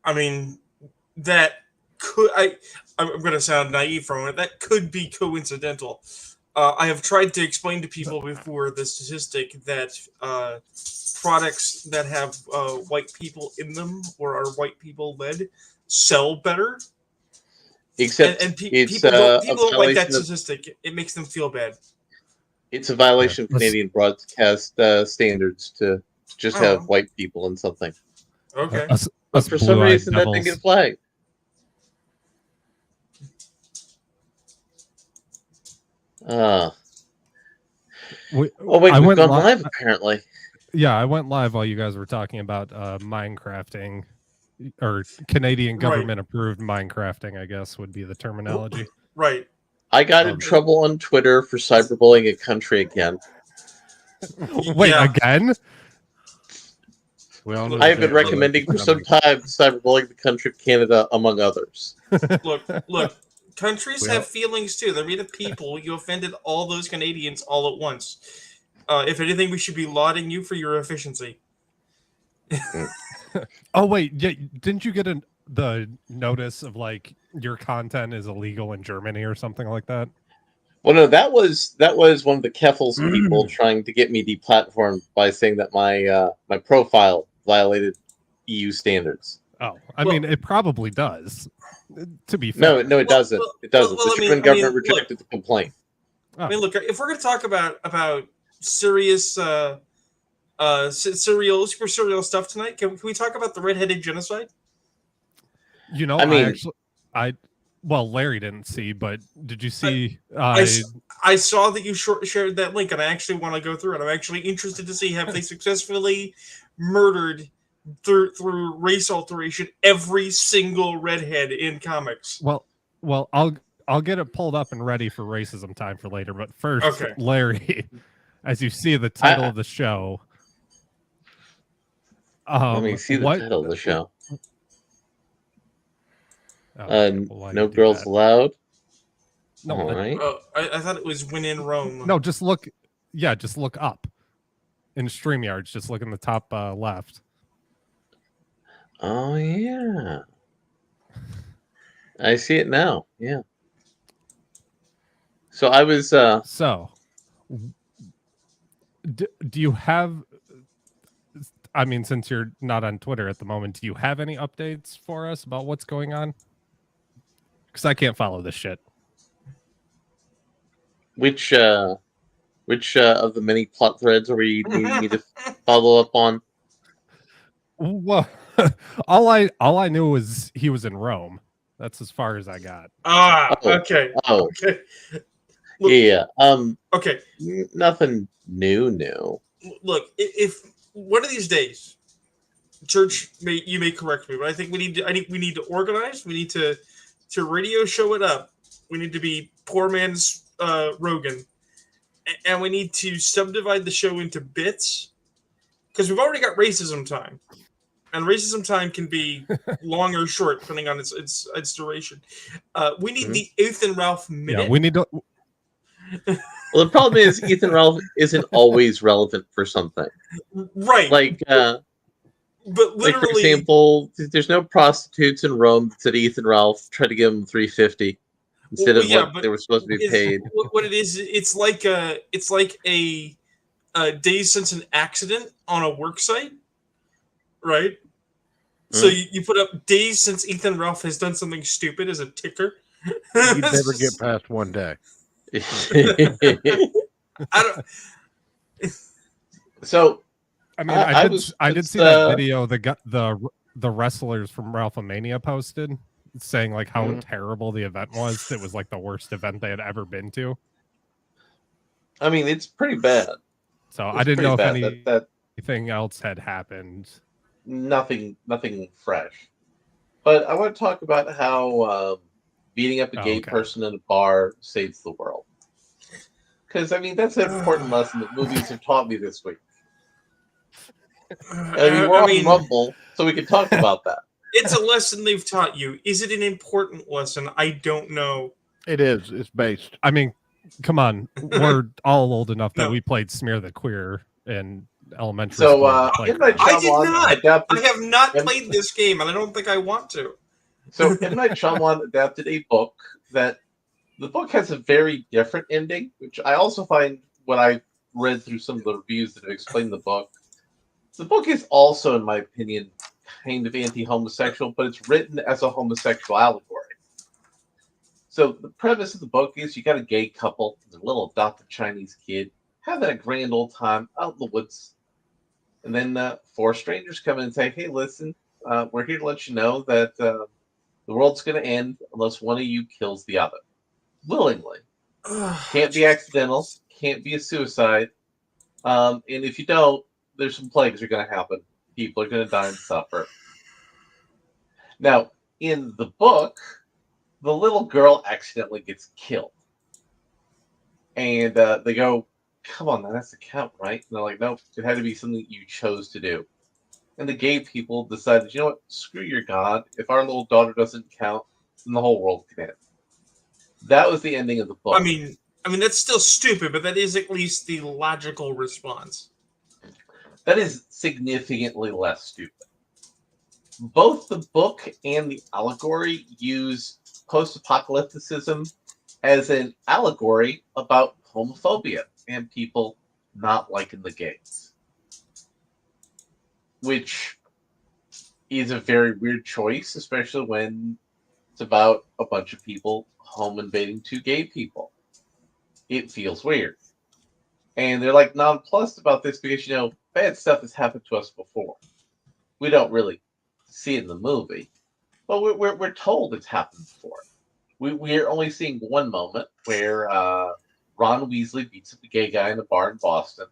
I mean, that I'm going to sound naive from it. That could be coincidental. I have tried to explain to people before the statistic that products that have white people in them or are white people led sell better. Except people don't like that statistic. It makes them feel bad. It's a violation of Canadian broadcast standards to just have white people in something. Okay. But for some reason, that didn't get flagged. We've gone live apparently. Yeah, I went live while you guys were talking about Minecrafting, or Canadian government approved Minecrafting, I guess would be the terminology. Right. I got in trouble on Twitter for cyberbullying a country again. Wait, again? I have been recommending for some time cyberbullying the country of Canada, among others. Look. Countries have feelings too. They're made of people. You offended all those Canadians all at once. If anything, we should be lauding you for your efficiency. Oh wait, yeah, didn't you get the notice of like your content is illegal in Germany or something like that? Well, no, that was one of the Keffels people trying to get me deplatformed by saying that my profile violated EU standards. Oh, I mean, it probably does. To be fair, no, it doesn't. It doesn't. The German government rejected the complaint. I mean, look, if we're going to talk about serious, super serial stuff tonight, can we talk about the redheaded genocide? You know, well, Larry didn't see, but did you see? I saw that you shared that link, and I actually want to go through it. I'm actually interested to see have they successfully murdered through race alteration every single redhead in comics. Well, I'll get it pulled up and ready for racism time for later. But first, Larry, as you see the title of the show, let me see the title of the show. No girls allowed. No, all right. I thought it was When in Rome. No, just look. Yeah, just look up in StreamYards. Just look in the top left. Oh yeah, I see it now. Yeah. So I was. So, do you have? I mean, since you're not on Twitter at the moment, do you have any updates for us about what's going on? Because I can't follow this shit. Which of the many plot threads are we needing me to follow up on? Well, all I knew was he was in Rome. That's as far as I got. Okay. Okay. Look, yeah. Okay. Nothing new. Look, if one of these days, Church, you may correct me, but I think we need to organize. We need to radio show it up. We need to be poor man's Rogan, and we need to subdivide the show into bits because we've already got racism time. And racism time can be long or short, depending on its duration. We need the Ethan Ralph minute. Yeah, we need to. Well, the problem is Ethan Ralph isn't always relevant for something. Right. Like, but literally, like for example, there's no prostitutes in Rome that said Ethan Ralph tried to give them $350 instead of what they were supposed to be paid. What it is, it's like a days since an accident on a work site, right? So you put up days since Ethan Ralph has done something stupid as a ticker. You'd never get past one day. I don't. So, I mean, I did see that video the wrestlers from Ralphomania posted saying like how terrible the event was. It was like the worst event they had ever been to. I mean, it's pretty bad. So I didn't know if anything else had happened. Nothing fresh. But I want to talk about how beating up a gay person in a bar saves the world. Because, I mean, that's an important lesson that movies have taught me this week. I mean, we're on Rumble, so we can talk about that. It's a lesson they've taught you. Is it an important lesson? I don't know. It is. It's based. I mean, come on. We're all old enough that we played Smear the Queer in elementary So, school. M. Night I did Shyamalan not. adapted. I have not played this game, and I don't think I want to. So M. Night Shyamalan adapted a book that the book has a very different ending, which I also find when I read through some of the reviews that have explained the book. The book is also, in my opinion, kind of anti-homosexual, but it's written as a homosexual allegory. So the premise of the book is you got a gay couple, a little adopted Chinese kid, having a grand old time out in the woods. And then 4 strangers come in and say, hey, listen, we're here to let you know that the world's going to end unless one of you kills the other. Willingly. Can't be accidental. Can't be a suicide. And if you don't, there's some plagues are going to happen. People are going to die and suffer. Now, in the book, the little girl accidentally gets killed. And they go, come on, that's the count, right? And they're like, nope, it had to be something you chose to do. And the gay people decided, you know what, screw your God. If our little daughter doesn't count, then the whole world can end. That was the ending of the book. I mean, that's still stupid, but that is at least the logical response. That is significantly less stupid. Both the book and the allegory use post-apocalypticism as an allegory about homophobia and people not liking the gays. Which is a very weird choice, especially when it's about a bunch of people home invading 2 gay people. It feels weird. And they're like nonplussed about this because, bad stuff has happened to us before. We don't really see it in the movie, but we're told it's happened before. We're only seeing one moment where Ron Weasley beats up a gay guy in a bar in Boston,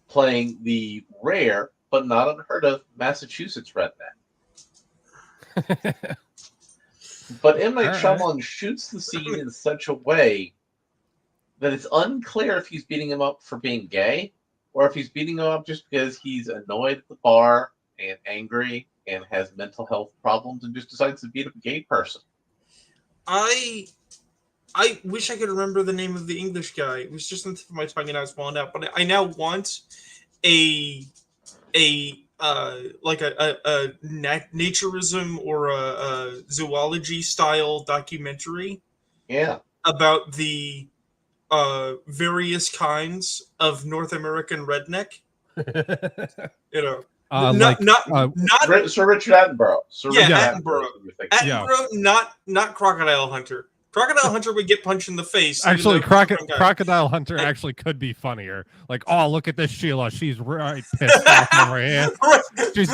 playing the rare but not unheard of Massachusetts redneck. But M. Night Shyamalan shoots the scene in such a way that it's unclear if he's beating him up for being gay or if he's beating him up just because he's annoyed at the bar and angry and has mental health problems and just decides to beat up a gay person. I wish I could remember the name of the English guy. It was just on the tip of my tongue and I was falling out. But I now want a naturism or a zoology style documentary. Yeah. About the various kinds of North American redneck. Not Sir Richard Attenborough. Attenborough. Not Crocodile Hunter. Crocodile Hunter would get punched in the face. Actually, Crocodile Hunter actually could be funnier. Like, oh, look at this Sheila. She's right pissed off over here. She's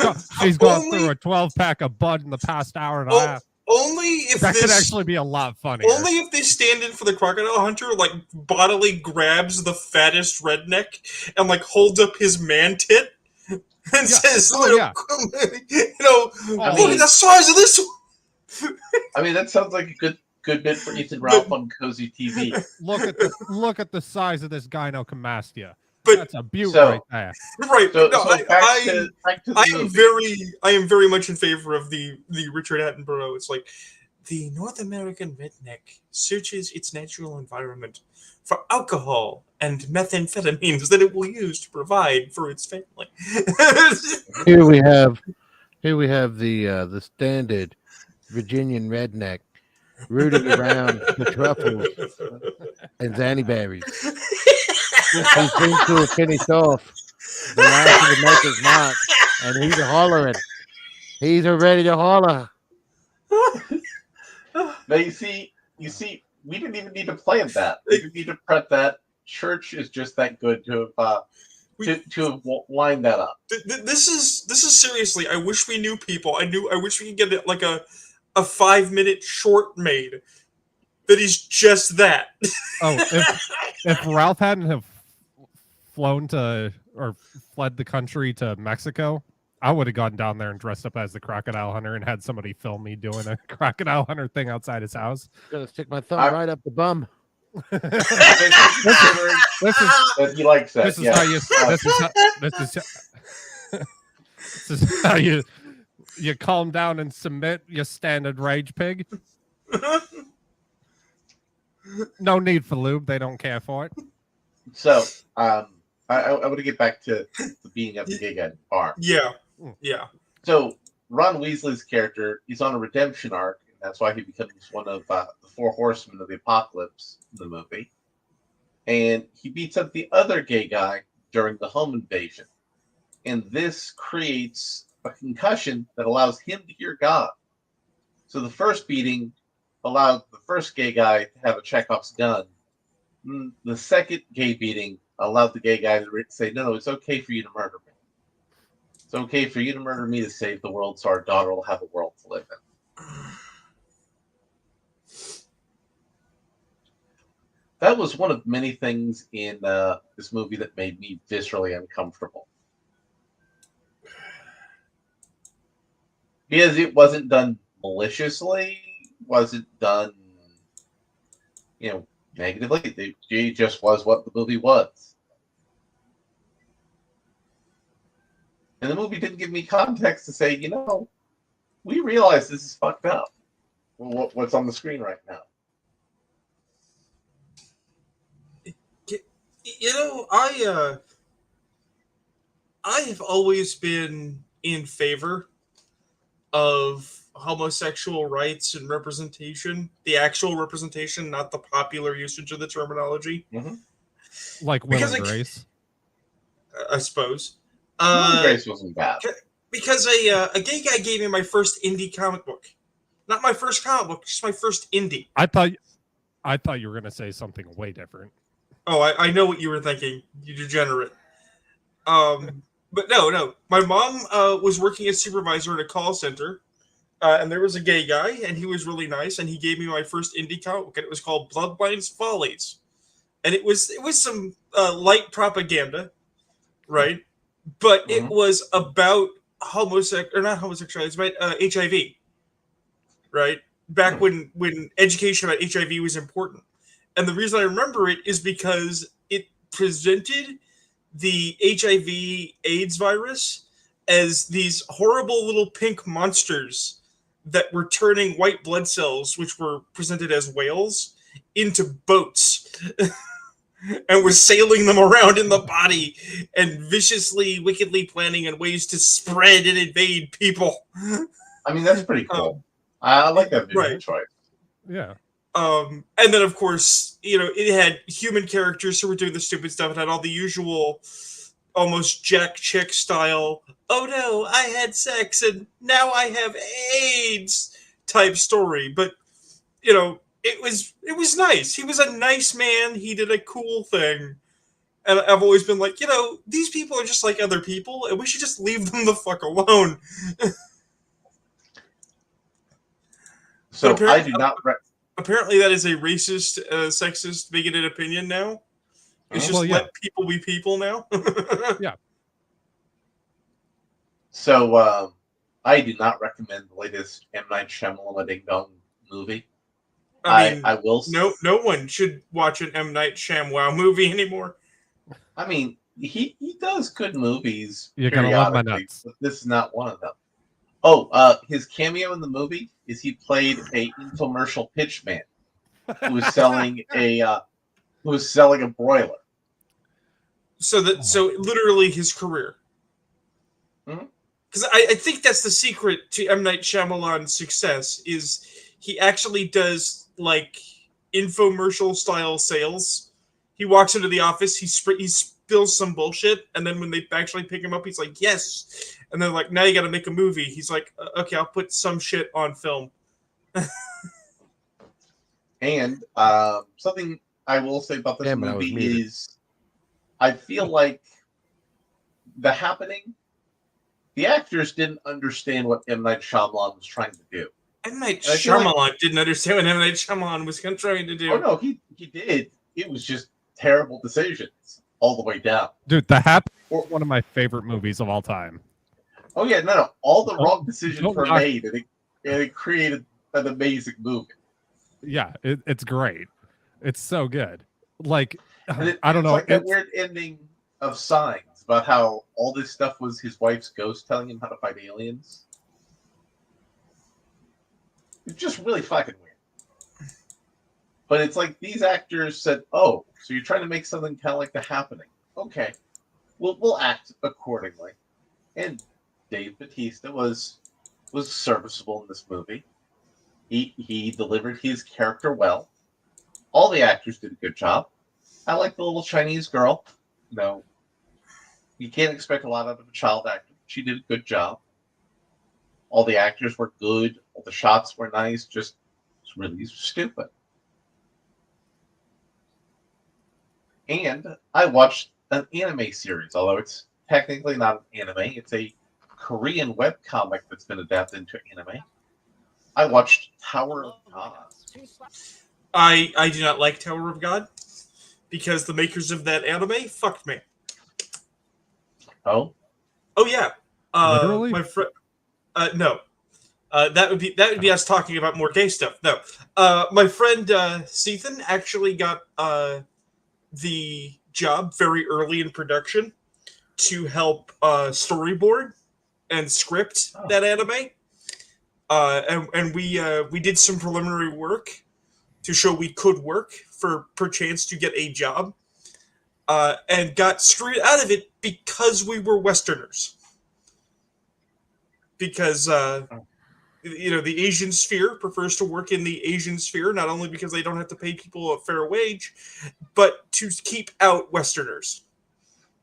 gone through a 12-pack of bud in the past hour and a half. Only if that could actually be a lot funnier. Only if they stand in for the Crocodile Hunter, like bodily grabs the fattest redneck and like holds up his man tit and says, look at the size of this one. I mean, that sounds like a good bit for Ethan Ralph on Cozy TV. Look at the size of this gynecomastia. But that's a beaut right there. Right. Back to the I am very much in favor of the Richard Attenborough. It's like the North American redneck searches its natural environment for alcohol and methamphetamines that it will use to provide for its family. Here we have the standard Virginian redneck rooting around the truffles and zannyberries. He seems to have finished off the last of the maker's mark, and he's hollering. He's ready to holler. Now you see, we didn't even need to plan that. We didn't need to prep that. Church is just that good to have lined that up. This is seriously. I wish we knew people. I wish we could get it like a 5-minute short made that is just that. Oh, if Ralph hadn't have flown to or fled the country to Mexico, I would have gone down there and dressed up as the Crocodile Hunter and had somebody film me doing a Crocodile Hunter thing outside his house. Gonna stick my thumb right up the bum. He likes that. This is how you calm down and submit, you standard rage pig. No need for lube. They don't care for it. So, I want to get back to being at the gay guy bar. Yeah, yeah. So Ron Weasley's character, he's on a redemption arc, and that's why he becomes one of the four horsemen of the apocalypse in the movie. And he beats up the other gay guy during the home invasion. And this creates a concussion that allows him to hear God. So the first beating allowed the first gay guy to have a Chekhov's gun. The second gay beating allowed the gay guy to say, no, it's okay for you to murder me. It's okay for you to murder me to save the world so our daughter will have a world to live in. That was one of many things in this movie that made me viscerally uncomfortable. Because it wasn't done maliciously, wasn't done, negatively. It just was what the movie was. And the movie didn't give me context to say, we realize this is fucked up. What's on the screen right now. I have always been in favor of homosexual rights and representation, the actual representation, not the popular usage of the terminology. Mm-hmm. Like Will and Grace, I suppose. Will and Grace wasn't bad. Because a gay guy gave me my first indie comic book. Not my first comic book, just my first indie. I thought you were going to say something way different. Oh, I know what you were thinking, you degenerate. But no. My mom was working as supervisor at a call center, and there was a gay guy, and he was really nice, and he gave me my first indie comic book, and it was called Bloodline's Follies. And it was some light propaganda, right? But it was about not homosexuality, it's about HIV, right? Back when education about HIV was important. And the reason I remember it is because it presented the HIV AIDS virus as these horrible little pink monsters that were turning white blood cells, which were presented as whales, into boats and were sailing them around in the body and viciously, wickedly planning on ways to spread and invade people. I mean, that's pretty cool. I like that visual choice. Yeah. And then, of course, it had human characters who were doing the stupid stuff. It had all the usual, almost Jack Chick style, oh no, I had sex and now I have AIDS type story. But, it was nice. He was a nice man. He did a cool thing. And I've always been like, these people are just like other people, and we should just leave them the fuck alone. So I do not... Apparently that is a racist, sexist, bigoted opinion now. It's just let people be people now. Yeah. So I do not recommend the latest M. Night Shyamalan Ding Dong movie. I will. No one should watch an M. Night Shyamalan movie anymore. I mean, he does good movies. You're gonna love my nuts. But this is not one of them. Oh, his cameo in the movie is he played a infomercial pitchman who was selling a broiler. So literally his career. Because I think that's the secret to M. Night Shyamalan's success is he actually does like infomercial style sales. He walks into the office, he spills some bullshit, and then when they actually pick him up, he's like, yes. And they're like, now you got to make a movie. He's like, okay, I'll put some shit on film. And something I will say about this movie is I feel like The Happening, the actors didn't understand what M. Night Shyamalan was trying to do. M. Night Shyamalan didn't understand what M. Night Shyamalan was trying to do. Oh, no, he did. It was just terrible decisions all the way down. Dude, The Happening is one of my favorite movies of all time. Oh, yeah, no. All the wrong decisions were made, and it created an amazing movie. Yeah, it's great. It's so good. Like, I don't know. Like that weird ending of Signs about how all this stuff was his wife's ghost telling him how to fight aliens. It's just really fucking weird. But it's like these actors said, oh, so you're trying to make something kind of like The Happening. Okay, we'll act accordingly. And Dave Bautista was serviceable in this movie. He delivered his character well. All the actors did a good job. I like the little Chinese girl. You know, you can't expect a lot out of a child actor. She did a good job. All the actors were good. All the shots were nice. Just it's really stupid. And I watched an anime series, although it's technically not an anime. It's a Korean webcomic that's been adapted into anime. I watched Tower of God. I do not like Tower of God because the makers of that anime fucked me. Oh? Oh yeah. Literally? My friend. No. That would be us talking about more gay stuff. No. My friend Sethan actually got the job very early in production to help storyboard and script that anime. And we did some preliminary work to show we could work for perchance to get a job, and got screwed out of it because we were Westerners. Because the Asian sphere prefers to work in the Asian sphere, not only because they don't have to pay people a fair wage, but to keep out Westerners.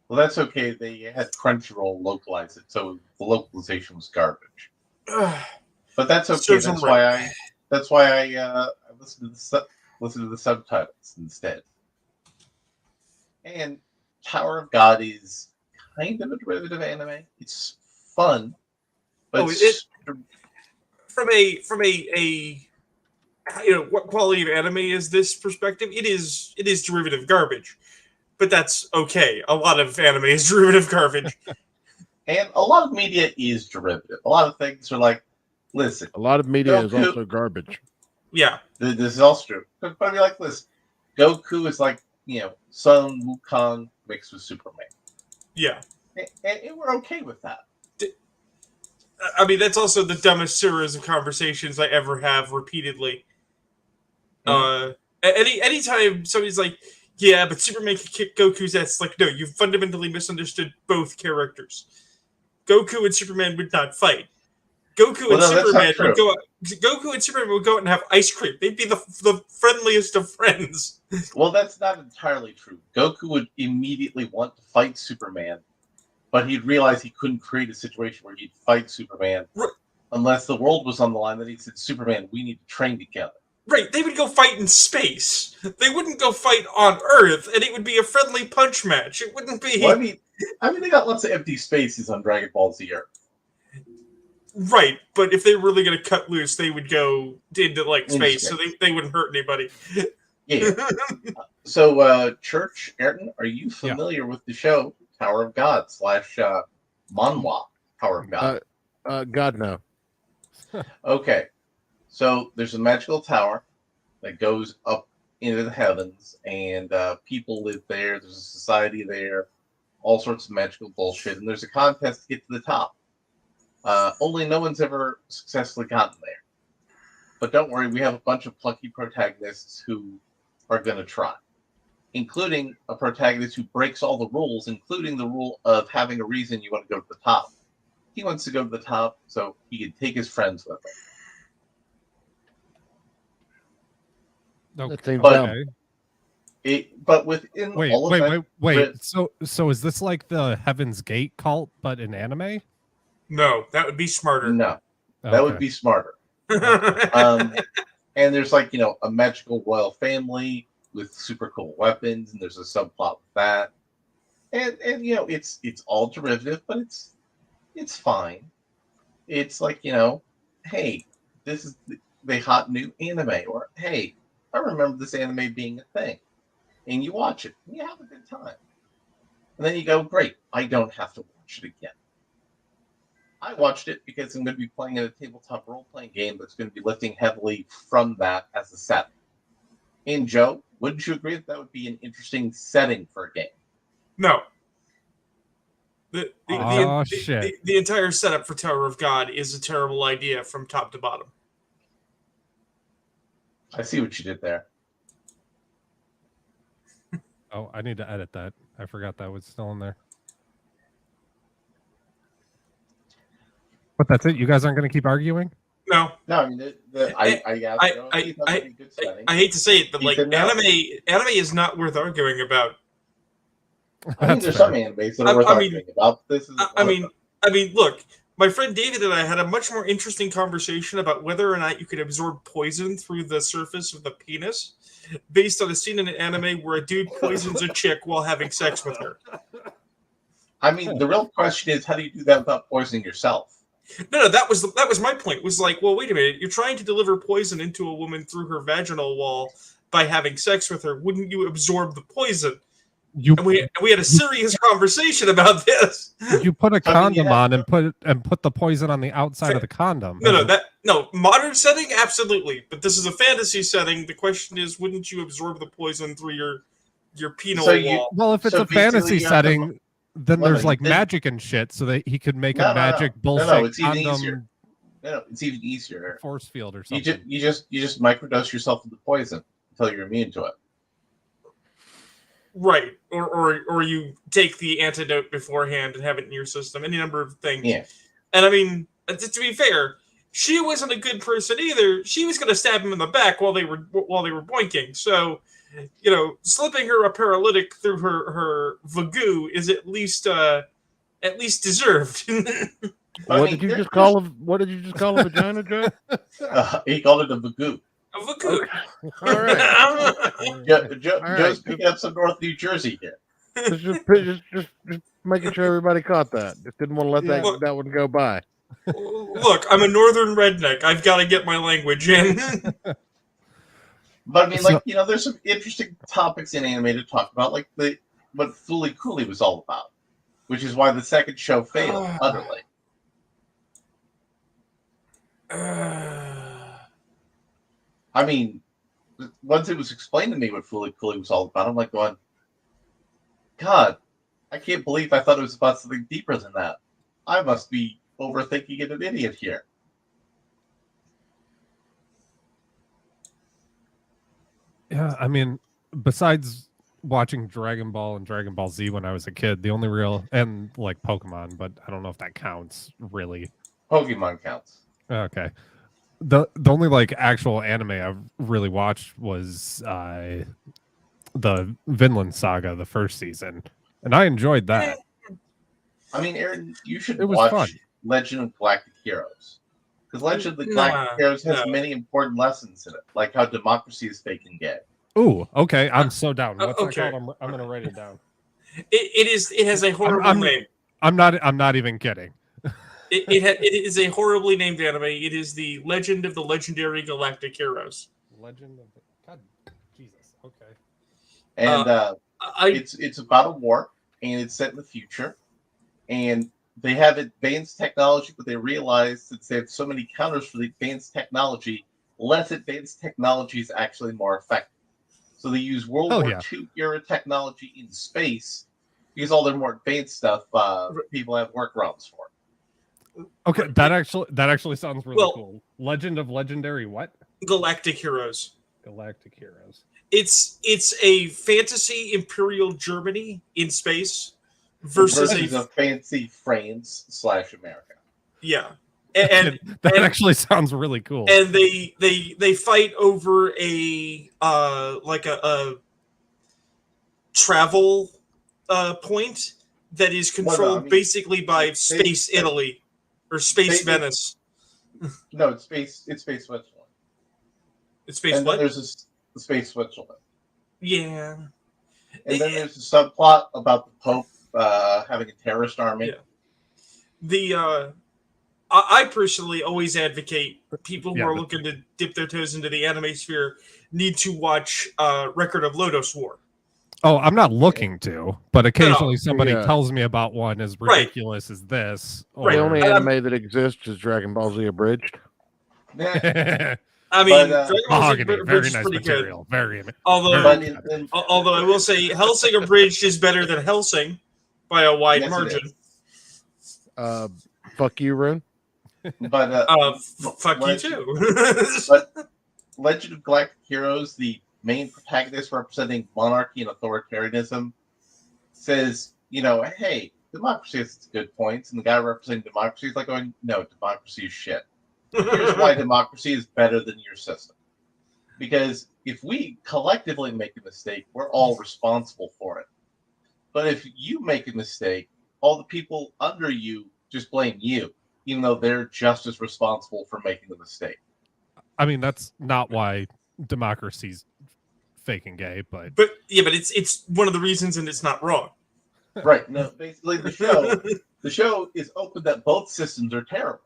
Well, that's okay. They had Crunchyroll localize it, so the localization was garbage. But that's okay. That's why I listen to the subtitles instead. And Tower of God is kind of a derivative anime. It's fun, but from a what quality of anime is this perspective? It is derivative garbage, but that's okay. A lot of anime is derivative garbage, and a lot of media is derivative. A lot of things are like, listen, a lot of media is also garbage. Yeah, this is also true. But I mean, like, listen, Goku is like Sun Wukong mixed with Superman. Yeah, and we're okay with that. I mean, that's also the dumbest series of conversations I ever have repeatedly. Anytime somebody's like, yeah, but Superman can kick Goku's ass, like, no, you fundamentally misunderstood both characters. Goku and Superman would not fight. Goku and Superman would go out and have ice cream. They'd be the friendliest of friends. Well, that's not entirely true. Goku would immediately want to fight Superman, but he'd realize he couldn't create a situation where he'd fight Superman unless the world was on the line. Then he said, Superman, we need to train together. Right, they would go fight in space. They wouldn't go fight on Earth, and it would be a friendly punch match. It wouldn't be... Well, I mean, they got lots of empty spaces on Dragon Ball Z Earth. Right, but if they were really going to cut loose, they would go into space, so they wouldn't hurt anybody. Yeah. So, Church, Ayrton, are you familiar with the show Tower of God / manhwa Tower of God? God, no. Okay. So there's a magical tower that goes up into the heavens, and people live there. There's a society there, all sorts of magical bullshit, and there's a contest to get to the top. Only no one's ever successfully gotten there. But don't worry, we have a bunch of plucky protagonists who are going to try, including a protagonist who breaks all the rules, including the rule of having a reason you want to go to the top. He wants to go to the top so he can take his friends with him. Okay. But within all of that... Wait. So is this like the Heaven's Gate cult, but in anime? No, that would be smarter. No, that would be smarter. And there's a magical royal family with super cool weapons, and there's a subplot with that. And it's all derivative, but it's fine. It's like, hey, this is the hot new anime, or hey, I remember this anime being a thing. And you watch it, and you have a good time. And then you go, great, I don't have to watch it again. I watched it because I'm going to be playing in a tabletop role-playing game that's going to be lifting heavily from that as a setting. And Joe, wouldn't you agree that would be an interesting setting for a game? No. The entire setup for Tower of God is a terrible idea from top to bottom. I see what you did there. Oh, I need to edit that. I forgot that was still in there. But that's it. You guys aren't going to keep arguing. No, No, I mean, I hate to say it, but like said no. anime is not worth arguing about. I mean, there's some animes that are worth arguing about. This is. I mean, look, my friend David and I had a much more interesting conversation about whether or not you could absorb poison through the surface of the penis, based on a scene in an anime where a dude poisons a chick while having sex with her. I mean, the real question is, how do you do that without poisoning yourself? No, that was my point. Was like, well, wait a minute, you're trying to deliver poison into a woman through her vaginal wall by having sex with her. Wouldn't you absorb the poison? And we had a serious conversation about this. You put a condom on and put the poison on the outside of the condom. No, modern setting, absolutely. But this is a fantasy setting. The question is, wouldn't you absorb the poison through your penile wall? Well, if it's a fantasy setting, then there's like magic and shit, so that he could make a magic bullshit it's condom. Even easier. No, it's even easier. Force field or something. You just microdose yourself with the poison until you're immune to it. Right, or you take the antidote beforehand and have it in your system. Any number of things. Yeah. And I mean, to be fair, she wasn't a good person either. She was going to stab him in the back while they were boinking. So, slipping her a paralytic through her vagoo is at least deserved. What did you just call a vagina, Joe? He called it a vagoo. A vagoo. Okay. All right. Joe's picking up some North New Jersey here. Just making sure everybody caught that. Just didn't want to let that one go by. Look, I'm a northern redneck. I've got to get my language in. But I mean, there's some interesting topics in anime to talk about, like what Fooly Cooley was all about, which is why the second show failed utterly. I mean, once it was explained to me what Fooly Cooley was all about, I'm like going, God, I can't believe I thought it was about something deeper than that. I must be overthinking it, an idiot here. Yeah, I mean, besides watching Dragon Ball and Dragon Ball Z when I was a kid, the only real, and like Pokemon, but I don't know if that counts really. Pokemon counts. Okay. The only like actual anime I've really watched was the Vinland Saga, the first season, and I enjoyed that. I mean, Aaron, you should It was watch fun. Legend of Galactic Heroes, because Legend of the Galactic Heroes has many important lessons in it, like how democracy is fake and gay. Ooh, okay, I'm so down. What's okay. that called? I'm gonna write it down. It has a horrible name. I'm not even kidding. It is a horribly named anime. It is the Legend of the Legendary Galactic Heroes. Legend of the God, Jesus. Okay. And it's about a war, and it's set in the future, and they have advanced technology, but they realize since they have so many counters for the advanced technology, less advanced technology is actually more effective. So they use World War II era technology in space because all their more advanced stuff people have workarounds for. Okay, that actually sounds really cool. Legend of Legendary what? Galactic Heroes. Galactic Heroes. It's a fantasy Imperial Germany in space versus a fancy France/America. Yeah. And that actually sounds really cool. And they fight over a travel point that is controlled basically by Space Italy or Space Venice. No, it's Space Switzerland. It's Space and what? There's a Space Switzerland. Yeah. And then there's a subplot about the Pope having a terrorist army. Yeah. I personally always advocate people who are looking to dip their toes into the anime sphere need to watch Record of Lodoss War. Oh, I'm not looking to, but occasionally somebody tells me about one as ridiculous as this. Right. The only anime that exists is Dragon Ball Z Abridged. I mean, Dragon Ball Z Abridged is nice pretty material. good. Very although I will say Hellsing Abridged is better than Hellsing by a wide margin. Fuck you, Rune. But fuck you too. But Legend of Galactic Heroes, the main protagonist representing monarchy and authoritarianism, says, hey, democracy has its good points, and the guy representing democracy is like going, no, democracy is shit. Here's why democracy is better than your system. Because if we collectively make a mistake, we're all responsible for it. But if you make a mistake, all the people under you just blame you, even though they're just as responsible for making the mistake. I mean, that's not why democracy's fake and gay, but it's one of the reasons, and it's not wrong. Right. No, basically the show is open that both systems are terrible.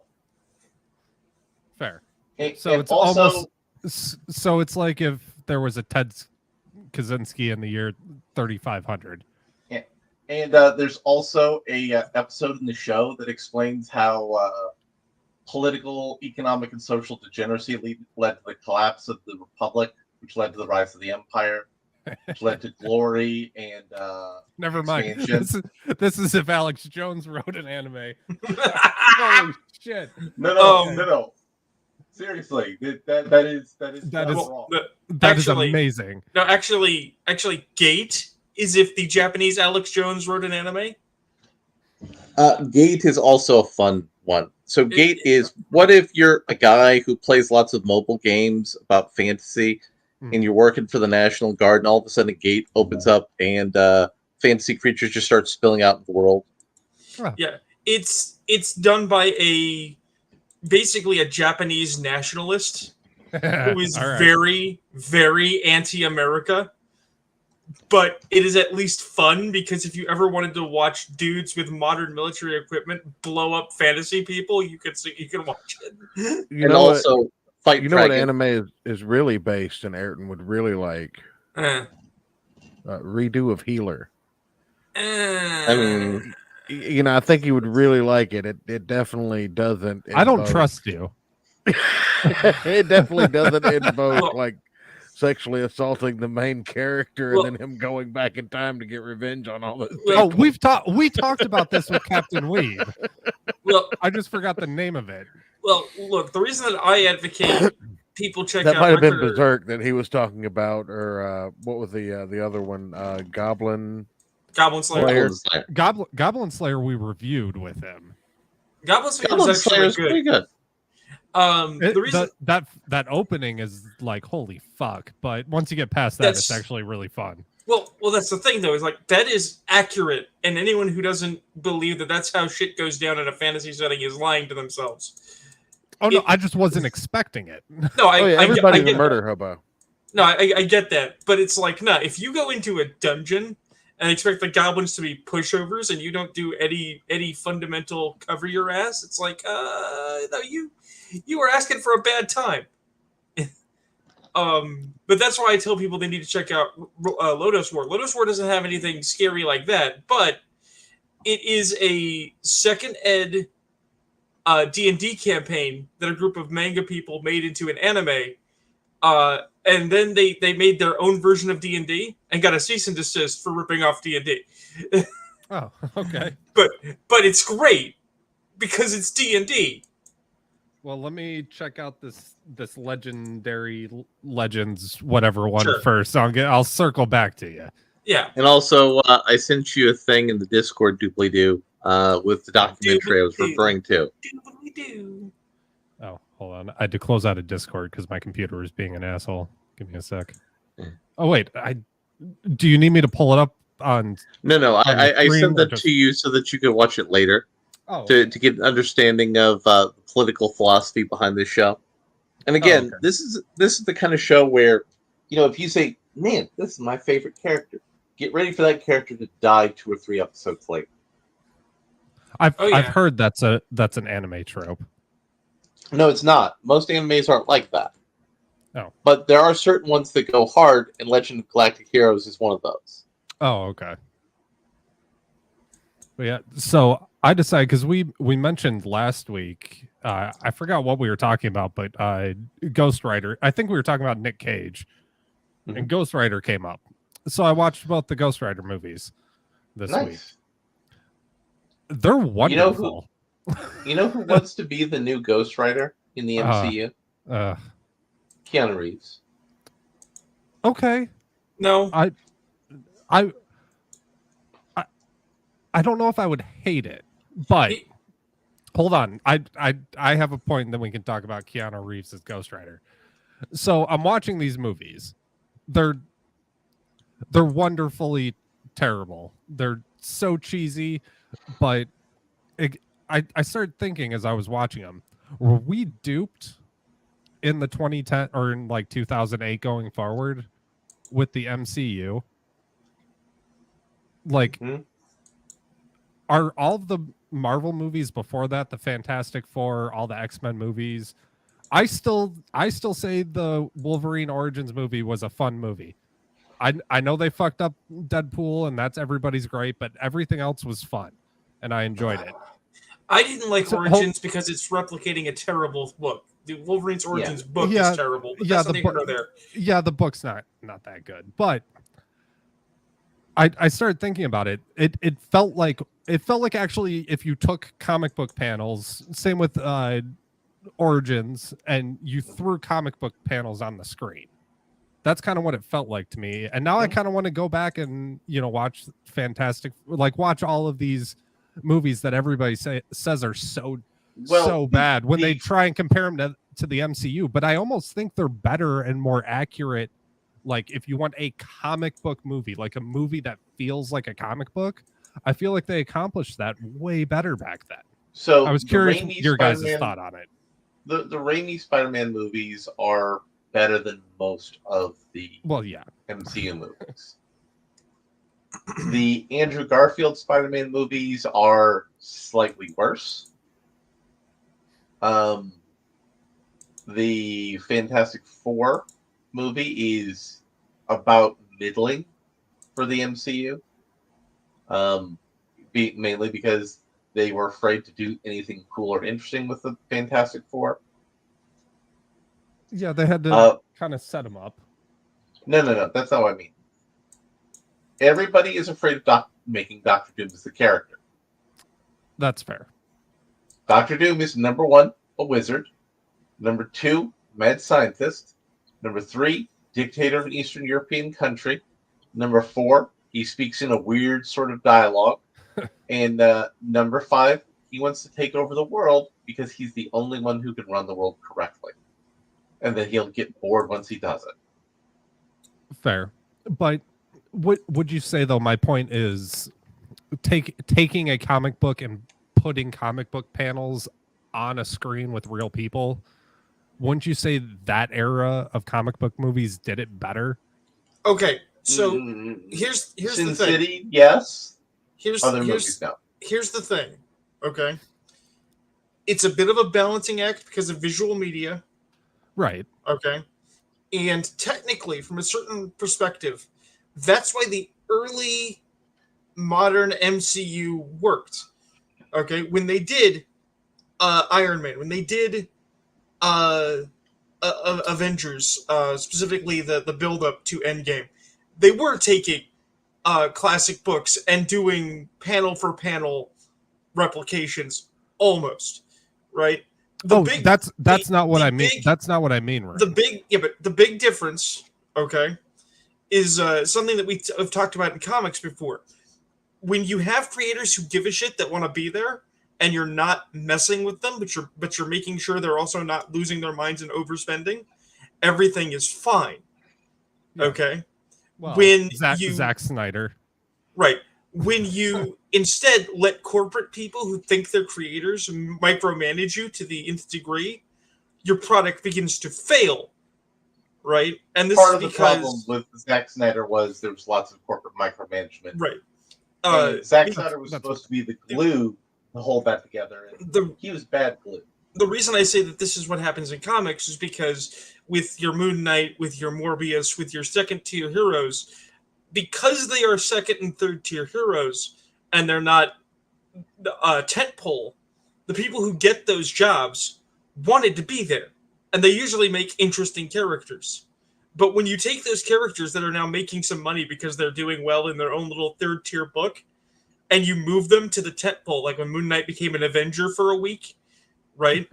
fair. So it's also so it's like if there was a Ted Kaczynski in the year 3500. And there's also a episode in the show that explains how political, economic, and social degeneracy led to the collapse of the Republic, which led to the rise of the Empire, which led to glory and never mind. expansion. This is if Alex Jones wrote an anime. Holy shit! No. Seriously, that is wrong. That is amazing. No, actually, Gate is if the Japanese Alex Jones wrote an anime. Gate is also a fun one. So Gate is, what if you're a guy who plays lots of mobile games about fantasy, and you're working for the National Guard, and all of a sudden a gate opens up, and fantasy creatures just start spilling out in the world. Huh. Yeah, it's done by basically a Japanese nationalist who is very, very anti-America. But it is at least fun, because if you ever wanted to watch dudes with modern military equipment blow up fantasy people, you can watch it. Fight. You know what anime is really based, and Ayrton would really like redo of Healer. I mean, I think you would really like it. It definitely doesn't. I don't trust you. It definitely doesn't invoke like sexually assaulting the main character and then him going back in time to get revenge on all this. We talked about this with Captain Weed. Well, I just forgot the name of it. Well, look, the reason that I advocate people check that out might have been Berserk that he was talking about, or what was the other one? Goblin Slayer. Goblin Slayer we reviewed with him. Goblin Slayer is actually pretty good. The reason that opening is like holy fuck, but once you get past that, it's actually really fun. Well, that's the thing though, is like that is accurate, and anyone who doesn't believe that that's how shit goes down in a fantasy setting is lying to themselves. Oh no, I just wasn't expecting it. No, everybody's a murder hobo. No, I get that, but it's like, no, if you go into a dungeon and expect the goblins to be pushovers, and you don't do any fundamental cover your ass, it's like, no, you are asking for a bad time. But that's why I tell people they need to check out Lotus War. Lotus War doesn't have anything scary like that, but it is a second ed D&D campaign that a group of manga people made into an anime. And then they made their own version of D&D and got a cease and desist for ripping off D&D. Oh, okay. But it's great because it's D&D. Well, let me check out this legendary legends whatever one Sure. first. I'll circle back to you. Yeah. And also, I sent you a thing in the Discord doobly-doo with the documentary I was referring to. Doobly-doo. Oh, hold on. I had to close out of Discord because my computer is being an asshole. Give me a sec. Oh wait, do you need me to pull it up on? No. I sent that to you so that you could watch it later. Oh, to get an understanding of the political philosophy behind this show. And again, okay. this is the kind of show where, if you say, man, this is my favorite character, get ready for that character to die 2 or 3 episodes later. I've heard that's an anime trope. No, it's not. Most animes aren't like that. Oh. But there are certain ones that go hard, and Legend of Galactic Heroes is one of those. Oh, okay. But yeah, so I decided, because we mentioned last week, I forgot what we were talking about, but Ghost Rider. I think we were talking about Nick Cage, and Ghost Rider came up. So I watched both the Ghost Rider movies this week. They're wonderful. You know who wants to be the new Ghost Rider in the MCU? Keanu Reeves. Okay. No. I don't know if I would hate it, but hold on. I have a point, and then we can talk about Keanu Reeves as Ghost Rider. So I'm watching these movies. They're wonderfully terrible. They're so cheesy, but I started thinking as I was watching them, were we duped in the 2010 or in like 2008 going forward with the MCU? Like, are all the Marvel movies before that, the Fantastic Four, all the X-Men movies, I still say the Wolverine Origins movie was a fun movie. I know they fucked up Deadpool and that's everybody's great, but everything else was fun and I enjoyed it. I didn't like Origins because it's replicating a terrible book. The Wolverine's Origins book is terrible. But that's the book there. Yeah, the book's not that good. But I started thinking about it. It felt like actually if you took comic book panels, same with Origins, and you threw comic book panels on the screen. That's kind of what it felt like to me. And now I kind of want to go back and, watch watch all of these movies that everybody says are so bad when they try and compare them to the MCU. But I almost think they're better and more accurate. Like if you want a comic book movie, like a movie that feels like a comic book, I feel like they accomplished that way better back then. So I was curious your guys' thought on it. The Raimi Spider-Man movies are better than most of the MCU movies. The Andrew Garfield Spider-Man movies are slightly worse. The Fantastic Four movie is about middling for the MCU. Mainly because they were afraid to do anything cool or interesting with the Fantastic Four. Yeah, they had to kind of set them up. No. That's not what I mean. Everybody is afraid of making Doctor Doom as the character. That's fair. Doctor Doom is number 1, a wizard. Number 2, mad scientist. Number 3, dictator of an Eastern European country. Number 4, he speaks in a weird sort of dialogue. And number 5, he wants to take over the world because he's the only one who can run the world correctly. And then he'll get bored once he does it. Fair. But what would you say, though, my point is taking a comic book and putting comic book panels on a screen with real people, wouldn't you say that era of comic book movies did it better? Okay, so here's Sin the thing. City, yes. Movies, no. Here's the thing, okay? It's a bit of a balancing act because of visual media. Right. Okay. And technically, from a certain perspective, that's why the early modern MCU worked. Okay. When they did Iron Man, when they did Avengers, specifically the build-up to Endgame, they were taking classic books and doing panel for panel replications almost, right? That's not what I mean. That's not what I mean. Right? The big difference, okay, is something that we have talked about in comics before. When you have creators who give a shit that want to be there, and you're not messing with them, but you're making sure they're also not losing their minds and overspending, everything is fine. Yeah. Okay. Well, when Zack Snyder, right? When you instead let corporate people who think they're creators micromanage you to the nth degree, your product begins to fail, right? And this part is of the problem with Zack Snyder was there was lots of corporate micromanagement, right? Zack Snyder was supposed to be the glue to hold that together, and he was bad glue. The reason I say that this is what happens in comics is because with your Moon Knight, with your Morbius, with your second-tier heroes, because they are second and third-tier heroes, and they're not tentpole, the people who get those jobs wanted to be there, and they usually make interesting characters. But when you take those characters that are now making some money because they're doing well in their own little third-tier book, and you move them to the tentpole, like when Moon Knight became an Avenger for a week, right?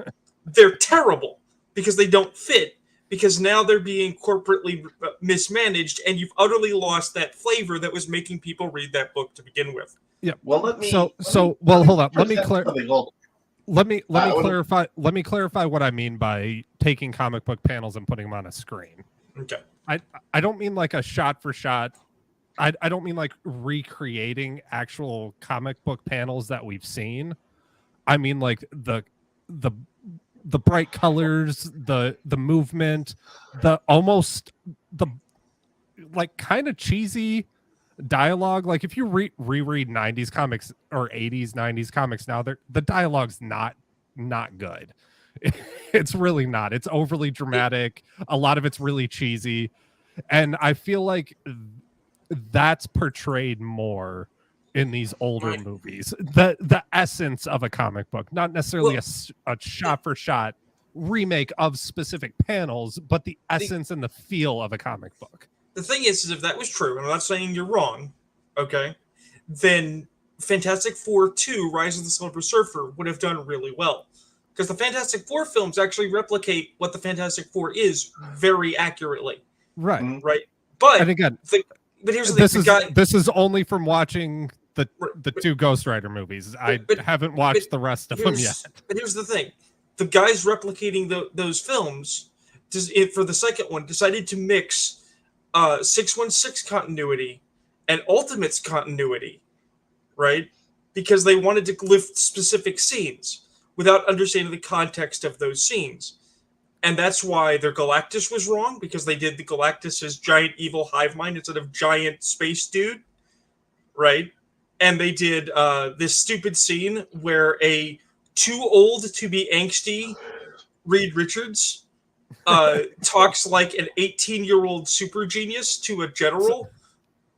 They're terrible because they don't fit, because now they're being corporately mismanaged, and you've utterly lost that flavor that was making people read that book to begin with. Yeah. Well, let me. Well, hold on. Let me present something. Hold let me wanna- clarify. Let me clarify what I mean by taking comic book panels and putting them on a screen. Okay. I don't mean like a shot for shot. I don't mean like recreating actual comic book panels that we've seen. I mean like the bright colors, the movement, the almost the like kind of cheesy dialogue. Like if you reread 90s comics or 80s 90s comics now, the dialogue's not good. It's really not. It's overly dramatic. A lot of it's really cheesy, and I feel like that's portrayed more in these older movies. The essence of a comic book, not necessarily a shot for shot remake of specific panels, but the essence and the feel of a comic book. The thing is if that was true, and I'm not saying you're wrong, okay, then Fantastic Four 2, Rise of the Silver Surfer, would have done really well. Because the Fantastic Four films actually replicate what the Fantastic Four is very accurately. Right. Right. But, and again, but here's the thing. This is only from watching the two Ghost Rider movies. I haven't watched the rest of them yet. But here's the thing. The guys replicating those films, for the second one, decided to mix 616 continuity and Ultimates continuity, right? Because they wanted to lift specific scenes without understanding the context of those scenes. And that's why their Galactus was wrong, because they did the Galactus as giant evil hive mind instead of giant space dude, right? And they did this stupid scene where a too old to be angsty Reed Richards talks like an 18-year-old super genius to a general,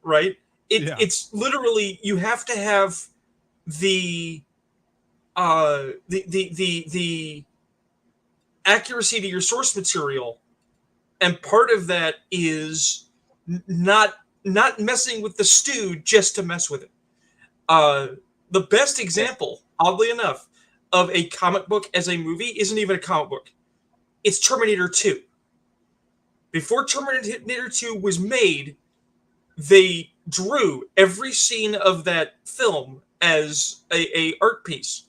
right? It's literally, you have to have the accuracy to your source material, and part of that is not messing with the stew just to mess with it. The best example, oddly enough, of a comic book as a movie isn't even a comic book. It's Terminator 2. Before Terminator 2 was made, they drew every scene of that film as a art piece.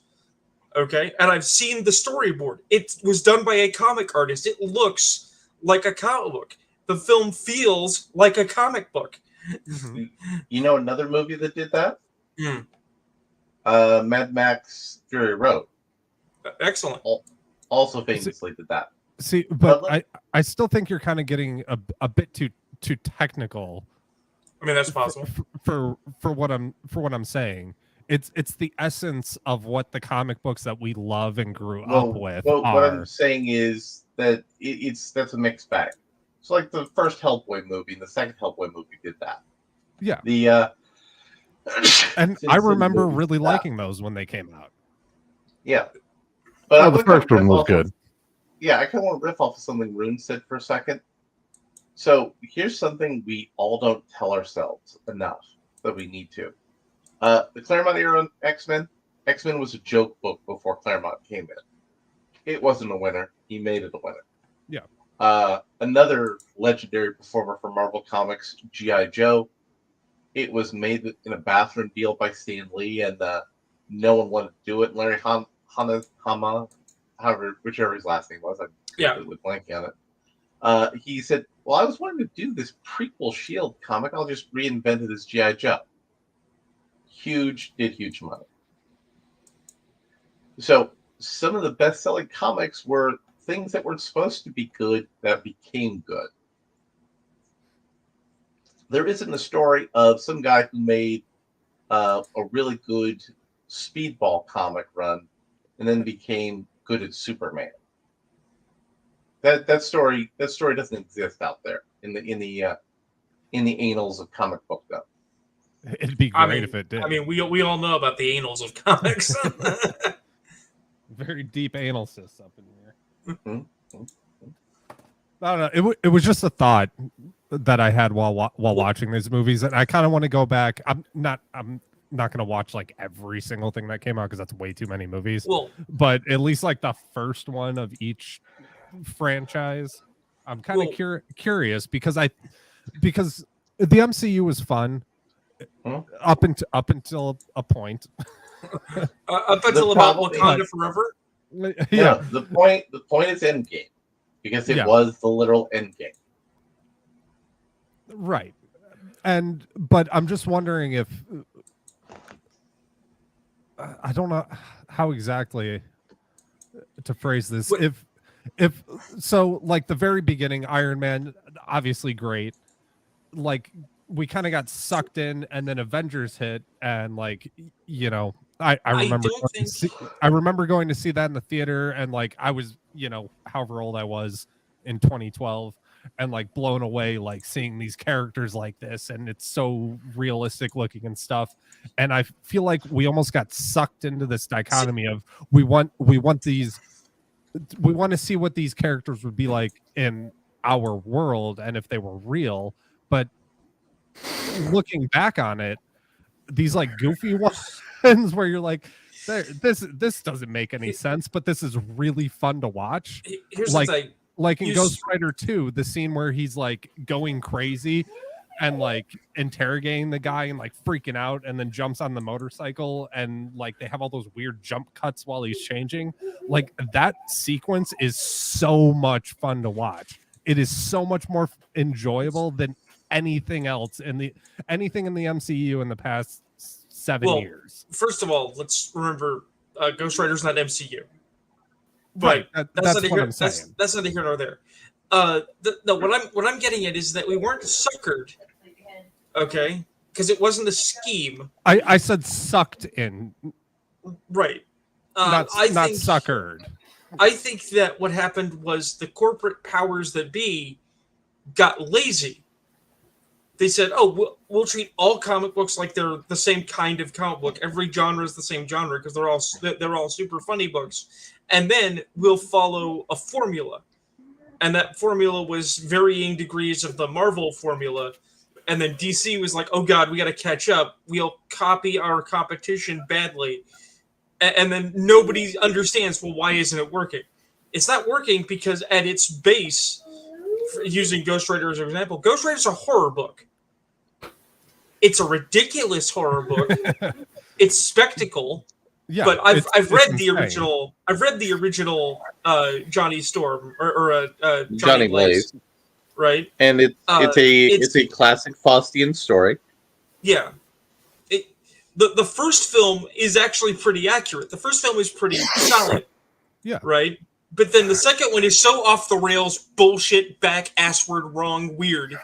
Okay, and I've seen the storyboard. It was done by a comic artist. It looks like a comic book. The film feels like a comic book. Mm-hmm. You know another movie that did that? Mad Max Fury Road. Excellent. Also famously did that. See, but I still think you're kind of getting a bit too technical. I mean, that's possible. For what I'm saying. It's the essence of what the comic books that we love and grew up with are. What I'm saying is that that's a mixed bag. So like the first Hellboy movie and the second Hellboy movie did that. Yeah. And I remember really liking those when they came out. Yeah. But the first one was good. Yeah, I kind of want to riff off of something Rune said for a second. So here's something we all don't tell ourselves enough that we need to. The Claremont era X-Men was a joke book before Claremont came in. It wasn't a winner. He made it a winner. Yeah. Another legendary performer for Marvel Comics, G.I. Joe. It was made in a bathroom deal by Stan Lee, and no one wanted to do it. And Larry Hama, whichever his last name was, I'm completely blanking on it. He said, "Well, I was wanting to do this prequel Shield comic. I'll just reinvent it as G.I. Joe." Did huge money. So some of the best-selling comics were things that were supposed to be good that became good. There isn't a story of some guy who made a really good Speedball comic run and then became good at Superman. That story doesn't exist out there in the annals of comic book though. It'd be great if it did. I mean, we all know about the annals of comics. Very deep analysis up in here. Mm-hmm. I don't know. It was just a thought that I had while watching these movies, and I kind of want to go back. I'm not going to watch like every single thing that came out because that's way too many movies. Well, but at least like the first one of each franchise, I'm kind of curious because the MCU was fun. Up until a point. Up until about Wakanda Forever. Yeah. The point is Endgame, because it was the literal Endgame. Right. But I'm just wondering if I don't know how exactly to phrase this. If so, like the very beginning, Iron Man, obviously great. Like we kind of got sucked in, and then Avengers hit, and like I remember going to see that in the theater, and like I was however old I was in 2012, and like blown away, like seeing these characters like this, and it's so realistic looking and stuff. And I feel like we almost got sucked into this dichotomy of we want to see what these characters would be like in our world and if they were real. But looking back on it, these like goofy ones where you're like, this doesn't make any sense, but this is really fun to watch. Here's the thing. Like in Ghost Rider 2, the scene where he's like going crazy and like interrogating the guy and like freaking out, and then jumps on the motorcycle, and like they have all those weird jump cuts while he's changing. Like that sequence is so much fun to watch. It is so much more enjoyable than anything else in the MCU in the past 7 years. First of all, let's remember Ghost Rider's not MCU. Right. That's what I'm saying. That's neither here nor there. What I'm getting at is that we weren't suckered, okay? Because it wasn't a scheme. I said sucked in. Right. Not suckered. I think that what happened was the corporate powers that be got lazy. They said, "Oh, we'll treat all comic books like they're the same kind of comic book. Every genre is the same genre because they're all super funny books, and then we'll follow a formula." And that formula was varying degrees of the Marvel formula. And then DC was like, "Oh God, we got to catch up. We'll copy our competition badly." And then nobody understands, well, why isn't it working? It's not working because at its base, using Ghost Rider as an example, Ghost Rider is a horror book. It's a ridiculous horror book. It's spectacle. Yeah, but I've read the original. I've read the original Johnny Storm or Johnny Blaze, right? And it's a classic Faustian story. Yeah. The first film is actually pretty accurate. The first film is pretty solid. Yeah. Right? But then the second one is so off the rails, bullshit, back, assword, wrong, weird.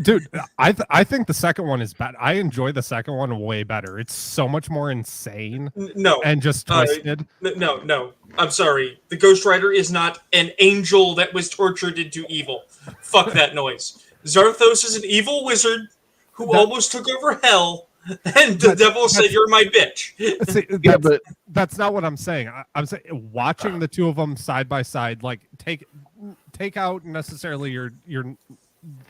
Dude, I think the second one is bad. I enjoy the second one way better. It's so much more insane. No. And just twisted. No. I'm sorry. The Ghost Rider is not an angel that was tortured into evil. Fuck that noise. Zarthos is an evil wizard who almost took over hell. And the devil said, "You're my bitch." See, that's not what I'm saying. I'm saying watching the two of them side by side, like take out necessarily your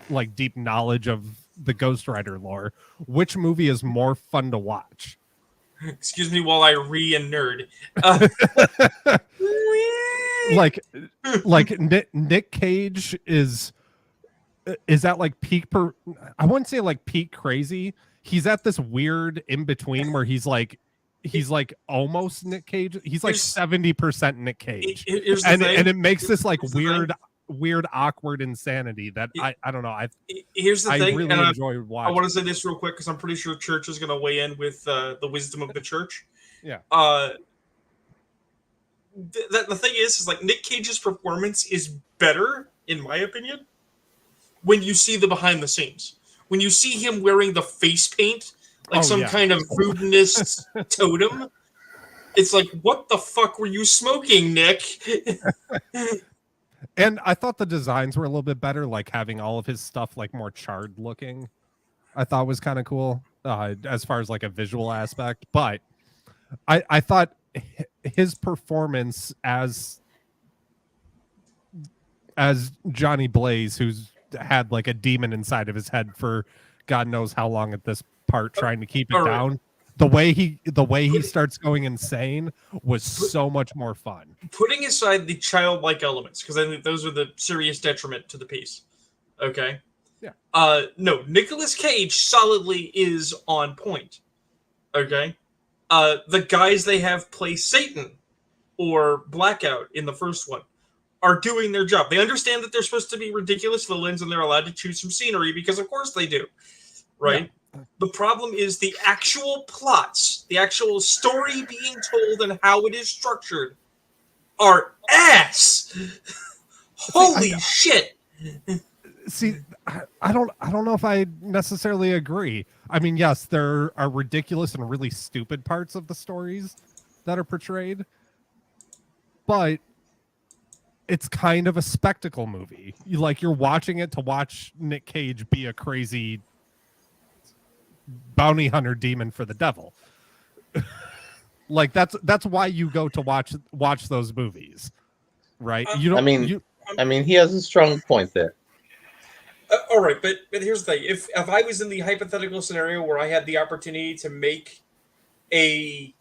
like deep knowledge of the Ghost Rider lore. Which movie is more fun to watch? Excuse me while I nerd. Like Nick Cage is that like peak I wouldn't say like peak crazy. He's at this weird in between where he's like almost Nick Cage. He's like 70% Nick Cage, and it makes this like weird awkward insanity that I don't know. Here's the thing. Really enjoy watching. I want to say this real quick because I'm pretty sure Church is going to weigh in with the wisdom of the church. Yeah. The thing is like Nick Cage's performance is better, in my opinion, when you see the behind the scenes. When you see him wearing the face paint, like kind of voodooist totem, it's like, what the fuck were you smoking, Nick? And I thought the designs were a little bit better, like having all of his stuff like more charred looking. I thought was kind of cool as far as like a visual aspect. But I thought his performance as Johnny Blaze, who's had like a demon inside of his head for God knows how long at this part, trying to keep it down. The way he starts going insane was so much more fun. Putting aside the childlike elements, because I think those are the serious detriment to the piece. Okay, No, Nicolas Cage solidly is on point. Okay? The guys they have play Satan or Blackout in the first one are doing their job. They understand that they're supposed to be ridiculous villains and they're allowed to choose some scenery because of course they do. Right? Yeah. The problem is the actual plots, the actual story being told and how it is structured are ass. Holy shit. See, I don't know if I necessarily agree. I mean, yes, there are ridiculous and really stupid parts of the stories that are portrayed, but it's kind of a spectacle movie. You're watching it to watch Nick Cage be a crazy bounty hunter demon for the devil. Like that's why you go to watch those movies, right? You don't. I mean, he has a strong point there. All right, but here's the thing: if I was in the hypothetical scenario where I had the opportunity to make a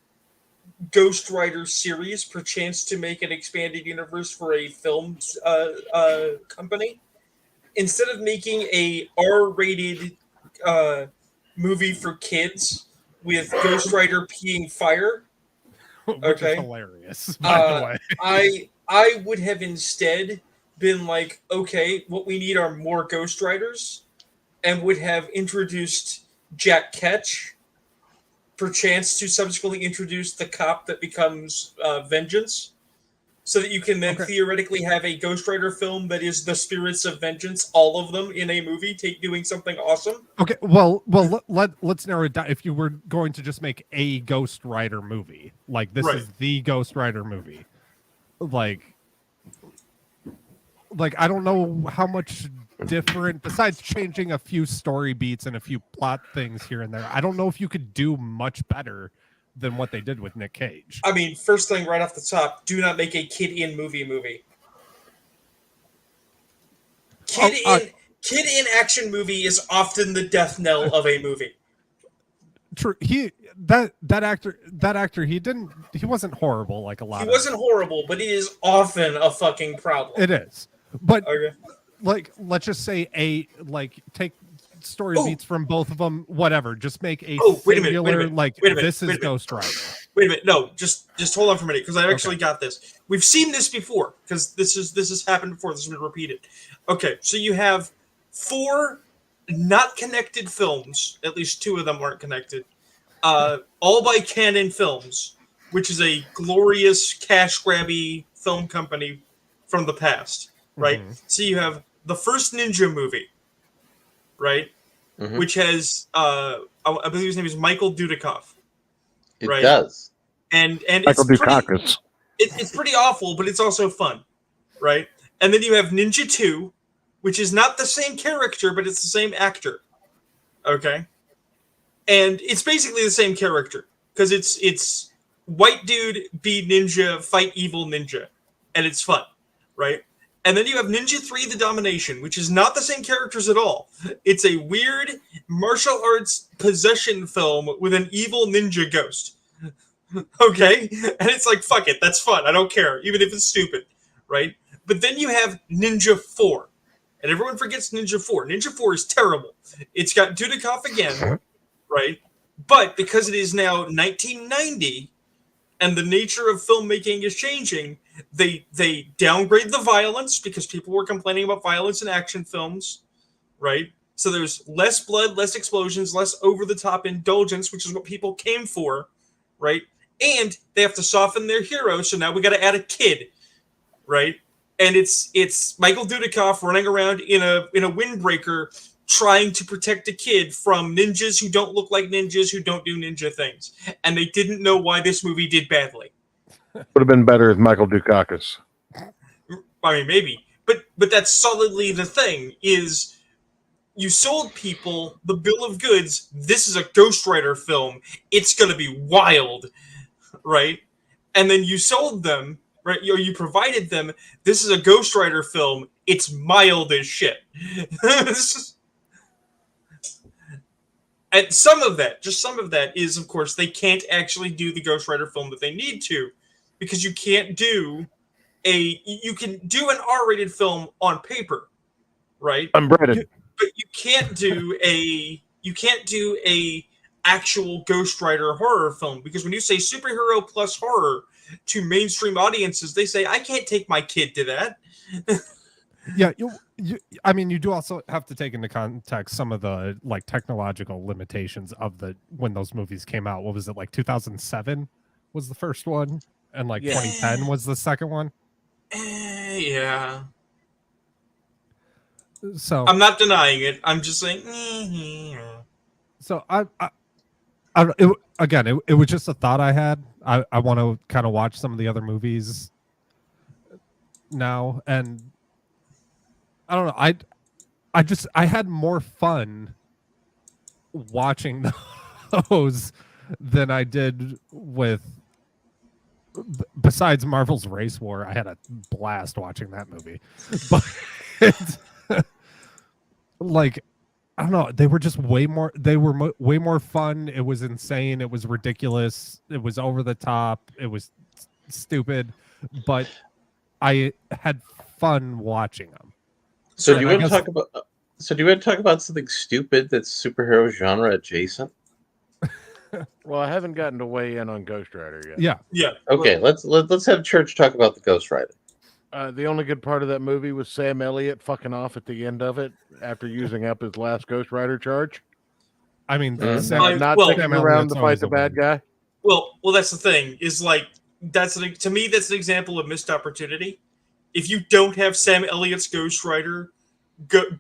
Ghost Rider series, perchance to make an expanded universe for a film company, instead of making a R-rated movie for kids with Ghost Rider peeing fire, which is hilarious, by the way, I would have instead been like, okay, what we need are more Ghost Riders, and would have introduced Jack Ketch, perchance to subsequently introduce the cop that becomes Vengeance, so that you can then theoretically have a Ghost Rider film that is the spirits of vengeance, all of them in a movie, doing something awesome. Okay, let's narrow it down. If you were going to just make a Ghost Rider movie, like this is the Ghost Rider movie, like I don't know how much different, besides changing a few story beats and a few plot things here and there, I don't know if you could do much better than what they did with Nick Cage. I mean, first thing right off the top, do not make a kid in movie. Kid in action movie is often the death knell of a movie. True. That actor he wasn't horrible like a lot. He wasn't horrible, but it is often a fucking problem. It is. But like, let's just say take story beats from both of them, whatever. Just make a singular, this is Ghost Rider. Wait a minute. No, just hold on for a minute, because I actually got this. We've seen this before, because this has happened before. This has been repeated. Okay, so you have 4 not connected films. At least 2 of them aren't connected. All by Canon Films, which is a glorious cash grabby film company from the past. Right, so you have the first Ninja movie, right, which has I believe his name is Michael Dudikoff. It does, and Michael Dukakis. It's pretty awful, but it's also fun, right? And then you have Ninja 2, which is not the same character, but it's the same actor. Okay, and it's basically the same character because it's white dude be ninja fight evil ninja, and it's fun, right? And then you have Ninja 3 The Domination, which is not the same characters at all. It's a weird martial arts possession film with an evil ninja ghost. Okay? And it's like, fuck it, that's fun. I don't care, even if it's stupid. Right? But then you have Ninja 4. And everyone forgets Ninja 4. Ninja 4 is terrible. It's got Dudikoff again, right? But because it is now 1990, and the nature of filmmaking is changing, they downgrade the violence because people were complaining about violence in action films, right? So there's less blood, less explosions, less over-the-top indulgence, which is what people came for, right? And they have to soften their hero, so now we got to add a kid, right? And it's Michael Dudikoff running around in a windbreaker trying to protect a kid from ninjas who don't look like ninjas, who don't do ninja things. And they didn't know why this movie did badly. Would have been better with Michael Dukakis. I mean, maybe. But that's solidly the thing, is you sold people the bill of goods. This is a Ghost Rider film. It's going to be wild, right? And then you sold them, right? Or you provided them, this is a Ghost Rider film. It's mild as shit. And some of that is, of course, they can't actually do the Ghost Rider film that they need to, because you can't do you can do an R-rated film on paper, right? Unbreaded. But you can't do a actual Ghost Rider horror film, because when you say superhero plus horror to mainstream audiences, they say, I can't take my kid to that. Yeah, I mean, you do also have to take into context some of the like technological limitations of when those movies came out. What was it, like 2007 was the first one, and like 2010 was the second one? Yeah. So I'm not denying it. I'm just saying. So it was just a thought I had. I want to kind of watch some of the other movies now, and I don't know. I had more fun watching those than I did with. Besides Marvel's Race War, I had a blast watching that movie, but it's, like, I don't know. They were just way more. They were way more fun. It was insane. It was ridiculous. It was over the top. It was stupid, but I had fun watching them. So do you want to talk about? So do you want to talk about something stupid that's superhero genre adjacent? Well, I haven't gotten to weigh in on Ghost Rider yet. Yeah. Okay, let's have Church talk about the Ghost Rider. The only good part of that movie was Sam Elliott fucking off at the end of it after using up his last Ghost Rider charge. I mean, not sticking around to fight the bad guy. Well, that's the thing. Is like to me that's an example of missed opportunity. If you don't have Sam Elliott's Ghost Rider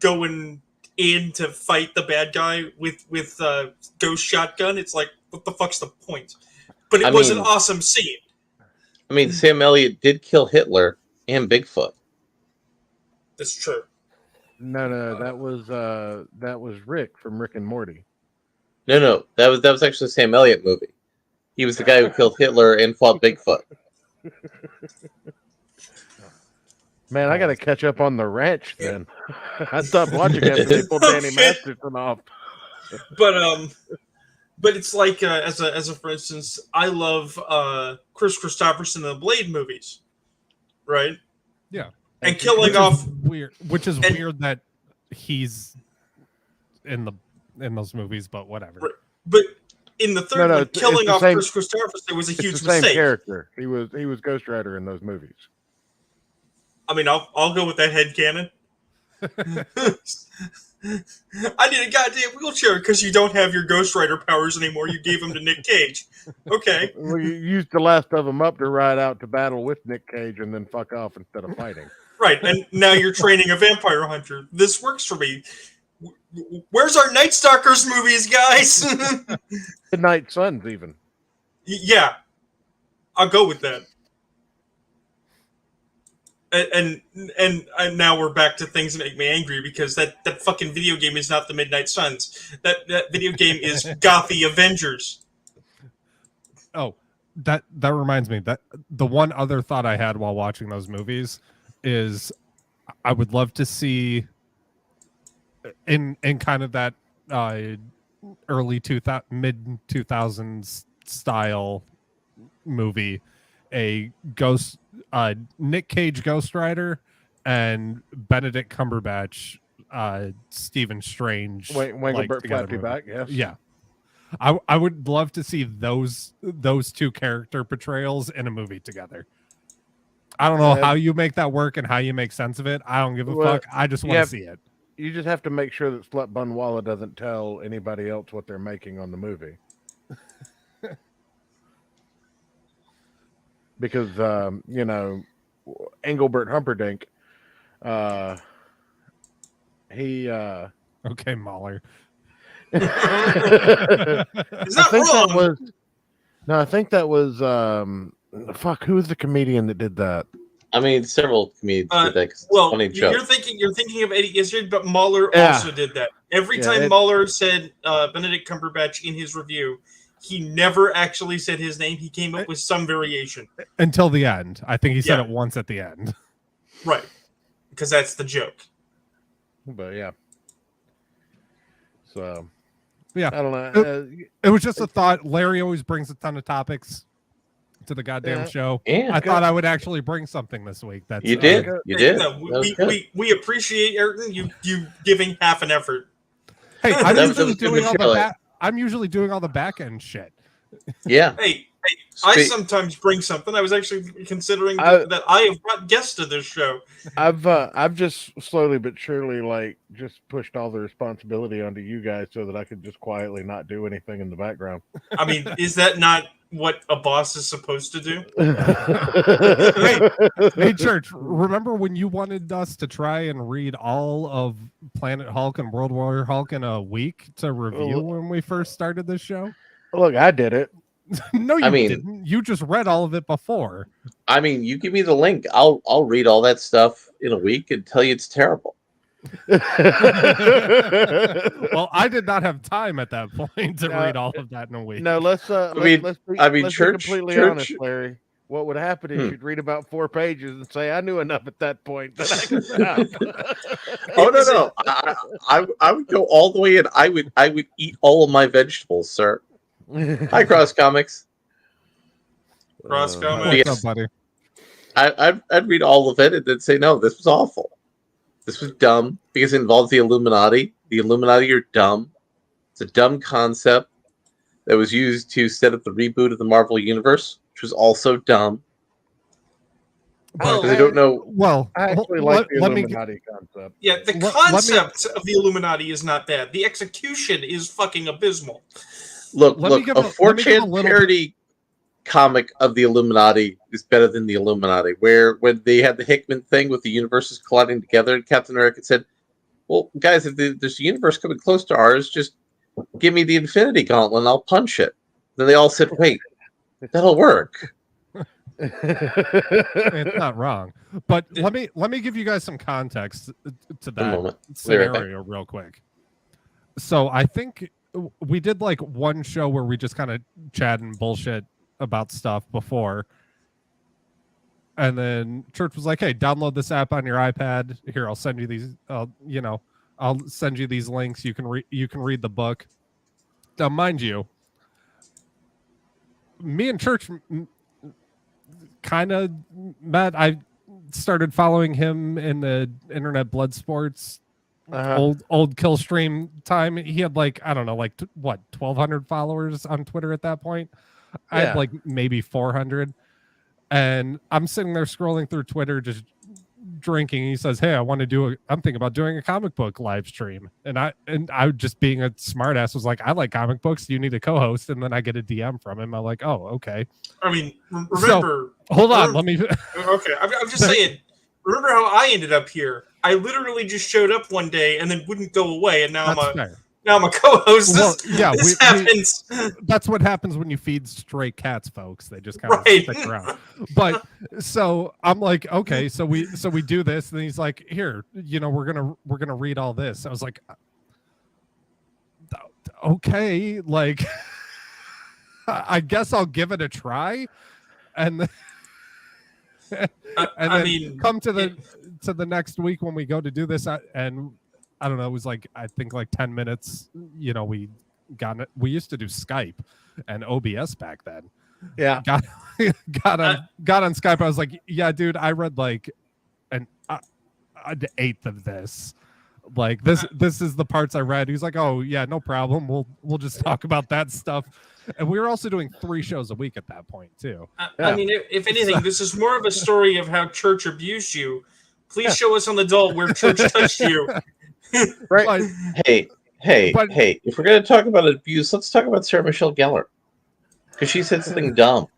going in to fight the bad guy with Ghost Shotgun, it's like, what the fuck's the point? But it was an awesome scene. I mean, Sam Elliott did kill Hitler and Bigfoot. That's true. No, that was Rick from Rick and Morty. No, that was actually a Sam Elliott movie. He was the guy who killed Hitler and fought Bigfoot. Man, I got to catch up on The Ranch then. I stopped watching after they pulled Danny Masterson off. But it's like as a for instance, I love Chris Christopherson in the Blade movies, right? Yeah, and killing off weird, which is weird that he's in those movies, but whatever. Right. But in the third one, killing off Chris Christopherson was a huge mistake. Same character. He was Ghost Rider in those movies. I mean, I'll go with that headcanon. I need a goddamn wheelchair because you don't have your Ghost Rider powers anymore. You gave them to Nick Cage. Okay. Well, you used the last of them up to ride out to battle with Nick Cage and then fuck off instead of fighting. Right, and now you're training a vampire hunter. This works for me. Where's our Night Stalkers movies, guys? Midnight Suns, even. Yeah, I'll go with that. And now we're back to things that make me angry because that fucking video game is not the Midnight Suns. That video game is Gothy Avengers. Oh, that reminds me that the one other thought I had while watching those movies is I would love to see in kind of that early mid 2000s style movie a Nick Cage Ghost Rider and Benedict Cumberbatch Stephen Strange Wanglebert Flappy Back, yes. Yeah. I would love to see those two character portrayals in a movie together. I don't know how you make that work and how you make sense of it. I don't give a fuck. I just want to see it. You just have to make sure that Slut Bunwalla doesn't tell anybody else what they're making on the movie. Because, Engelbert Humperdinck, he... Okay, Mahler. Is that wrong? I think that was... who was the comedian that did that? I mean, several comedians did that. Well, funny you're thinking of Eddie Izzard, but Mahler also did that. Every time Mahler said Benedict Cumberbatch in his review, he never actually said his name. He came up with some variation. Until the end. I think he said it once at the end. Right. Because that's the joke. But yeah. So, yeah. I don't know. It was just a thought. Larry always brings a ton of topics to the goddamn show. Yeah, I thought I would actually bring something this week. That's you did. You did. No, we appreciate Ayrton, you giving half an effort. Hey, I'm That usually was good doing all material. the I'm usually doing all the back end shit. Yeah. Hey, I sometimes bring something. I was actually considering that I have brought guests to this show. I've just slowly but surely just pushed all the responsibility onto you guys so that I could just quietly not do anything in the background. I mean, is that not what a boss is supposed to do? Hey, Church, remember when you wanted us to try and read all of Planet Hulk and World War Hulk in a week to review when we first started this show? Look, I did it. No, you didn't. You just read all of it before. I mean, you give me the link. I'll read all that stuff in a week and tell you it's terrible. Well, I did not have time at that point to read all of that in a week. No, let's be completely honest, Larry. What would happen is you'd read about 4 pages and say, "I knew enough at that point that I could stop." Oh no! I would go all the way in. I would eat all of my vegetables, sir. Hi, Cross Comics. Cross Comics. What's up, buddy? I'd read all of it and then say, no, this was awful. This was dumb because it involves the Illuminati. The Illuminati are dumb. It's a dumb concept that was used to set up the reboot of the Marvel Universe, which was also dumb. Well, they don't know. Well, I actually like the Illuminati concept. Yeah, the concept of the Illuminati is not bad. The execution is fucking abysmal. Look, a 4chan parody comic of the Illuminati is better than the Illuminati, where when they had the Hickman thing with the universes colliding together, and Captain America said, well, guys, if there's a universe coming close to ours, just give me the Infinity Gauntlet and I'll punch it. Then they all said, wait, that'll work. It's not wrong. But let me give you guys some context to that scenario real quick. So I think we did one show where we just kind of chat and bullshit about stuff before. And then Church was like, hey, download this app on your iPad. Here, I'll send you these, I'll send you these links. You can read the book. Now, mind you, me and Church kind of met. I started following him in the internet blood sports old kill stream time. He had 1,200 followers on Twitter at that point. I had maybe 400, and I'm sitting there scrolling through Twitter just drinking. He says, hey, I'm thinking about doing a comic book live stream, and I just being a smartass was like, I like comic books, you need a co-host. And then I get a DM from him. I'm like, oh, okay. I mean, remember, hold on, let me okay, I'm just saying, remember how I ended up here? I literally just showed up one day and then wouldn't go away, and now I'm a co-host. Well, this happens. That's what happens when you feed stray cats, folks. They just kind of stick around. But so I'm like, okay, so we do this, and he's like, here, we're gonna read all this. I was like, okay, I guess I'll give it a try, and then come to the next week when we go to do this, and I don't know, it was I think 10 minutes, we used to do Skype and OBS back then. Yeah. Got on Skype. I was like, yeah, dude, I read an eighth of this. This is the parts I read. He's like, oh yeah, no problem. We'll just talk about that stuff. And we were also doing 3 shows a week at that point too. I mean, if anything, this is more of a story of how Church abused you. Please show us on the doll where Church touched you. Right. Hey, if we're going to talk about abuse, let's talk about Sarah Michelle Gellar. Because she said something dumb.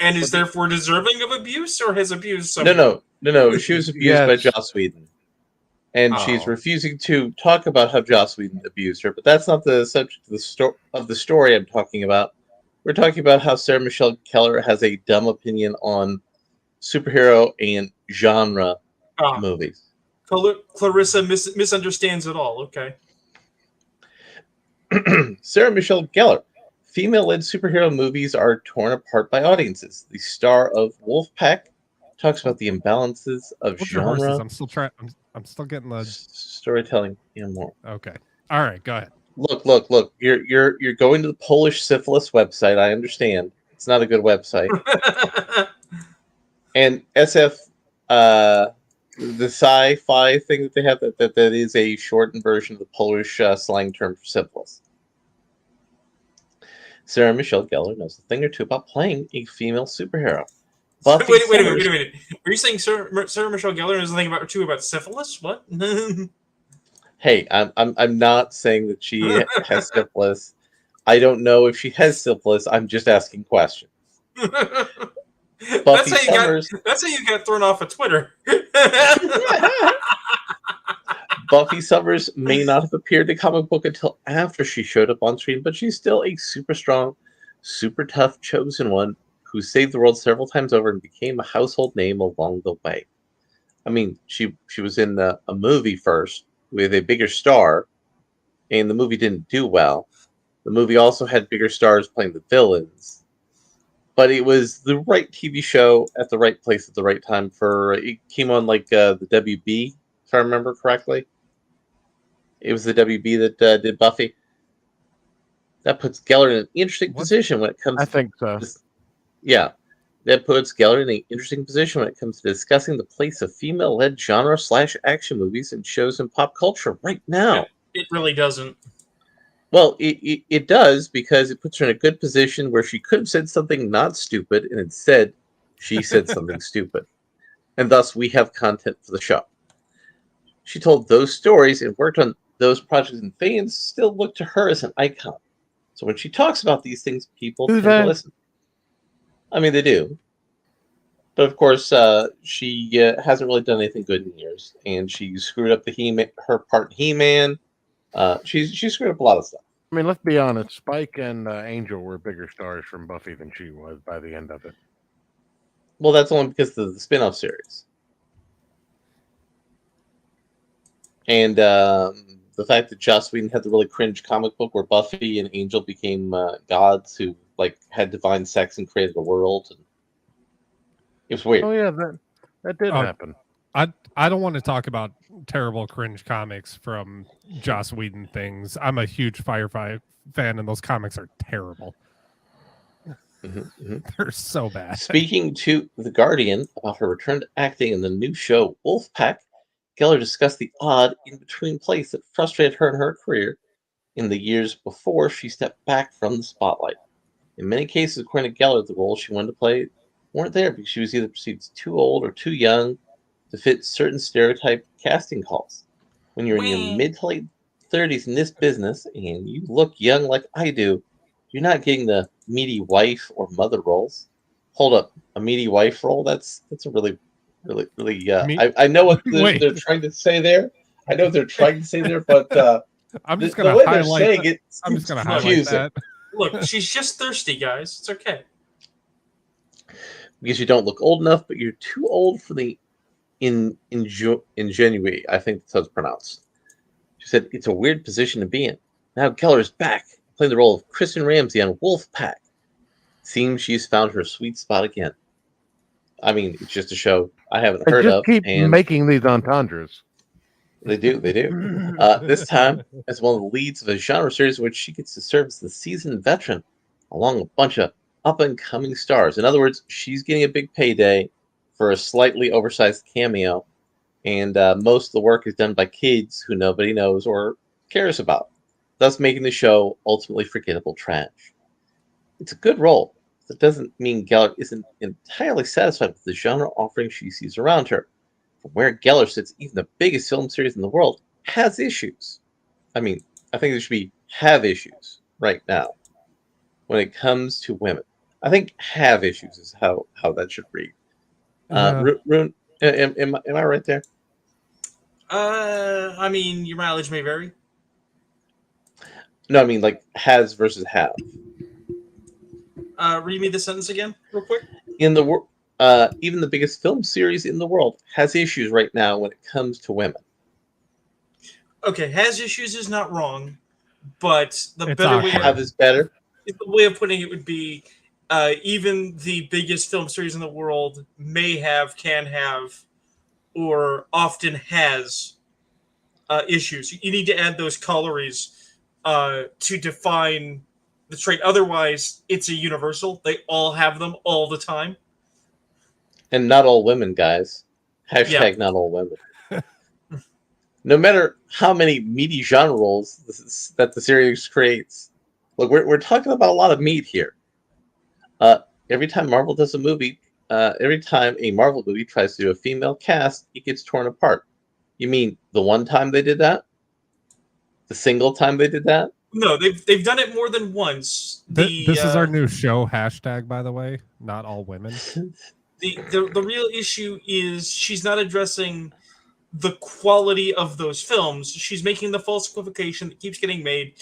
And is therefore deserving of abuse, or has abused someone? No. She was abused by Joss Whedon. And she's refusing to talk about how Joss Whedon abused her. But that's not the subject of the story I'm talking about. We're talking about how Sarah Michelle Gellar has a dumb opinion on superhero and genre movies. Clarissa misunderstands it all. Okay. Sarah Michelle Gellar. Female-led superhero movies are torn apart by audiences. The star of Wolfpack talks about the imbalances of genre. I'm still trying. I'm still getting the storytelling. More. Okay. All right. Go ahead. Look. You're going to the Polish syphilis website. I understand. It's not a good website. And SF, the sci-fi thing that they have, that is a shortened version of the Polish slang term for syphilis. Sarah Michelle Gellar knows a thing or two about playing a female superhero. Wait a minute. Are you saying Sarah Michelle Gellar knows a thing about syphilis? What? Hey, I'm not saying that she has syphilis. I don't know if she has syphilis. I'm just asking questions. That's how you got thrown off of Twitter. Buffy Summers may not have appeared in the comic book until after she showed up on screen, but she's still a super strong, super tough chosen one who saved the world several times over and became a household name along the way. I mean, she was in a movie first with a bigger star, and the movie didn't do well. The movie also had bigger stars playing the villains, but it was the right TV show at the right place at the right time. It came on like the WB, if I remember correctly. It was the WB that did Buffy. That puts Gellar in an interesting position when it comes. I think so. Yeah, that puts Gellar in an interesting position when it comes to discussing the place of female-led genre/action movies and shows in pop culture right now. It really doesn't. Well, it does, because it puts her in a good position where she could have said something not stupid, and instead she said something stupid. And thus we have content for the show. She told those stories and worked on those projects, and fans still look to her as an icon. So when she talks about these things, people tend to listen. I mean, they do. But of course, she hasn't really done anything good in years, and she screwed up her part in He-Man. She screwed up a lot of stuff. I mean, let's be honest. Spike and Angel were bigger stars from Buffy than she was by the end of it. Well, that's only because of the spin-off series. And the fact that Joss Whedon had the really cringe comic book where Buffy and Angel became gods who had divine sex and created a world. And it was weird. Oh yeah, that did happen. I don't want to talk about terrible cringe comics from Joss Whedon things. I'm a huge Firefly fan, and those comics are terrible. They're so bad. Speaking to The Guardian about her return to acting in the new show Wolfpack, Gellar discussed the odd in-between place that frustrated her in her career in the years before she stepped back from the spotlight. In many cases, according to Gellar, the roles she wanted to play weren't there because she was either perceived as too old or too young to fit certain stereotype casting calls. When you're in your mid to late 30s in this business and you look young like I do, you're not getting the meaty wife or mother roles. Hold up, a meaty wife role? That's a really. I know what they're trying to say there. I know what they're trying to say there, but I'm just going to highlight it. I'm just going to highlight that. Look, she's just thirsty, guys. It's okay. Because you don't look old enough, but you're too old for the ingenuity. I think that's how it's pronounced. She said, it's a weird position to be in. Now Gellar's back, playing the role of Kristen Ramsey on Wolfpack. Seems she's found her sweet spot again. I mean, it's just a show I haven't heard of. Keep making these entendres. They do. This time, as one of the leads of a genre series in which she gets to serve as the seasoned veteran, along a bunch of up-and-coming stars. In other words, she's getting a big payday for a slightly oversized cameo, and most of the work is done by kids who nobody knows or cares about, thus making the show ultimately forgettable trash. It's a good role. That doesn't mean Gellar isn't entirely satisfied with the genre offering she sees around her. From where Gellar sits, even the biggest film series in the world has issues. I mean, I think there should be have issues right now when it comes to women. I think have issues is how that should read. Rune, am I right there? I mean, your mileage may vary. No, I mean like has versus have. Read me the sentence again, real quick. In the world, even the biggest film series in the world has issues right now when it comes to women. Okay, has issues is not wrong, but the It's better way have is better. The way of putting it would be, even the biggest film series in the world may have, can have, or often has issues. You need to add those calories to define the trait. Otherwise, it's a universal. They all have them all the time. And not all women, guys. Hashtag not all women. No matter how many meaty genre roles that the series creates, look, we're talking about a lot of meat here. Every time Marvel does a movie, every time a Marvel movie tries to do a female cast, it gets torn apart. You mean the one time they did that? The single time they did that? No, they've done it more than once. This is our new show hashtag, by the way. Not all women. The real issue is she's not addressing the quality of those films. She's making the false equivocation that keeps getting made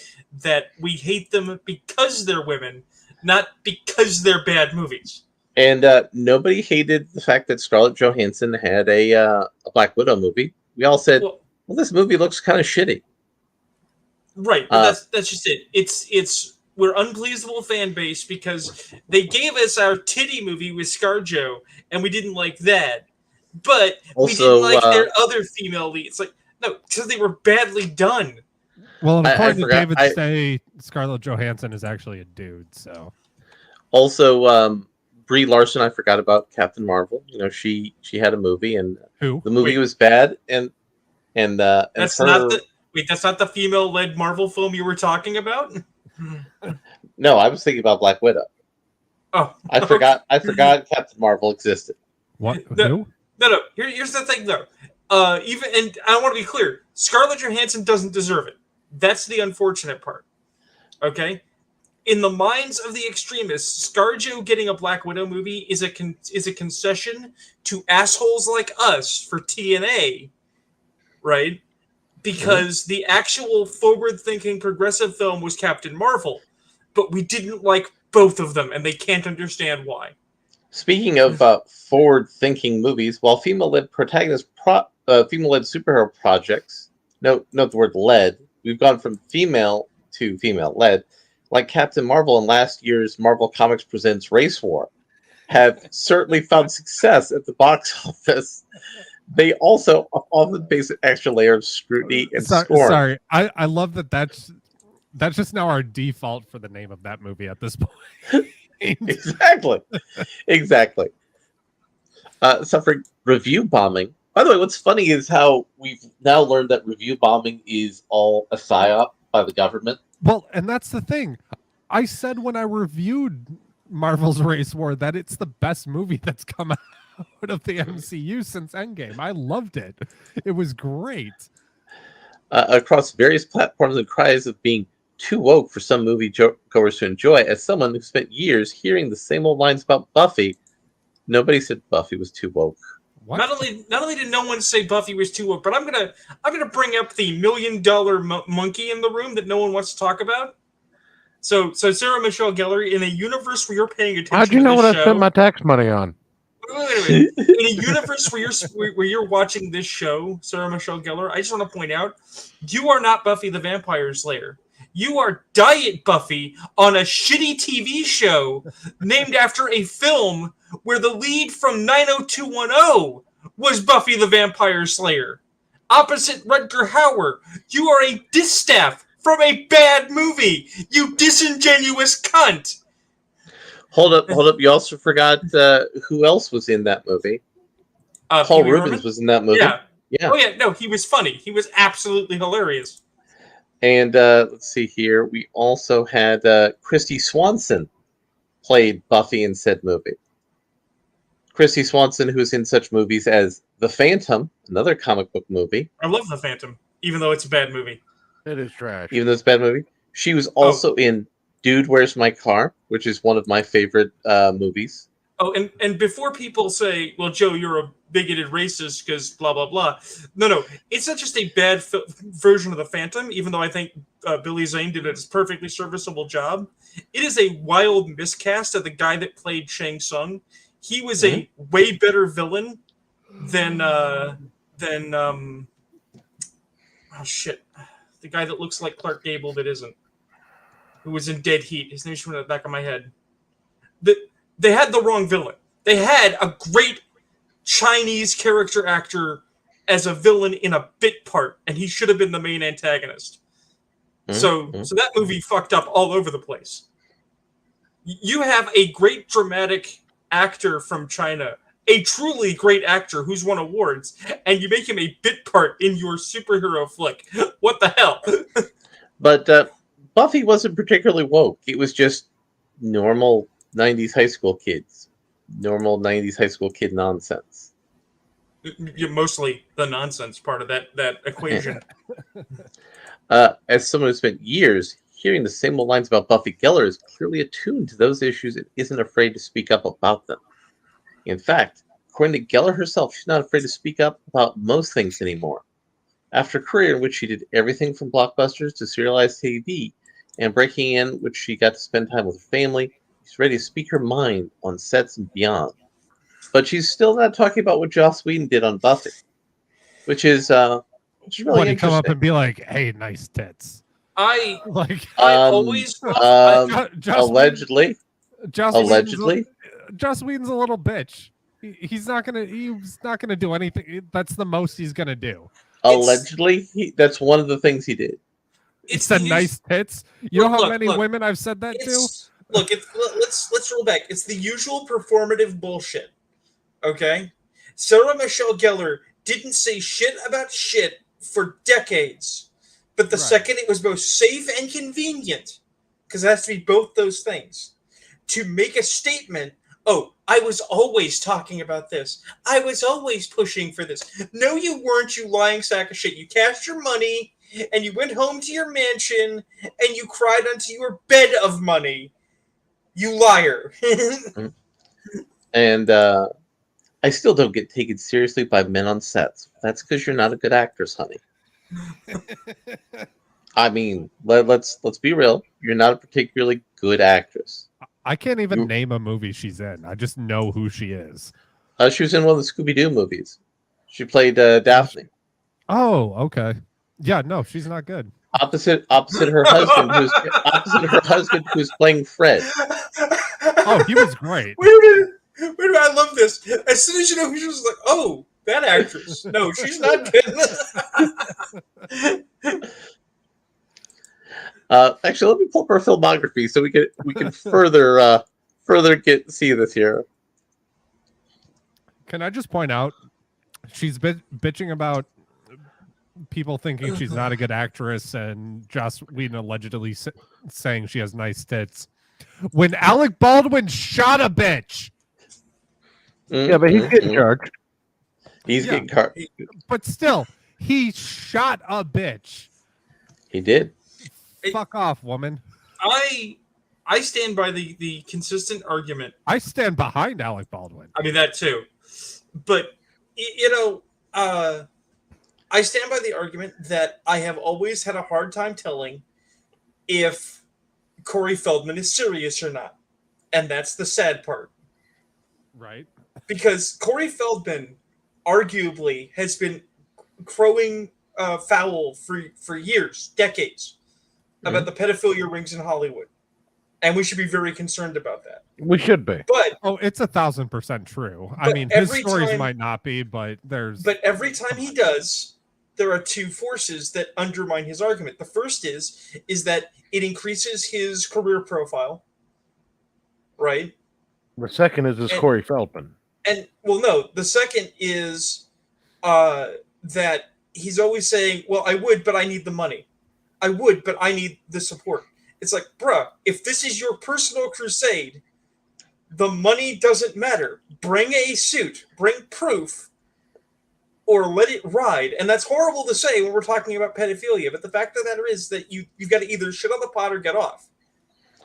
that we hate them because they're women, not because they're bad movies. And nobody hated the fact that Scarlett Johansson had a Black Widow movie. We all said, well, this movie looks kind of shitty. Right, but that's just it. It's we're unpleasable fan base because they gave us our titty movie with ScarJo, and we didn't like that. But also, we didn't like their other female leads. Like, no, because they were badly done. Well, and according to David Say, Scarlett Johansson is actually a dude. So, also, Brie Larson, I forgot about Captain Marvel. You know, she had a movie, and the movie was bad. And that's not the female-led Marvel film you were talking about. No, I was thinking about Black Widow. Oh, I forgot Captain Marvel existed. What? No. Here's the thing, though. And I want to be clear: Scarlett Johansson doesn't deserve it. That's the unfortunate part. Okay, in the minds of the extremists, ScarJo getting a Black Widow movie is a concession to assholes like us for TNA, right? Because the actual forward-thinking progressive film was Captain Marvel, but we didn't like both of them, and they can't understand why. Speaking of forward-thinking movies, while female-led female-led superhero projects, note the word "led," we've gone from female to female-led, like Captain Marvel and last year's Marvel Comics Presents Race War, have certainly found success at the box office. They also often face an extra layer of scrutiny and scorn. Sorry, I love that's just now our default for the name of that movie at this point. Exactly. Suffering review bombing. By the way, what's funny is how we've now learned that review bombing is all a psyop by the government. Well, and that's the thing. I said when I reviewed Marvel's Race War that it's the best movie that's come out of the MCU since Endgame. I loved it. It was great. Across various platforms and cries of being too woke for some movie goers to enjoy, as someone who spent years hearing the same old lines about Buffy, nobody said Buffy was too woke. What? Not only did no one say Buffy was too woke, but I'm gonna bring up the $1 million monkey in the room that no one wants to talk about. So Sarah Michelle Gellar, in a universe where you're paying attention, how'd you know what I spent my tax money on? Wait. In a universe where you're watching this show, Sarah Michelle Gellar, I just want to point out, you are not Buffy the Vampire Slayer. You are Diet Buffy on a shitty TV show named after a film where the lead from 90210 was Buffy the Vampire Slayer. Opposite Rutger Hauer, you are a distaff from a bad movie, you disingenuous cunt. Hold up. You also forgot who else was in that movie. Paul Rubens was in that movie. Yeah. Oh, yeah. No, he was funny. He was absolutely hilarious. And let's see here. We also had Christy Swanson played Buffy in said movie. Christy Swanson, who's in such movies as The Phantom, another comic book movie. I love The Phantom, even though it's a bad movie. It is trash. Even though it's a bad movie. She was also in Dude, Where's My Car?, which is one of my favorite movies. Oh, and before people say, well, Joe, you're a bigoted racist because blah, blah, blah. No. It's not just a bad version of The Phantom, even though I think Billy Zane did a perfectly serviceable job. It is a wild miscast of the guy that played Shang Tsung. He was a way better villain than the guy that looks like Clark Gable that isn't, who was in Dead Heat. His name's from the back of my head. They had the wrong villain. They had a great Chinese character actor as a villain in a bit part, and he should have been the main antagonist. So that movie fucked up all over the place. You have a great dramatic actor from China, a truly great actor who's won awards, and you make him a bit part in your superhero flick. What the hell? But Buffy wasn't particularly woke. It was just normal 90s high school kids. Normal 90s high school kid nonsense. Mostly the nonsense part of that equation. As someone who spent years hearing the same old lines about Buffy, Geller is clearly attuned to those issues and isn't afraid to speak up about them. In fact, according to Geller herself, she's not afraid to speak up about most things anymore. After a career in which she did everything from blockbusters to serialized TV and breaking in which she got to spend time with her family, she's ready to speak her mind on sets and beyond. But she's still not talking about what Joss Whedon did on Buffy, which is really What, he come up interesting. and be like, "Hey, nice tits." I Allegedly. Joss Whedon's a little bitch. He's not gonna do anything. That's the most he's gonna do. Allegedly, that's one of the things he did. He said nice tits. You know how many women I've said that to? Look, let's roll back. It's the usual performative bullshit. Okay? Sarah Michelle Gellar didn't say shit about shit for decades. But the second it was both safe and convenient, because it has to be both those things, to make a statement, oh, I was always talking about this. I was always pushing for this. No, you weren't, you lying sack of shit. You cashed your money, and you went home to your mansion, and you cried unto your bed of money. You liar. And I still don't get taken seriously by men on sets. That's because you're not a good actress, honey. I mean, let's be real. You're not a particularly good actress. I can't even name a movie she's in. I just know who she is. She was in one of the Scooby-Doo movies. She played Daphne. Oh, okay. Yeah, no, she's not good. Opposite her husband, who's playing Fred. Oh, he was great. Wait a minute, I love this. As soon as you know who she was, like, oh, that actress. No, she's not good. Actually, let me pull up her filmography so we can further see this here. Can I just point out, she's bitching about people thinking she's not a good actress and Joss Whedon allegedly saying she has nice tits. When Alec Baldwin shot a bitch. Yeah, but he's getting charged. He's getting charged. But still, he shot a bitch. He did. Fuck off, woman. I stand by the consistent argument. I stand behind Alec Baldwin. I mean, that too. But, I stand by the argument that I have always had a hard time telling if Corey Feldman is serious or not. And that's the sad part. Right. Because Corey Feldman arguably has been crowing foul for years, decades, about the pedophilia rings in Hollywood. And we should be very concerned about that. We should be. But it's 1,000% true. I mean, his stories might not be, but But every time he does, there are two forces that undermine his argument. The first is that it increases his career profile, right? The second is Corey Feldman. And, well, no, the second is that he's always saying, well, I would, but I need the money. I would, but I need the support. It's like, bruh, if this is your personal crusade, the money doesn't matter. Bring a suit, bring proof, or let it ride. And that's horrible to say when we're talking about pedophilia, but the fact of the matter is that you've got to either shit on the pot or get off,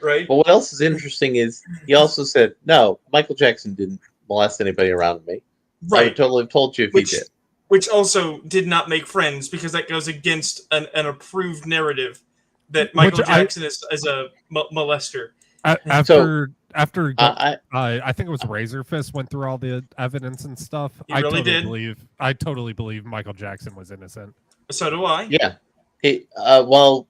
right? But what else is interesting is he also said, no, Michael Jackson didn't molest anybody around me. Right. I would totally have told you if he did. Which also did not make friends, because that goes against an approved narrative that Michael Jackson is a molester. After I think it was Razor Fist went through all the evidence and stuff. I totally believe Michael Jackson was innocent. So do I. Yeah. While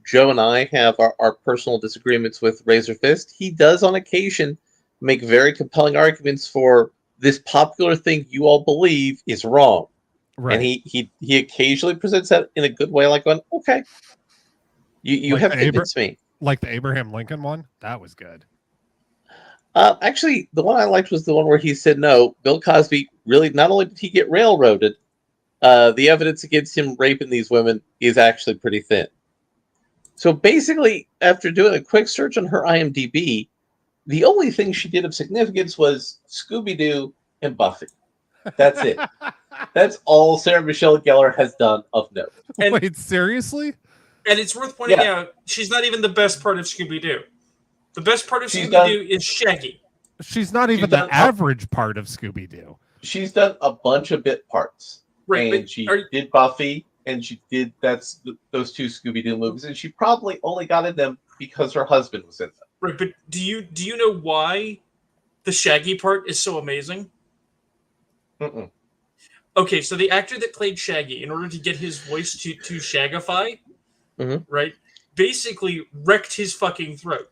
Joe and I have our personal disagreements with Razor Fist, he does on occasion make very compelling arguments for this popular thing you all believe is wrong. Right. And he occasionally presents that in a good way, like going, okay, you have convinced me. Like the Abraham Lincoln one? That was good. Actually, the one I liked was the one where he said no. Bill Cosby really not only did he get railroaded, the evidence against him raping these women is actually pretty thin. So basically, after doing a quick search on her IMDb, the only thing she did of significance was Scooby-Doo and Buffy. That's it. That's all Sarah Michelle Gellar has done of note. And, Wait, seriously? And it's worth pointing out, she's not even the best part of Scooby-Doo. The best part of Scooby-Doo is Shaggy. She's not even the average part of Scooby-Doo. She's done a bunch of bit parts. Right, and she did Buffy, and she did those two Scooby-Doo movies, and she probably only got in them because her husband was in them. Right, but do you know why the Shaggy part is so amazing? Mm-mm. Okay, so the actor that played Shaggy, in order to get his voice to Shagify, right, basically wrecked his fucking throat.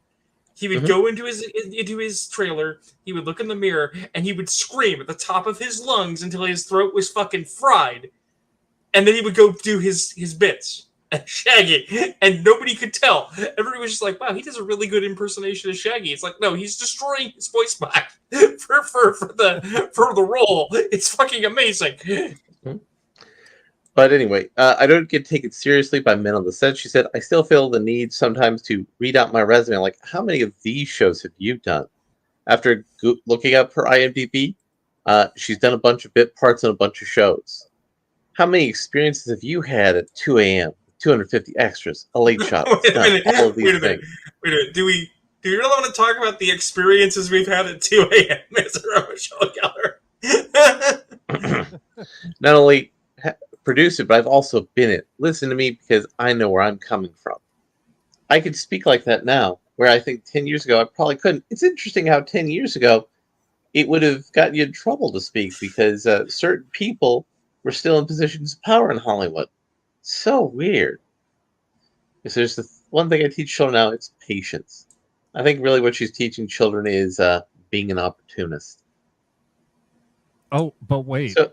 He would go into his trailer, he would look in the mirror, and he would scream at the top of his lungs until his throat was fucking fried. And then he would go do his bits as Shaggy, and nobody could tell. Everybody was just like, wow, he does a really good impersonation of Shaggy. It's like, no, he's destroying his voice back for the role. It's fucking amazing. But anyway, I don't get taken seriously by men on the set. She said, I still feel the need sometimes to read out my resume. Like, how many of these shows have you done? After looking up her IMDb, she's done a bunch of bit parts on a bunch of shows. How many experiences have you had at 2 a.m., 250 extras, a late shot? All of these things. Wait a minute. Do you really want to talk about the experiences we've had at 2 a.m., Mr. Michelle Gellar? Not only produce it, but I've also been it. Listen to me, because I know where I'm coming from. I could speak like that now, where I think 10 years ago I probably couldn't. It's interesting how 10 years ago it would have gotten you in trouble to speak, because certain people were still in positions of power in Hollywood. So weird. Because there's the one thing I teach children now, it's patience. I think really what she's teaching children is being an opportunist. Oh, but wait. So,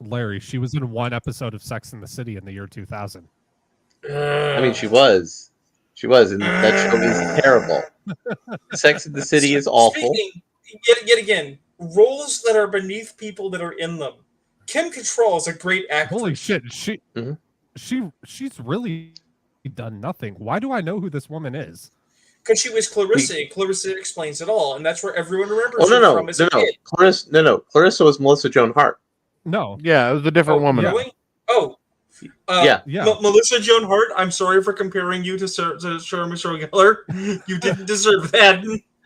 Larry, she was in one episode of Sex and the City in the year 2000. I mean, she was, and that show is terrible. Sex and the City is awful. Speaking, yet again, roles that are beneath people that are in them. Kim Cattrall is a great actress. Holy shit, she's really done nothing. Why do I know who this woman is? Because she was Clarissa. Clarissa explains it all, and that's where everyone remembers her from as a kid. Clarissa was Melissa Joan Hart. No. Yeah, it was a different woman. Really? Oh. Yeah. Melissa Joan Hart, I'm sorry for comparing you to Sarah Michelle Gellar. You didn't deserve that.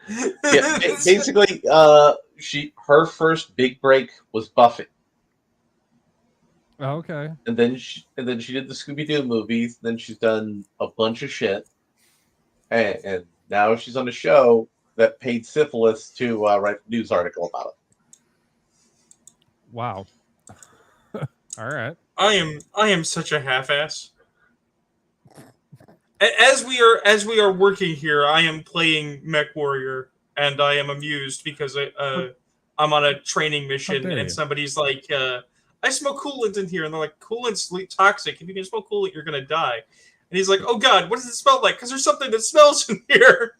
Yeah, basically, her first big break was Buffy. Oh, okay. And then she did the Scooby-Doo movies. Then she's done a bunch of shit, and now she's on a show that paid syphilis to write a news article about it. Wow. All right. I am such a half-ass. As we are working here, I am playing Mech Warrior, and I am amused because I'm on a training mission, and somebody's like, I smell coolant in here, and they're like, coolant's toxic. If you can smell coolant, you're gonna die. And he's like, oh god, what does it smell like? Because there's something that smells in here.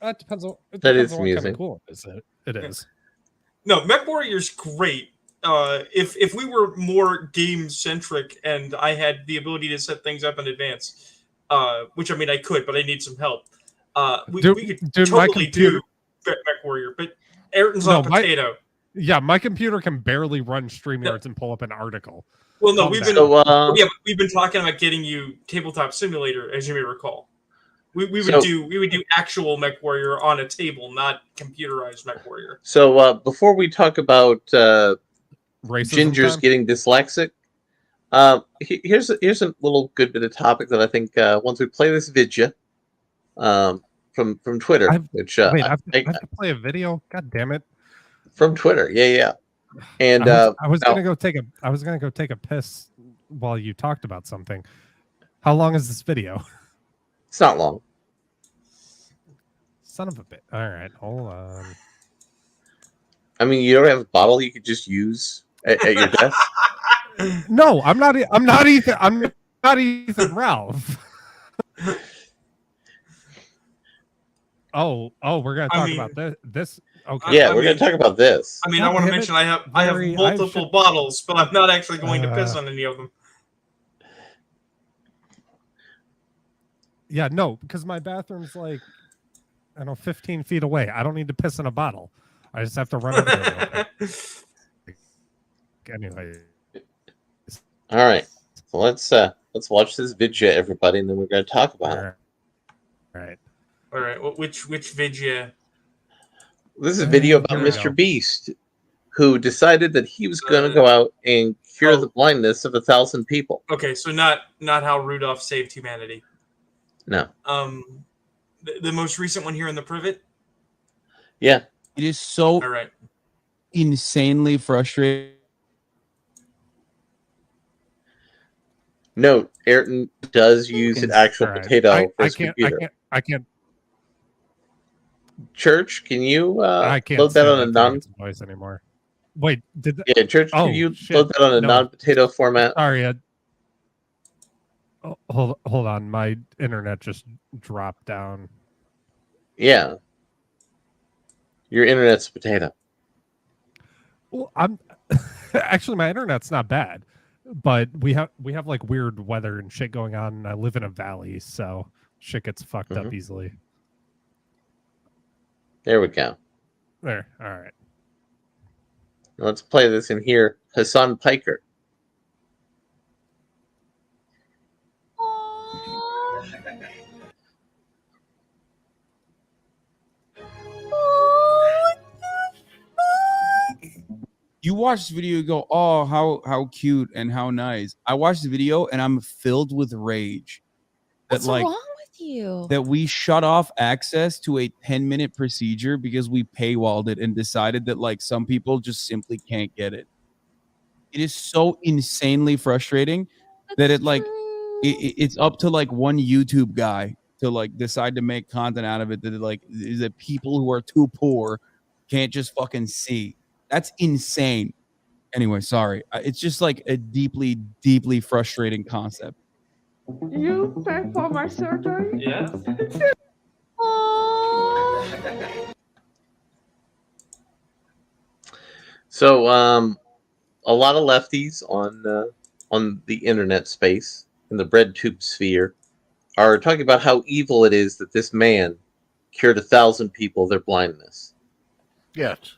That depends on that kind is of coolant it is. No, Mech Warrior's great. If we were more game centric and I had the ability to set things up in advance, which I mean I could, but I need some help. We could totally do Mech Warrior, but Ayrton's on potato. Yeah, my computer can barely run StreamYards and pull up an article. Well, no, we've been talking about getting you Tabletop Simulator, as you may recall. We would do actual Mech Warrior on a table, not computerized Mech Warrior. So before we talk about Ginger's getting dyslexic, here's a little good bit of topic that I think once we play this video from Twitter, I have to play a video. God damn it! From Twitter, yeah. And I was gonna go take a piss while you talked about something. How long is this video? It's not long. Son of a bit. All right, hold on. I mean, you don't have a bottle you could just use at your desk. No, I'm not Ethan. I'm not Ethan Ralph. Oh, we're gonna I talk mean- about this. Okay. Yeah, I we're going mean- to talk about this. I mean, God I want to damn it, mention I have Larry, I multiple should- bottles, but I'm not actually going to piss on any of them. Yeah, no, because my bathroom's like, I don't know, 15 feet away. I don't need to piss in a bottle. I just have to run over there real quick. Anyway, All right. So let's watch this video, everybody, and then we're going to talk about it. all right. All right, which video? This is a video about Here we Mr. go. Beast, who decided that he was going to go out and cure oh. the blindness of 1,000 people. Okay, so not how Rudolph saved humanity. No. The most recent one here in the privet. Yeah. It is so All right. insanely frustrating. Note, Ayrton does use an actual All right. potato for his I computer. can't. Church, can you I can't load that stand on a non? Ayrton's voice anymore. Wait, did that? Yeah, Church, Oh, can you shit. load that on a No. non-potato format? Sorry, hold on. My internet just dropped down. Yeah. Your internet's a potato. Well, I'm actually my internet's not bad, but we have like weird weather and shit going on. And I live in a valley, so shit gets fucked up easily. There we go. There, all right. Let's play this in here. Hassan Piker. You watch this video, you go, "Oh, how cute and how nice." I watched the video and I'm filled with rage. What's wrong with you? That we shut off access to a 10-minute procedure because we paywalled it and decided that like some people just simply can't get it. It is so insanely frustrating that it like it's up to like one YouTube guy to like decide to make content out of it that like that people who are too poor can't just fucking see. That's insane. Anyway, sorry. It's just like a deeply, deeply frustrating concept. You pay for my surgery? Yeah. So, a lot of lefties on the internet space in the bread tube sphere are talking about how evil it is that this man cured 1,000 people of their blindness. Yes.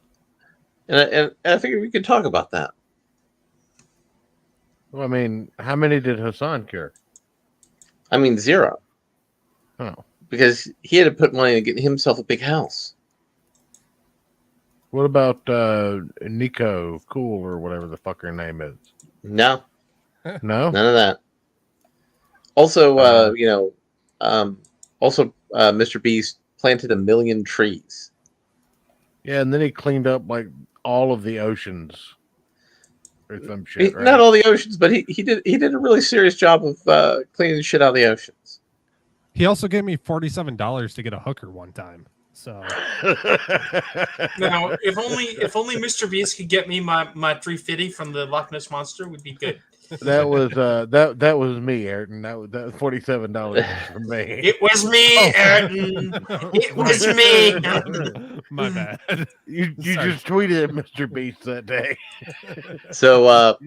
And I figured we could talk about that. Well, I mean, how many did Hassan cure? I mean, 0. Oh. Because he had to put money to get himself a big house. What about Nico Cool or whatever the fuck her name is? No, No? none of that. Also, Mr. Beast planted 1 million trees. Yeah, and then he cleaned up like all of the oceans or some shit, right? Not all the oceans, but he did a really serious job of cleaning shit out of the oceans. He also gave me $47 to get a hooker one time. So Now, if only Mr. Beast could get me my 350 from the Loch Ness Monster, would be good. That was that was me, Ayrton. That was $47 for me. It was me, Ayrton. It was me. my bad. You Sorry. just tweeted at Mr. Beast that day. So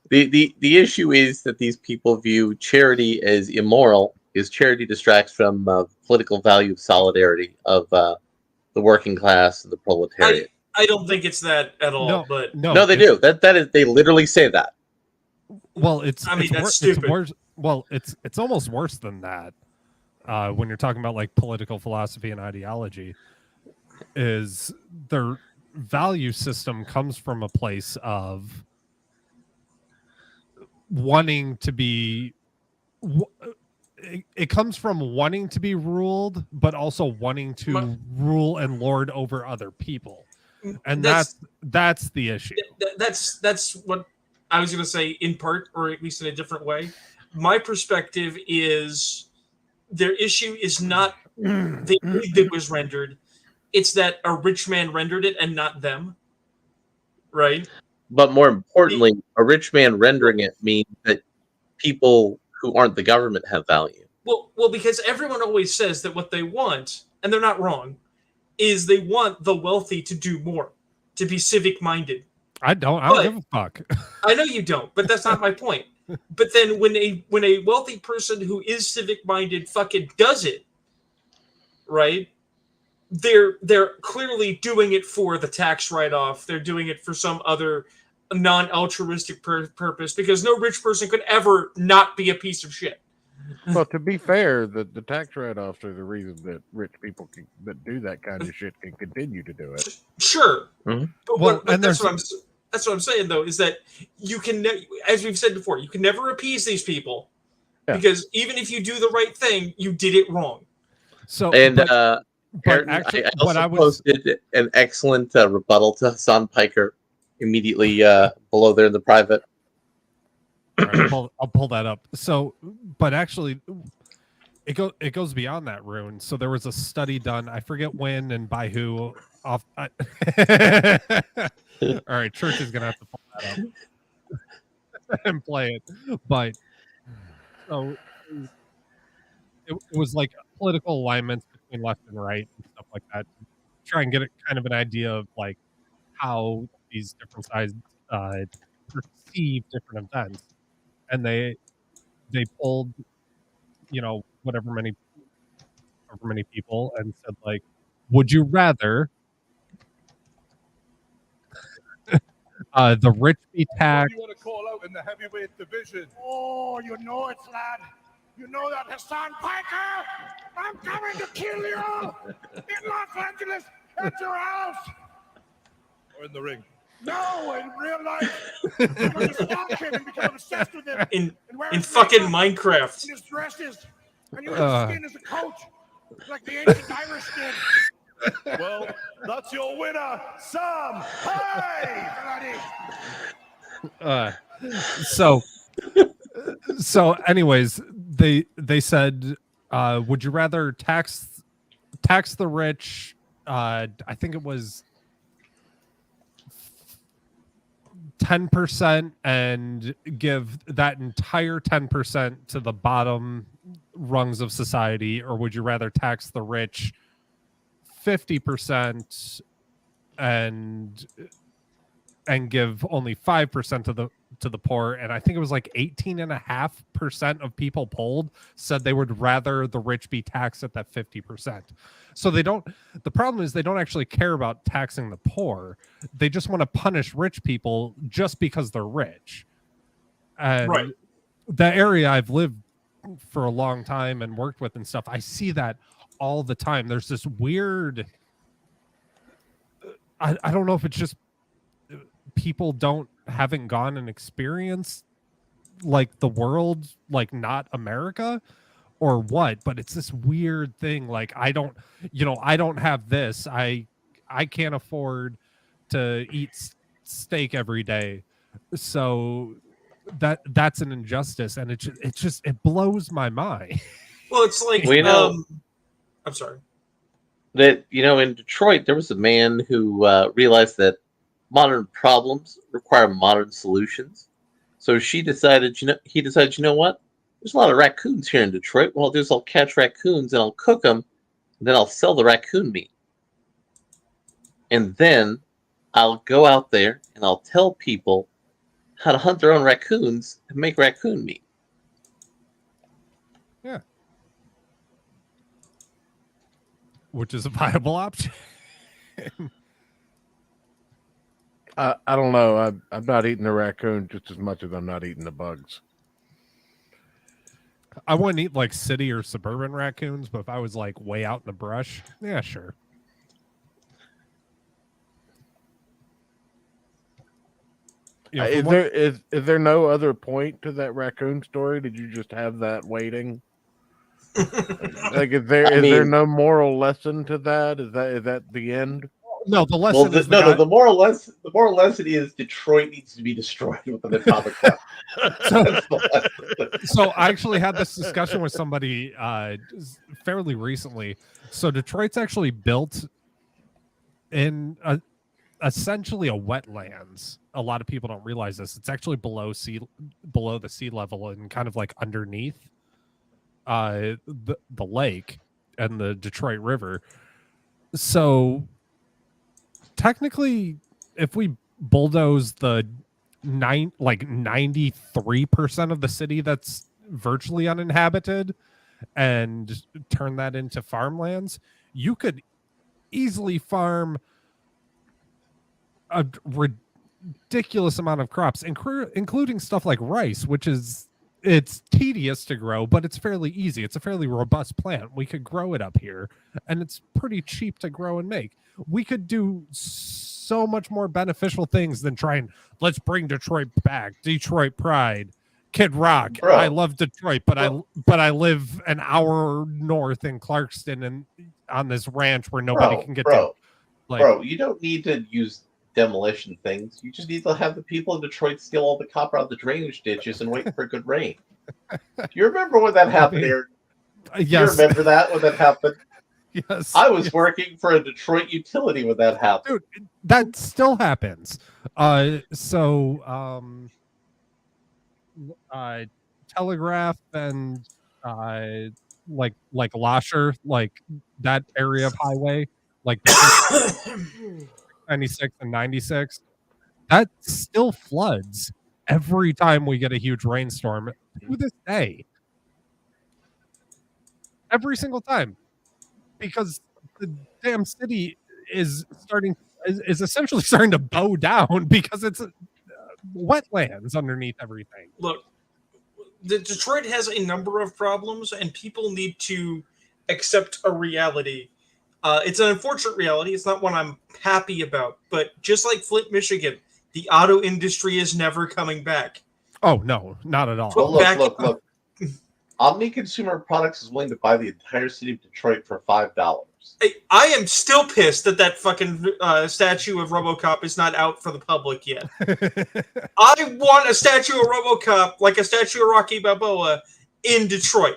the issue is that these people view charity as immoral, is charity distracts from political value of solidarity of the working class and the proletariat. I don't think it's that at all. No, but No, they do. That is, they literally say that. Well, it's I mean, it's that's it's stupid. worse. Well, it's almost worse than that. When you're talking about like political philosophy and ideology, is their value system comes from a place of wanting to be. It comes from wanting to be ruled, but also wanting to rule and lord over other people, and that's the issue. That's what I was going to say in part, or at least in a different way. My perspective is their issue is not the aid that was rendered. It's that a rich man rendered it and not them. Right? But more importantly, a rich man rendering it means that people who aren't the government have value. Well, because everyone always says that what they want and they're not wrong, is they want the wealthy to do more, to be civic-minded. I don't give a fuck. I know you don't, but that's not my point. But then when a wealthy person who is civic-minded fucking does it, right? They're clearly doing it for the tax write-off. They're doing it for some other non-altruistic purpose, because no rich person could ever not be a piece of shit. Well, to be fair, the tax write-offs are the reason that rich people that do that kind of shit can continue to do it. Sure, Mhm. but that's what I'm saying though, is that you can, as we've said before, you can never appease these people, because even if you do the right thing, you did it wrong. So Ayrton, actually, I also posted an excellent rebuttal to Hassan Piker immediately below there in the private. All right, I'll pull that up. So, but actually, it goes beyond that, Rune. So there was a study done. I forget when and by who. All right, Church is gonna have to pull that up and play it. But so it was like political alignments between left and right and stuff like that, to try and get kind of an idea of like how these different sides perceive different events. And they pulled, however many people, and said like, would you rather the rich be taxed? You want to call out in the heavyweight division? Oh, you know it, lad. You know that, Hassan Piker. I'm coming to kill you in Los Angeles at your house. Or in the ring. No, in real life. I'm going to stalk him and become obsessed with him. In fucking Minecraft. And his dresses. And use his skin as a coach. Like the ancient Irish did. Well, that's your winner, Sam. Hey! So anyways, they said, would you rather tax the rich? I think it was 10% and give that entire 10% to the bottom rungs of society, or would you rather tax the rich 50% and give only 5% to the poor? And I think it was like 18.5% of people polled said they would rather the rich be taxed at that 50%. So the problem is they don't actually care about taxing the poor. They just want to punish rich people just because they're rich. And right. The area I've lived for a long time and worked with and stuff, I see that all the time. There's this weird, I don't know if it's just people haven't gone and experienced like the world, like not America, or what, but it's this weird thing. Like I don't have this. I can't afford to eat steak every day, so that's an injustice, and it blows my mind. Well, it's like I'm sorry. That in Detroit there was a man who realized that modern problems require modern solutions. So he decided, you know what? There's a lot of raccoons here in Detroit. What I'll do is I'll catch raccoons and I'll cook them, and then I'll sell the raccoon meat. And then I'll go out there and I'll tell people how to hunt their own raccoons and make raccoon meat. Yeah. Which is a viable option. I don't know. I'm not eating the raccoon just as much as I'm not eating the bugs. I wouldn't eat like city or suburban raccoons, but if I was like way out in the brush, yeah, sure. Is there no other point to that raccoon story? Did you just have that waiting? Like, is there no moral lesson to that? Is that the end? No, the lesson is the moral lesson is Detroit needs to be destroyed with an atomic bomb. So I actually had this discussion with somebody fairly recently. So Detroit's actually built in essentially a wetlands. A lot of people don't realize this. It's actually below the sea level and kind of like underneath the lake. the Detroit River. So technically, if we bulldoze the 93% of the city that's virtually uninhabited and turn that into farmlands, you could easily farm a ridiculous amount of crops, including stuff like rice, which it's tedious to grow, but it's fairly easy. It's a fairly robust plant. We could grow it up here, and it's pretty cheap to grow and make. We could do so much more beneficial things than let's bring Detroit back. Detroit pride. Kid Rock. Bro. I love Detroit, but I live an hour north in Clarkston and on this ranch where nobody can get to. Bro, you don't need to use demolition things. You just need to have the people in Detroit steal all the copper out of the drainage ditches and wait for good rain. Do you remember when that happened, Aaron? Yes. You remember that when that happened? Yes. I was working for a Detroit utility when that happened. Dude, that still happens. Telegraph and like Lasher, like that area of highway, like 96 and 96, that still floods every time we get a huge rainstorm to this day. Every single time. Because the damn city is essentially starting to bow down because it's wetlands underneath everything. Look, Detroit has a number of problems, and people need to accept a reality. It's an unfortunate reality. It's not one I'm happy about. But just like Flint, Michigan, the auto industry is never coming back. Oh, no, not at all. Well, look. Omni Consumer Products is willing to buy the entire city of Detroit for $5. I am still pissed that fucking statue of RoboCop is not out for the public yet. I want a statue of RoboCop, like a statue of Rocky Balboa, in Detroit.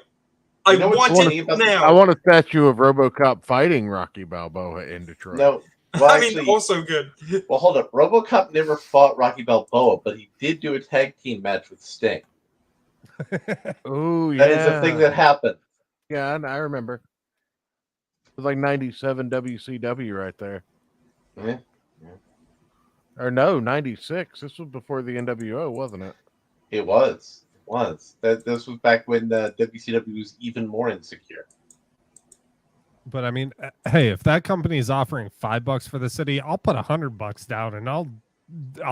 I want it now. I want a statue of RoboCop fighting Rocky Balboa in Detroit. No, well, actually, also good. Well, hold up. RoboCop never fought Rocky Balboa, but he did do a tag team match with Sting. Oh, yeah. That is a thing that happened. Yeah, I remember. It was like 97 WCW right there. Yeah. Or no, 96. This was before the NWO, wasn't it? It was. This was back when WCW was even more insecure. But I mean, hey, if that company is offering $5 for the city, I'll put $100 down and I'll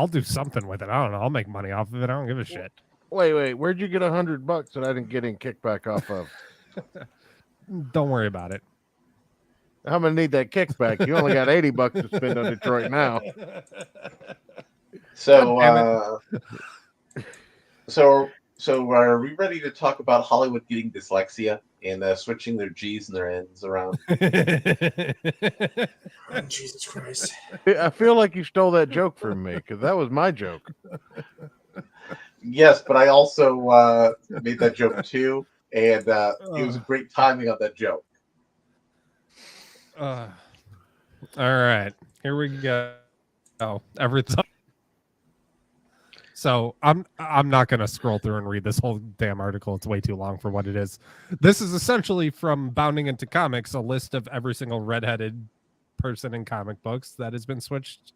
do something with it. I don't know. I'll make money off of it. I don't give a shit. Wait. Where'd you get $100 that I didn't get any kickback off of? Don't worry about it. I'm gonna need that kickback. You only got $80 to spend on Detroit now. So are we ready to talk about Hollywood getting dyslexia and switching their G's and their N's around? Oh, Jesus Christ! I feel like you stole that joke from me because that was my joke. Yes, but I also made that joke too, and it was great timing on that joke. All right, here we go. Everything. So I'm not going to scroll through and read this whole damn article. It's way too long for what it is. This is essentially from Bounding into Comics, a list of every single redheaded person in comic books that has been switched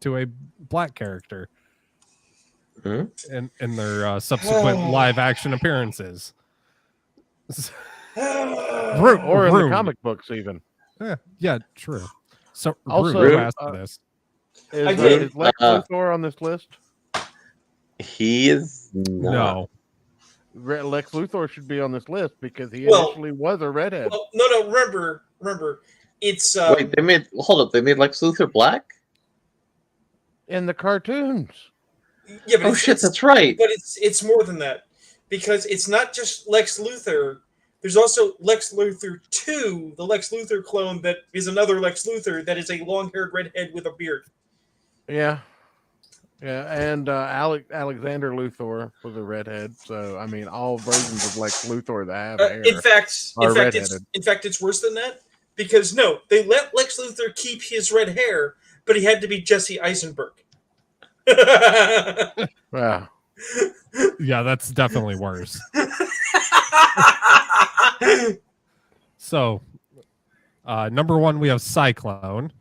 to a black character in their subsequent live action appearances. Or in the comic books, even. Yeah, true. So, also, Rue asked for this. Is Lex Luthor on this list? He is not. No. Lex Luthor should be on this list because he initially was a redhead. Well, no. Remember, it's wait. They made Lex Luthor black in the cartoons. Yeah, but shit, that's right. But it's more than that because it's not just Lex Luthor. There's also Lex Luthor 2, the Lex Luthor clone that is another Lex Luthor that is a long-haired redhead with a beard. Yeah, and Alexander Luthor was a redhead. So I mean, all versions of Lex Luthor that have hair. In fact, it's worse than that because no, they let Lex Luthor keep his red hair, but he had to be Jesse Eisenberg. Wow. Yeah, that's definitely worse. So, number one, we have Cyclone,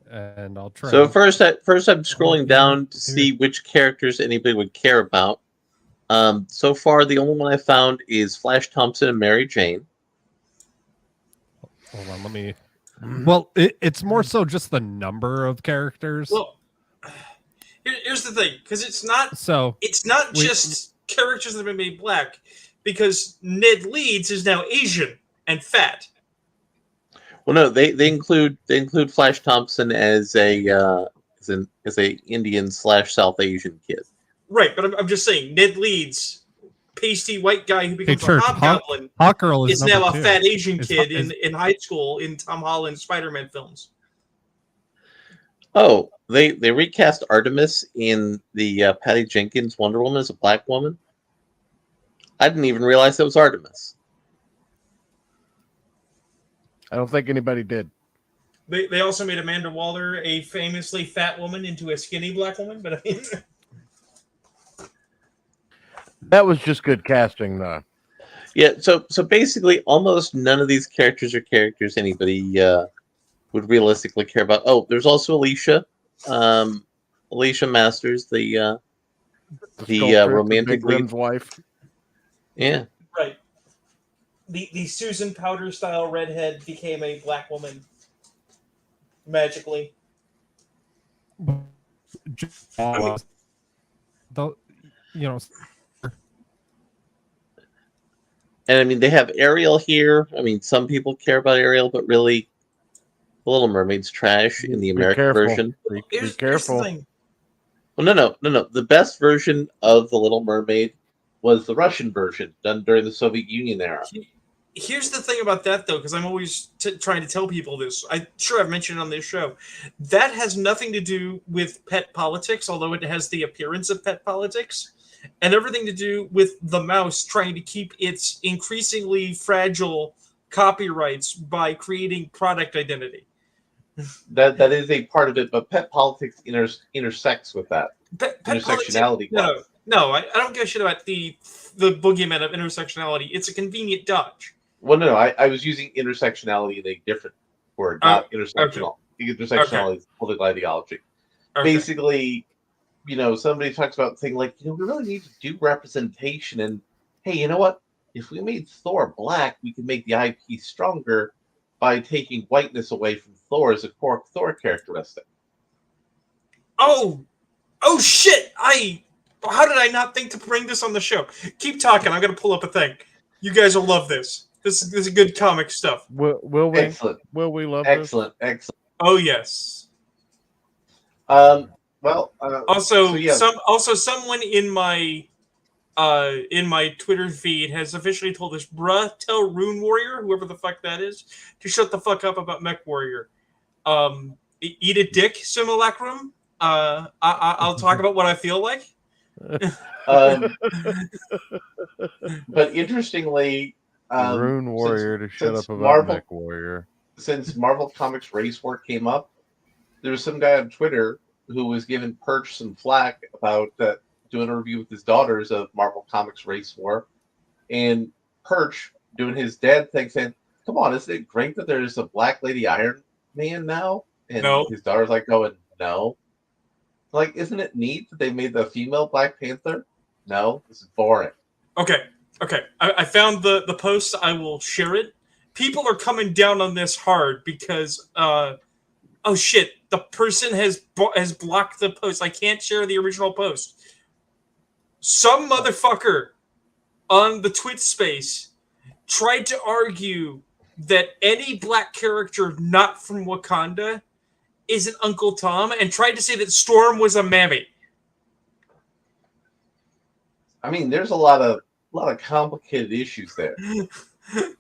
and I'll try. So first I'm scrolling down to see which characters anybody would care about. So far, the only one I found is Flash Thompson and Mary Jane. Hold on, let me. Well, it's more so just the number of characters. Well, here's the thing, because it's not just characters that have been made black, because Ned Leeds is now Asian and fat. Well, no, they include Flash Thompson as a Indian / South Asian kid. Right, but I'm just saying, Ned Leeds, pasty white guy who becomes a hobgoblin, Hawkgirl is now a two. fat Asian kid in high school in Tom Holland's Spider-Man films. Oh, they recast Artemis in the Patty Jenkins Wonder Woman as a black woman. I didn't even realize that was Artemis. I don't think anybody did. They also made Amanda Waller, a famously fat woman, into a skinny black woman, but I mean... That was just good casting, though. Yeah, so basically, almost none of these characters are characters anybody would realistically care about. Oh, there's also Alicia Masters, the romantic lead wife. Yeah, right. The Susan Powder style redhead became a black woman magically. And I mean, they have Ariel here. I mean, some people care about Ariel, but really, The Little Mermaid's trash in the American version. Be careful. Well, no. The best version of The Little Mermaid was the Russian version done during the Soviet Union era. Here's the thing about that, though, because I'm always trying to tell people this. I'm sure I've mentioned it on this show. That has nothing to do with pet politics, although it has the appearance of pet politics, and everything to do with the mouse trying to keep its increasingly fragile copyrights by creating product identity. That is a part of it, but pet politics intersects with that. Pet intersectionality. No, I don't give a shit about the boogeyman of intersectionality. It's a convenient dodge. Well, no, I was using intersectionality in a different word, not intersectional. Okay. Intersectionality is political ideology. Okay. Basically, somebody talks about saying, like, we really need to do representation. And, hey, you know what? If we made Thor black, we could make the IP stronger by taking whiteness away from Thor as a core Thor characteristic. Oh, shit! How did I not think to bring this on the show? Keep talking. I'm going to pull up a thing. You guys will love this. This is good comic stuff. Will we? Excellent. Will we love excellent, this? Excellent. Oh yes. Someone in my Twitter feed has officially told us, bruh, tell Rune Warrior, whoever the fuck that is, to shut the fuck up about Mech Warrior. Eat a dick, Simulacrum. I'll talk about what I feel like. But interestingly, Rune Warrior to shut up about Mech Warrior. Since Marvel Comics Race War came up, there was some guy on Twitter who was giving Perch some flack about doing a review with his daughters of Marvel Comics Race War, and Perch doing his dad thing, saying, "Come on, isn't it great that there's a Black Lady Iron Man now?" And his daughter's like going, "No." Like, isn't it neat that they made the female Black Panther? No, this is boring. Okay. I found the post. I will share it. People are coming down on this hard because, oh shit, the person has blocked the post. I can't share the original post. Some motherfucker on the Twitch space tried to argue that any black character not from Wakanda isn't Uncle Tom, and tried to say that Storm was a mammy. I mean, there's a lot of complicated issues there.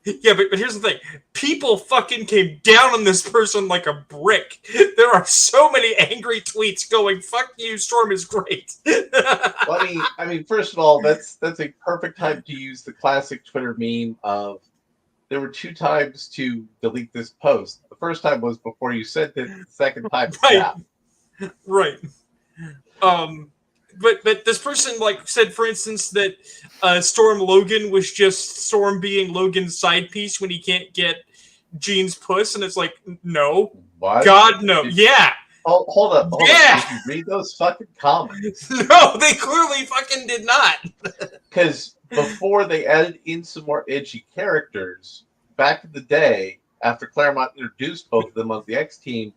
Yeah, but here's the thing. People fucking came down on this person like a brick. There are so many angry tweets going, "Fuck you, Storm is great." Well, I mean, first of all, that's a perfect time to use the classic Twitter meme of, there were 2 times to delete this post. The first time was before you sent it. The second time, right. but this person like said, for instance, that Storm Logan was just Storm being Logan's side piece when he can't get Jean's puss, and it's like, no, What? God, no, yeah. Oh, hold up. Yeah. Did you read those fucking comments? No, they clearly fucking did not. Because before they added in some more edgy characters, back in the day, after Claremont introduced both of them on the X team,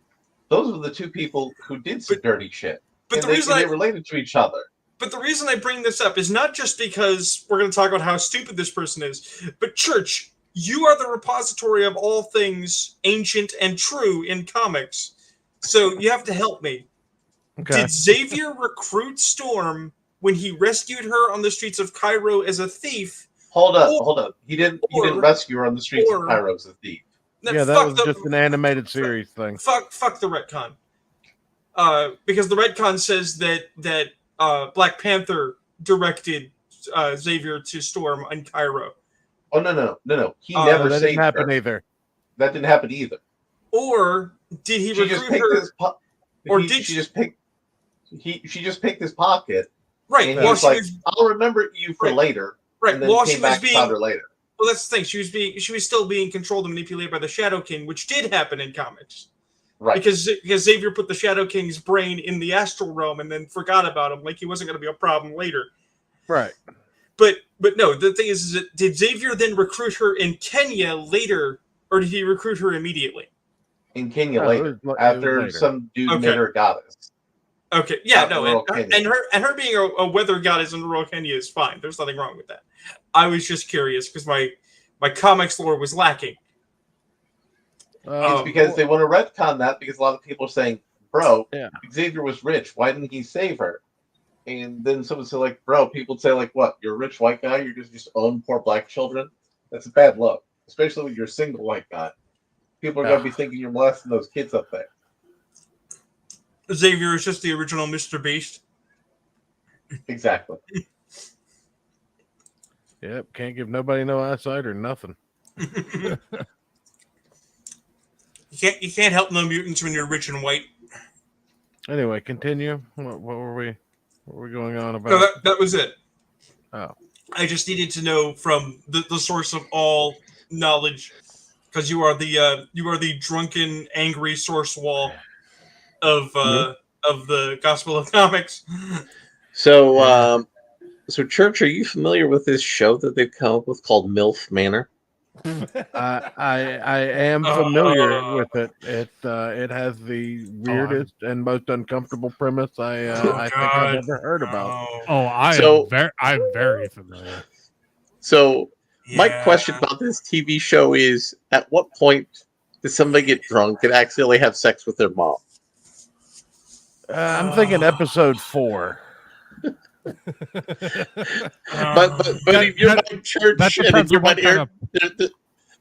those were the two people who did some dirty shit. But And they related to each other. But the reason I bring this up is not just because we're going to talk about how stupid this person is, but Church, you are the repository of all things ancient and true in comics. So you have to help me. Okay. Did Xavier recruit Storm when he rescued her on the streets of Cairo as a thief? Hold up. He didn't rescue her on the streets of Cairo as a thief. Yeah, that was just an animated series thing. Fuck the retcon. Because the retcon says that Black Panther directed Xavier to Storm in Cairo. Oh no! He never that saved didn't happen her. either. That didn't happen either. Or did he recruit her? She just picked his pocket. Right. And he was like, I'll remember you for later. Right. And then While came she back was and found her later. Well, that's the thing. She was still being controlled and manipulated by the Shadow King, which did happen in comics. Right. Because Xavier put the Shadow King's brain in the astral realm and then forgot about him, like he wasn't going to be a problem later. Right. But no, the thing is that did Xavier then recruit her in Kenya later, or did he recruit her immediately? In Kenya later, after some dude made her a goddess. Okay, yeah, no, and her being a weather goddess in rural Kenya is fine. There's nothing wrong with that. I was just curious because my comics lore was lacking. It's because they want to retcon that because a lot of people are saying, "Bro, Xavier was rich. Why didn't he save her?" And then someone said, "Like, bro, people would say, like, what? You're a rich white guy. You're just own poor black children. That's a bad look, especially when you're a single white guy. People are going to be thinking you're molesting those kids up there." Xavier is just the original Mr. Beast. Exactly. Yep, can't give nobody no eyesight or nothing. You can't help no mutants when you're rich and white. Anyway, continue. What were we going on about? No, that was it. Oh. I just needed to know from the source of all knowledge, because you are the drunken, angry source wall of the Gospel of Comics. So, Church, are you familiar with this show that they've come up with called MILF Manor? I am familiar with it. It has the weirdest and most uncomfortable premise I think I've ever heard about. I'm very familiar. So my question about this TV show is: at what point does somebody get drunk and accidentally have sex with their mom? I'm thinking episode 4. But in your mind, Church, and in your mind,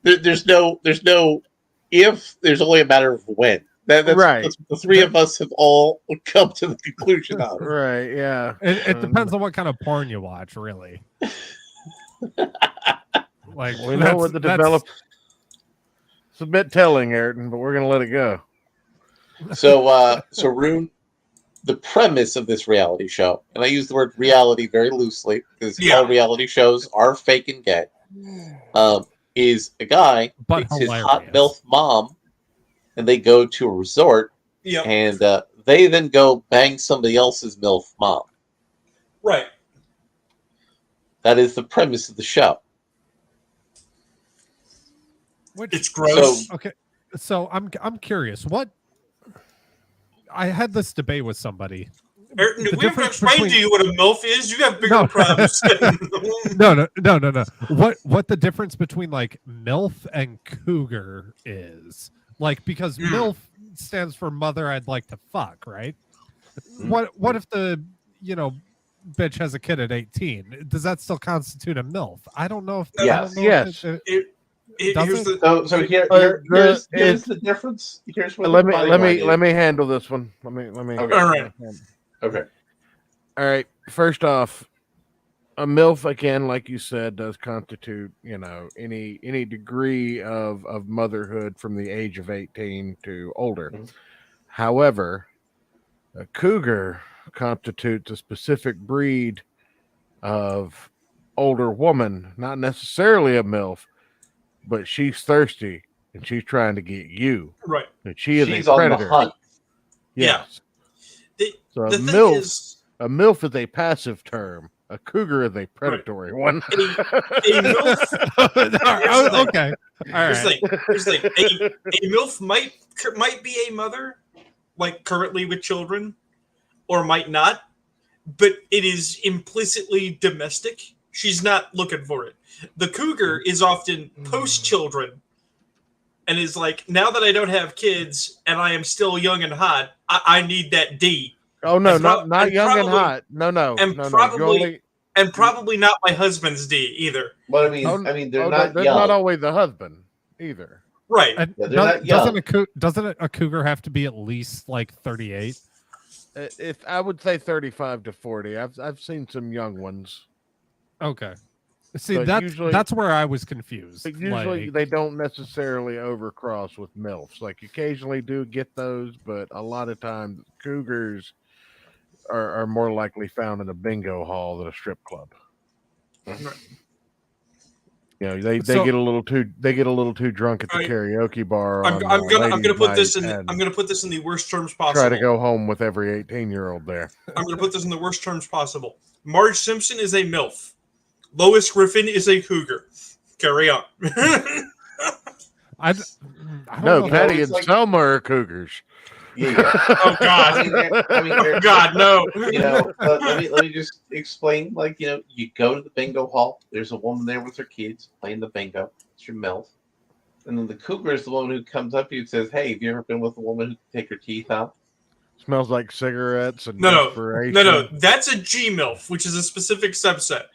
there's no if. There's only a matter of when. That's right. The three of us have all come to the conclusion of. Right. Yeah. It depends on what kind of porn you watch, really. Like we know what the develop. It's a bit telling, Ayrton, but we're gonna let it go. So Rune, the premise of this reality show, and I use the word reality very loosely because all reality shows are fake and gay, is a guy meets his hot MILF mom, and they go to a resort, and they then go bang somebody else's MILF mom. Right. That is the premise of the show. It's gross. So I'm curious. What I had this debate with somebody. Ayrton, we have to explain to you what a MILF is. You have bigger problems. No. What the difference between like MILF and cougar is? Like, because MILF stands for mother I'd like to fuck, right? What if the bitch has a kid at 18? Does that still constitute a MILF? I don't know if yes. Here's the difference. Here's what let me handle this one. Let me. Okay. All right. Okay. All right. First off, a MILF, again, like you said, does constitute any degree of motherhood from the age of 18 to older. However, a cougar constitutes a specific breed of older woman, not necessarily a MILF, but she's thirsty and she's trying to get you. Right. And she's a on predator. the hunt. Yes. So The a thing MILF, is, a MILF is a passive term. A cougar is a predatory one. a MILF. Okay. All right. Here's the thing. A MILF might be a mother, like currently with children, or might not, but it is implicitly domestic. She's not looking for it. The cougar is often post-children and is like, now that I don't have kids and I am still young and hot, I need that D. Oh no, not young and hot. No. And probably not my husband's D either. But I mean, they're not young. Not always the husband either. Right. And Yeah, they're not young. doesn't a cougar have to be at least like 38? If I would say 35 to 40. I've seen some young ones. Okay. See, But that's where I was confused. But usually they don't necessarily overcross with MILFs. Like occasionally do get those, but a lot of times cougars are more likely found in a bingo hall than a strip club. You know, they get a little too drunk at the karaoke bar. I'm gonna put this in the worst terms possible. Try to go home with every 18-year-old there. I'm gonna put this in the worst terms possible. Marge Simpson is a MILF. Lois Griffin is a cougar. Carry on. I no, Patty and Selma are cougars. Yeah. Oh God! Oh God, no! You know, let me just explain. Like, you know, you go to the bingo hall. There's a woman there with her kids playing the bingo. It's your MILF. And then the cougar is the one who comes up to you and says, "Hey, have you ever been with a woman who can take her teeth out?" Smells like cigarettes and No. desperation. That's a G MILF, which is a specific subset.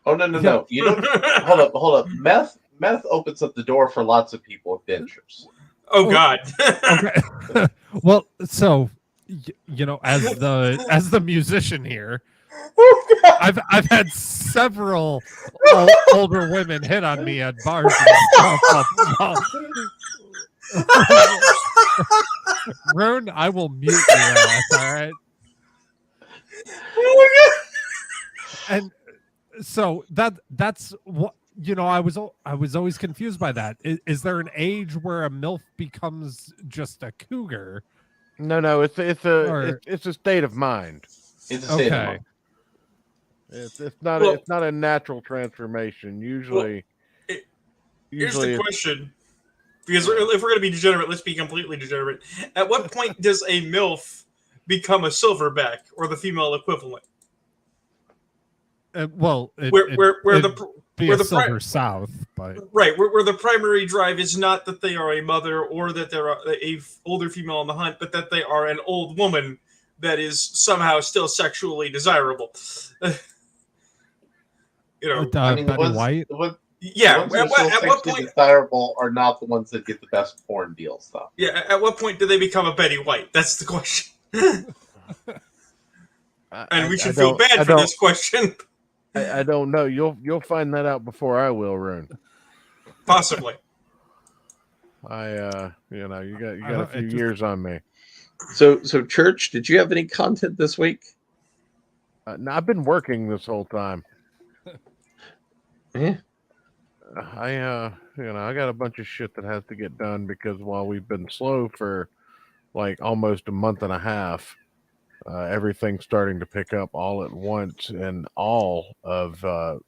Oh no! You don't. Hold up. Meth opens up the door for lots of people with dentures. Oh God. Okay. Well, so you know, as the musician here, I've had several older women hit on me at bars and stuff. Rune, I will mute your ass. All right. Oh my God. And so that's what. You know, I was always confused by that. Is there an age where a MILF becomes just a cougar? No, it's a state of mind. It's a state of mind. It's not a natural transformation. Usually, here's the question: because if we're going to be degenerate, let's be completely degenerate. At what point does a MILF become a silverback or the female equivalent? Where the silver south, but right where the primary drive is not that they are a mother or that they're a older female on the hunt, but that they are an old woman that is somehow still sexually desirable. You know, I mean, Betty White. Yeah. At what point desirable are not the ones that get the best porn deals, though? Yeah. At what point do they become a Betty White? That's the question. And we should feel bad for this question. I don't know. You'll find that out before I will, Rune. Possibly. You got a few years on me. So Church, did you have any content this week? No, I've been working this whole time. Yeah. I got a bunch of shit that has to get done because while we've been slow for like almost a month and a half, everything's starting to pick up all at once in all of the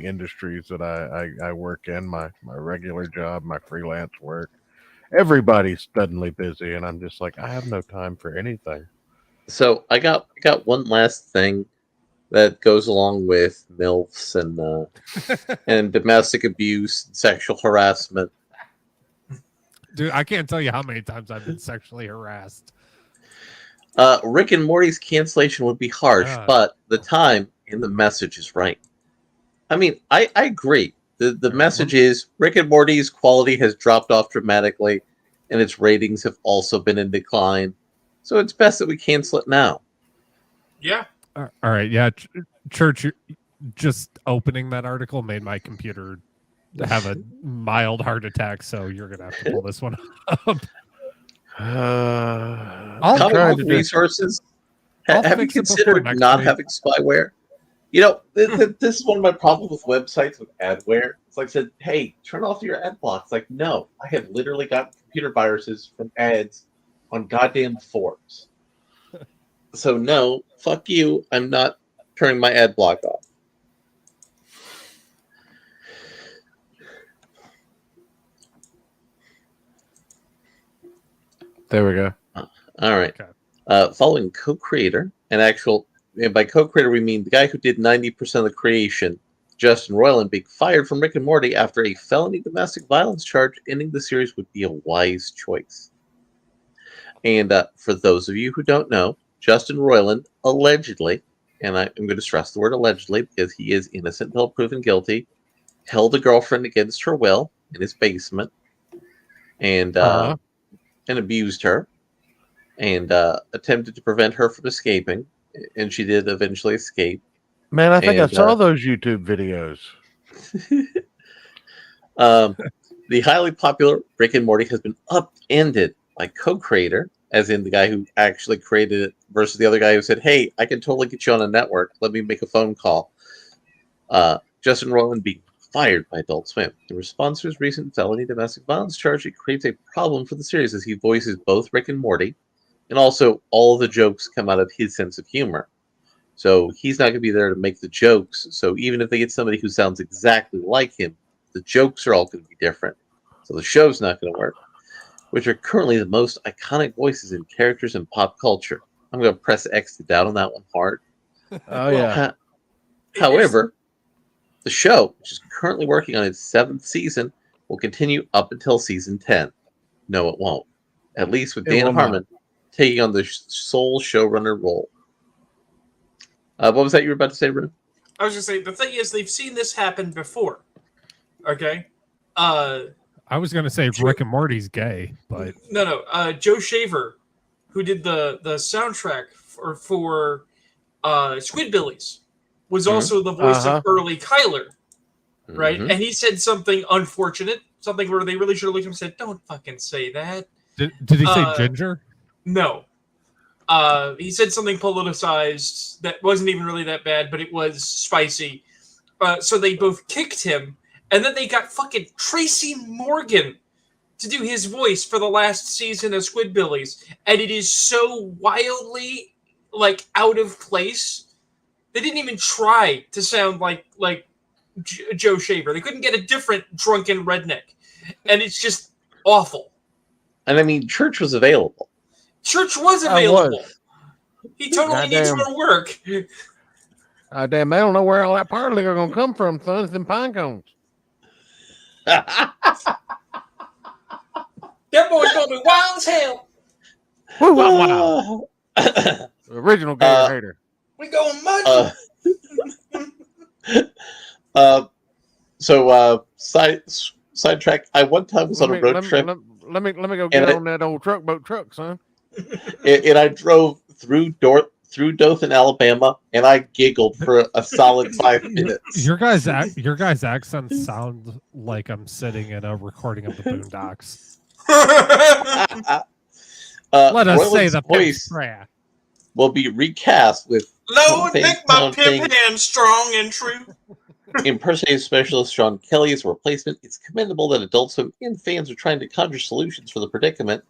industries that I work in, my regular job, my freelance work. Everybody's suddenly busy, and I'm just like, I have no time for anything. So I got one last thing that goes along with MILFs and domestic abuse and sexual harassment. Dude, I can't tell you how many times I've been sexually harassed. Rick and Morty's cancellation would be harsh, but the time and the message is right. I mean, I agree. The message is Rick and Morty's quality has dropped off dramatically, and its ratings have also been in decline. So it's best that we cancel it now. Yeah. All right. Yeah. Church, just opening that article made my computer have a mild heart attack, so you're going to have to pull this one up. Comic Book Resources I'll Have you fix it before considered next not week. having spyware? You know, this is one of my problems with websites with adware. It's like I said, hey, turn off your ad block. It's like, no, I have literally got computer viruses from ads on goddamn forums. So no, fuck you. I'm not turning my ad block off. There we go. All right. Okay. Following co-creator and by co-creator we mean the guy who did 90% of the creation, Justin Roiland, being fired from Rick and Morty after a felony domestic violence charge, ending the series would be a wise choice. And for those of you who don't know, Justin Roiland allegedly, and I'm going to stress the word allegedly because he is innocent until proven guilty, held a girlfriend against her will in his basement and abused her and attempted to prevent her from escaping, and she did eventually escape. Man, I think I saw those YouTube videos. The highly popular Rick and Morty has been upended by co-creator, as in the guy who actually created it, versus the other guy who said, hey, I can totally get you on a network. Let me make a phone call. Justin Roiland being fired by Adult Swim. In response to his recent felony domestic violence charge, it creates a problem for the series as he voices both Rick and Morty, and also all the jokes come out of his sense of humor. So he's not going to be there to make the jokes. So even if they get somebody who sounds exactly like him, the jokes are all going to be different. So the show's not going to work, which are currently the most iconic voices and characters in pop culture. I'm going to press X to doubt on that one hard. Oh, yeah. However, the show, which is currently working on its 7th season, will continue up until season 10. No, it won't. At least with Dan Harmon taking on the sole showrunner role. What was that you were about to say, Rune? I was going to say, the thing is, they've seen this happen before. Okay? I was going to say Rick and Morty's gay, but... No. Joe Shaver, who did the soundtrack for Squidbillies, was also the voice of Early Kyler, right? And he said something unfortunate, something where they really should have looked at him and said, don't fucking say that. Did he say ginger? No. He said something politicized that wasn't even really that bad, but it was spicy. So they both kicked him, and then they got fucking Tracy Morgan to do his voice for the last season of Squidbillies, and it is so wildly out of place. They didn't even try to sound like Joe Shaver. They couldn't get a different drunken redneck, and it's just awful. And I mean, Church was available. Church was available. He totally needs more work. Damn, they don't know where all that power liquor gonna come from, son. It's in pine cones. That boy's gonna be wild as hell. Wow. Original gator hater. We going muddy. Sidetrack. I one time was on a road trip. Let me go get on that old truck, son. And I drove through Dothan, Alabama, and I giggled for a solid 5 minutes. Your guys' accents sound like I'm sitting in a recording of the Boondocks. Let us say the voice will be recast with Lord, make my pimp hand strong and true. Impersonating specialist Sean Kelly as a replacement. It's commendable that Adult Swim and fans are trying to conjure solutions for the predicament,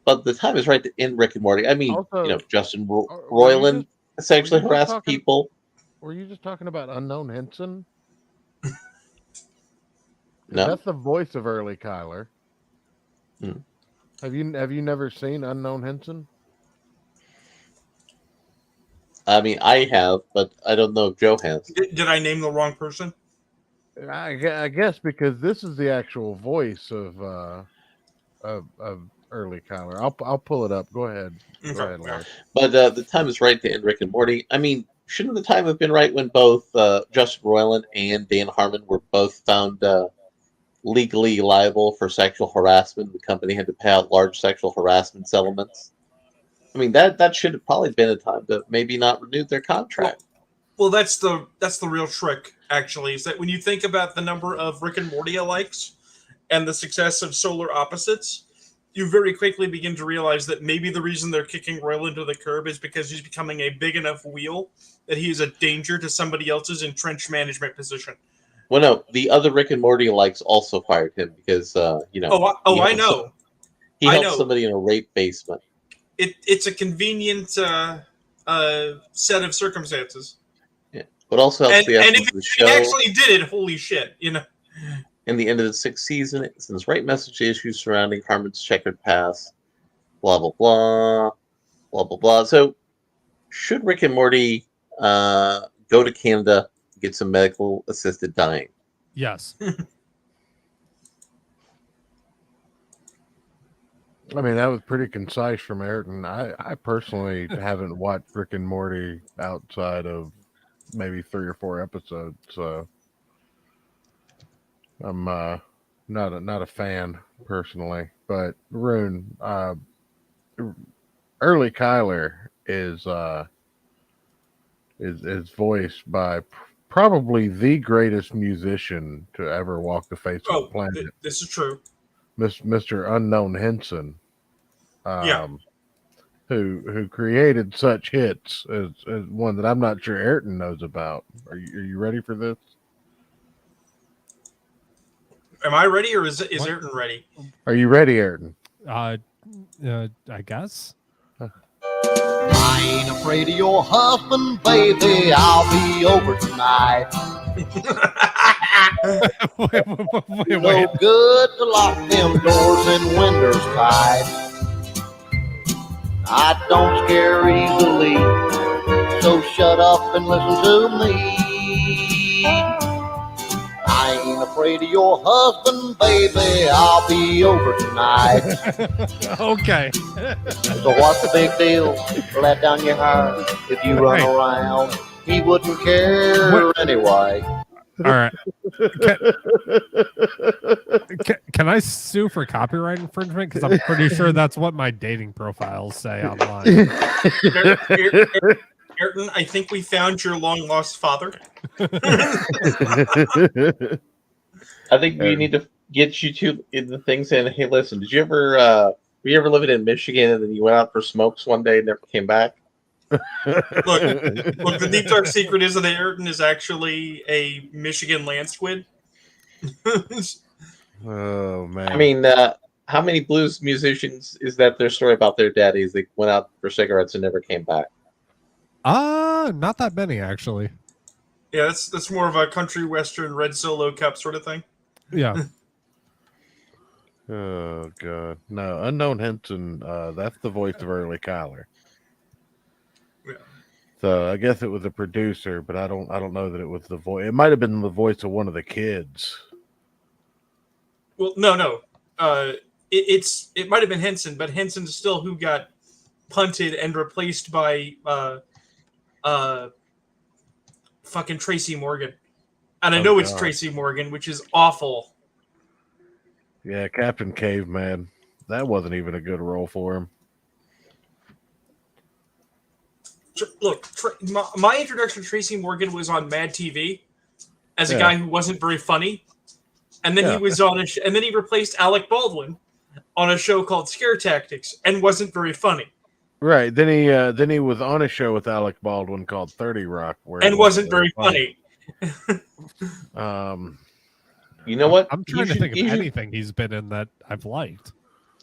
but the time is right to end Rick and Morty. I mean, also, Justin Roiland sexually harassed people. Were you just talking about Unknown Henson? No, that's the voice of Early Kyler. Have you never seen Unknown Henson? I mean, I have, but I don't know if Joe has. Did I name the wrong person? I guess because this is the actual voice of Early Kyler. I'll pull it up. Go ahead. Go ahead, Larry. But the time is right to end Rick and Morty. I mean, shouldn't the time have been right when both Justin Roiland and Dan Harmon were both found legally liable for sexual harassment? The company had to pay out large sexual harassment settlements. I mean, that should have probably been a time to maybe not renew their contract. Well, that's the real trick, actually, is that when you think about the number of Rick and Morty alikes and the success of Solar Opposites, you very quickly begin to realize that maybe the reason they're kicking Royal to the curb is because he's becoming a big enough wheel that he is a danger to somebody else's entrenched management position. Well, no, the other Rick and Morty likes also fired him because I know. He helped somebody in a rape basement. It's a convenient set of circumstances. Yeah, but also helps the essence of the show. He actually did it. Holy shit! In the end of the 6th season, it sends right message to issues surrounding Harmon's checkered past. Blah blah blah, blah blah blah. So, should Rick and Morty go to Canada, get some medical assisted dying? Yes. I mean, that was pretty concise from Ayrton. I personally haven't watched Rick and Morty outside of maybe 3 or 4 episodes, so I'm not a fan personally. But Rune, Early Kyler is voiced by probably the greatest musician to ever walk the face of the planet. This is true. Mr. Unknown Henson. Who created such hits as one that I'm not sure Ayrton knows about. Are you ready for this? Am I ready, or is Ayrton ready? Are you ready, Ayrton? I guess. I ain't afraid of your husband, baby. I'll be over tonight. wait. No good to lock them doors and windows tight. I don't scare easily, so shut up and listen to me. I ain't afraid of your husband, baby. I'll be over tonight. Okay. So what's the big deal? Let down your hair. If you run around, he wouldn't care anyway. All right. Can I sue for copyright infringement? Because I'm pretty sure that's what my dating profiles say online. Ayrton, I think we found your long lost father. I think we need to get you two in the thing saying, "Hey, listen, did you ever were you ever living in Michigan and then you went out for smokes one day and never came back?" Look, the deep dark secret is that Ayrton is actually a Michigan land squid. Oh man! I mean, how many blues musicians is that their story about their daddies? They went out for cigarettes and never came back. Not that many actually. Yeah, that's more of a country western red solo cup sort of thing. Yeah. Oh god, no! Unknown Henson. That's the voice of Early Kyler. Yeah. So I guess it was a producer, but I don't know that it was the voice. It might have been the voice of one of the kids. Well, no. It might have been Henson, but Henson's still who got punted and replaced by fucking Tracy Morgan. And I know it's Tracy Morgan, which is awful. Yeah, Captain Caveman. That wasn't even a good role for him. Look, my introduction to Tracy Morgan was on Mad TV as a guy who wasn't very funny, and then he was on and then he replaced Alec Baldwin on a show called Scare Tactics and wasn't very funny. Right. Then he was on a show with Alec Baldwin called 30 Rock, and wasn't very funny. You know what? I'm trying to think of anything he's been in that I've liked.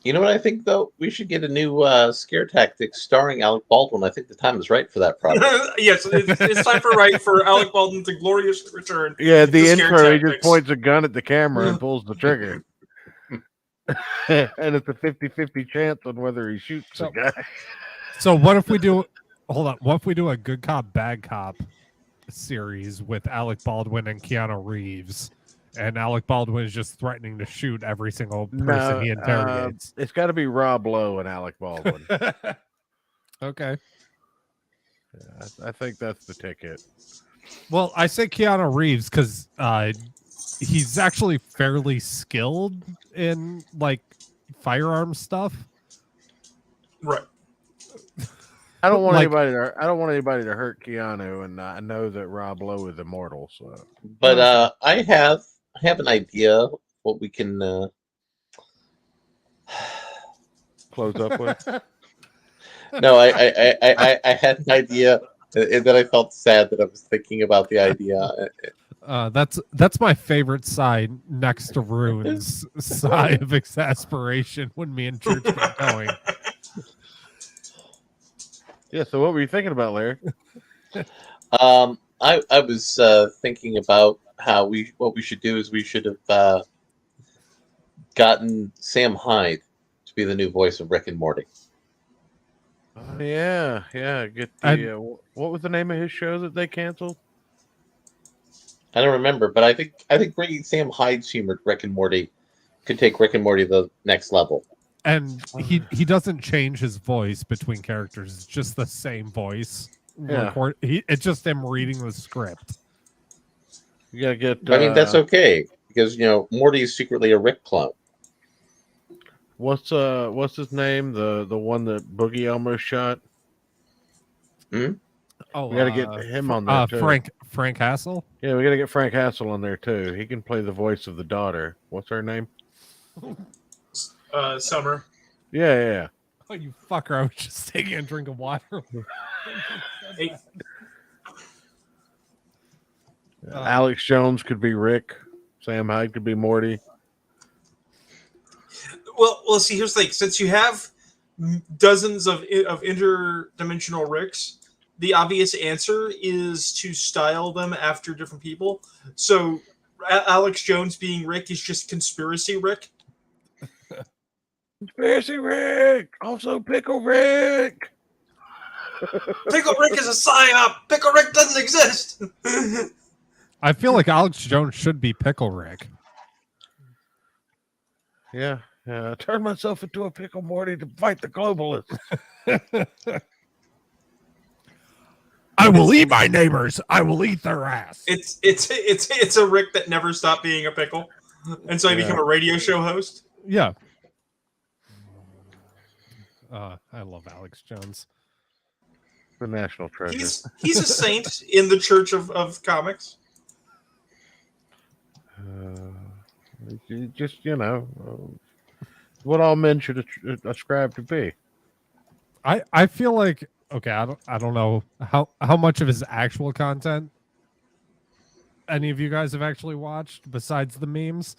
You know what I think, though? We should get a new Scare Tactics starring Alec Baldwin. I think the time is right for that project. Yes, it's time for Alec Baldwin to gloriously return. Yeah, the intro, he just points a gun at the camera and pulls the trigger. And it's a 50-50 chance on whether he shoots the guy. So what if we do... Hold on. What if we do a Good Cop, Bad Cop series with Alec Baldwin and Keanu Reeves? And Alec Baldwin is just threatening to shoot every single person he interrogates. It's got to be Rob Lowe and Alec Baldwin. Okay. Yeah, I think that's the ticket. Well, I say Keanu Reeves because he's actually fairly skilled in like firearm stuff. Right. I don't want anybody to hurt Keanu, and I know that Rob Lowe is immortal. So, but I have an idea what we can close up with. No, I had an idea, and then I felt sad that I was thinking about the idea. That's my favorite side next to Rune's sigh of exasperation when me and Church get going. Yeah. So what were you thinking about, Larry? I was thinking about how what we should do is we should have gotten Sam Hyde to be the new voice of Rick and Morty. Yeah. Get the what was the name of his show that they canceled? I don't remember, but I think bringing Sam Hyde's humor to Rick and Morty could take Rick and Morty to the next level. And he doesn't change his voice between characters; it's just the same voice. Yeah. It's just him reading the script. You gotta get. I mean, that's okay because Morty is secretly a Rick clone. What's his name? The one that Boogie almost shot. Oh, we gotta get him on there too. Frank Hassel. Yeah, we gotta get Frank Hassel on there too. He can play the voice of the daughter. What's her name? Summer. Yeah. Oh, you fucker! I was just taking a drink of water. Hey. Alex Jones could be Rick. Sam Hyde could be Morty. Well. See, here's the thing. Since you have dozens of interdimensional Ricks, the obvious answer is to style them after different people. So Alex Jones being Rick is just Conspiracy Rick. Conspiracy Rick! Also Pickle Rick! Pickle Rick is a psyop! Pickle Rick doesn't exist! I feel like Alex Jones should be Pickle Rick. Yeah. I turned myself into a Pickle Morty to fight the globalists. I will eat my neighbors. I will eat their ass. It's a Rick that never stopped being a pickle, and so he became a radio show host. Yeah. I love Alex Jones. The national treasure. He's a saint in the church of comics. Just what all men should ascribe to be. I feel like I don't know how much of his actual content any of you guys have actually watched besides the memes.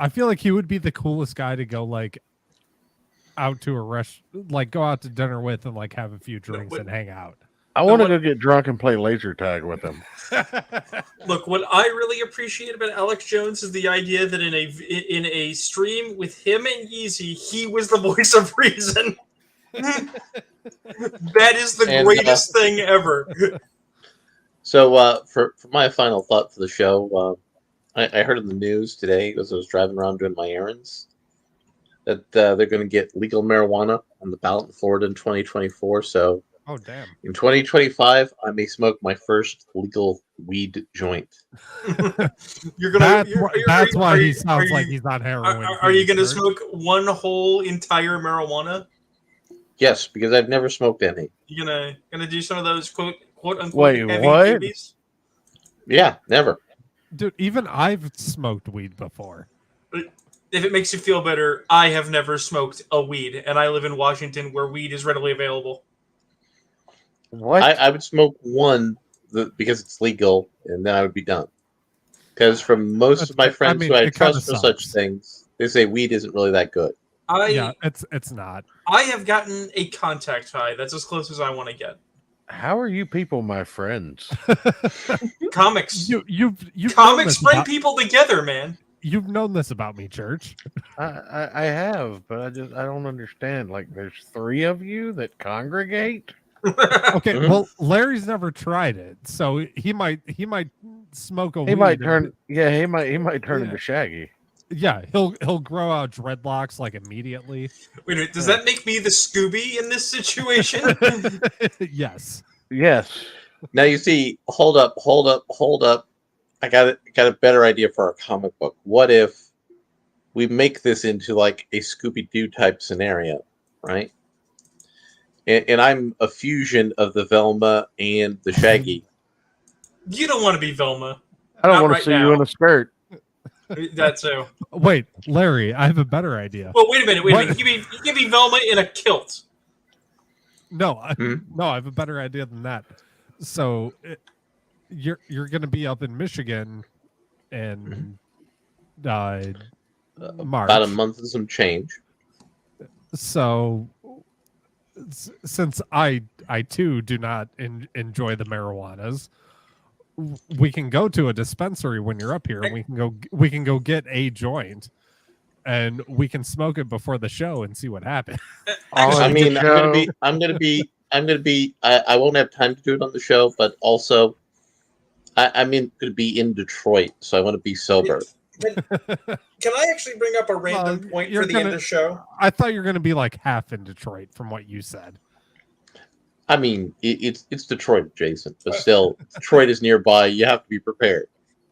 I feel like he would be the coolest guy to go out to go out to dinner with and have a few drinks and hang out. I want to go get drunk and play laser tag with him. Look, what I really appreciate about Alex Jones is the idea that in a stream with him and Yeezy, he was the voice of reason. That is the greatest thing ever. So for my final thought for the show, I heard in the news today as I was driving around doing my errands that they're going to get legal marijuana on the ballot in Florida in 2024. So damn. In 2025, I may smoke my first legal weed joint. That's why he sounds like he's on heroin. Are you going to smoke one whole entire marijuana? Yes, because I've never smoked any. You gonna do some of those quote unquote Wait, heavy what? duties? Yeah, never. Dude, even I've smoked weed before. If it makes you feel better, I have never smoked a weed, and I live in Washington where weed is readily available. What? I would smoke one because it's legal, and then I would be done. Because from most of my friends who I trust for such things, they say weed isn't really that good. It's not. I have gotten a contact high. That's as close as I want to get. How are you people my friends? Comics. You comics bring people together, man. You've known this about me, Church. I have, but I don't understand. There's 3 of you that congregate. Okay, well, Larry's never tried it, so he might smoke a. He might turn. Yeah, he might turn into Shaggy. Yeah, he'll grow out dreadlocks immediately. Wait a minute, does that make me the Scooby in this situation? Yes. Yes. Now you see, hold up. I got a better idea for our comic book. What if we make this into a Scooby-Doo type scenario, right? And I'm a fusion of the Velma and the Shaggy. You don't want to be Velma. I don't want to see you in a skirt. That too. Wait, Larry, I have a better idea. Well, wait a minute. Give me Velma in a kilt. No, I have a better idea than that. So you're going to be up in Michigan in March. About a month and some change. So since I too do not enjoy the marijuanas, we can go to a dispensary when you're up here, and we can go get a joint, and we can smoke it before the show and see what happens. I mean, I'm gonna be. I won't have time to do it on the show, but also, I'm going to be in Detroit, so I want to be sober. Can I actually bring up a random point for the end of the show? I thought you were going to be like half in Detroit from what you said. I mean, it's Detroit, Jason, but still, Detroit is nearby. You have to be prepared.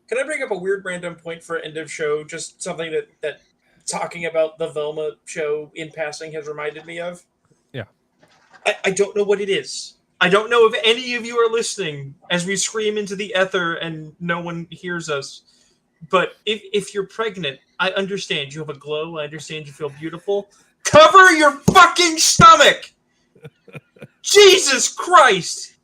Can I bring up a weird random point for end of show? Just something that talking about the Velma show in passing has reminded me of. Yeah. I don't know what it is. I don't know if any of you are listening as we scream into the ether and no one hears us. But if you're pregnant, I understand you have a glow. I understand you feel beautiful. Cover your fucking stomach! Jesus Christ!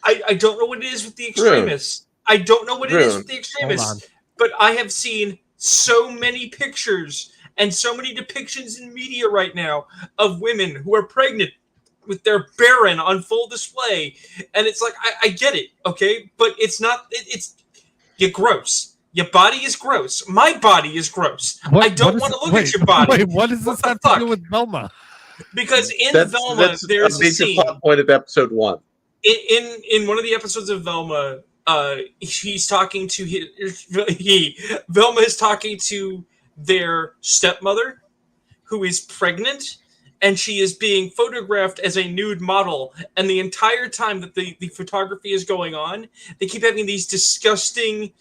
I don't know what it is with the extremists. I don't know what it is with the extremists. But I have seen so many pictures and so many depictions in media right now of women who are pregnant with their Baron on full display. And it's like, I get it, okay? But it's not, you're gross. Your body is gross. My body is gross. I don't want to look at your body. Wait, what does this have to do with Velma? Because Velma, there's a scene. Plot point of episode 1. In one of the episodes of Velma, he's talking to Velma is talking to their stepmother, who is pregnant, and she is being photographed as a nude model. And the entire time that the photography is going on, they keep having these disgusting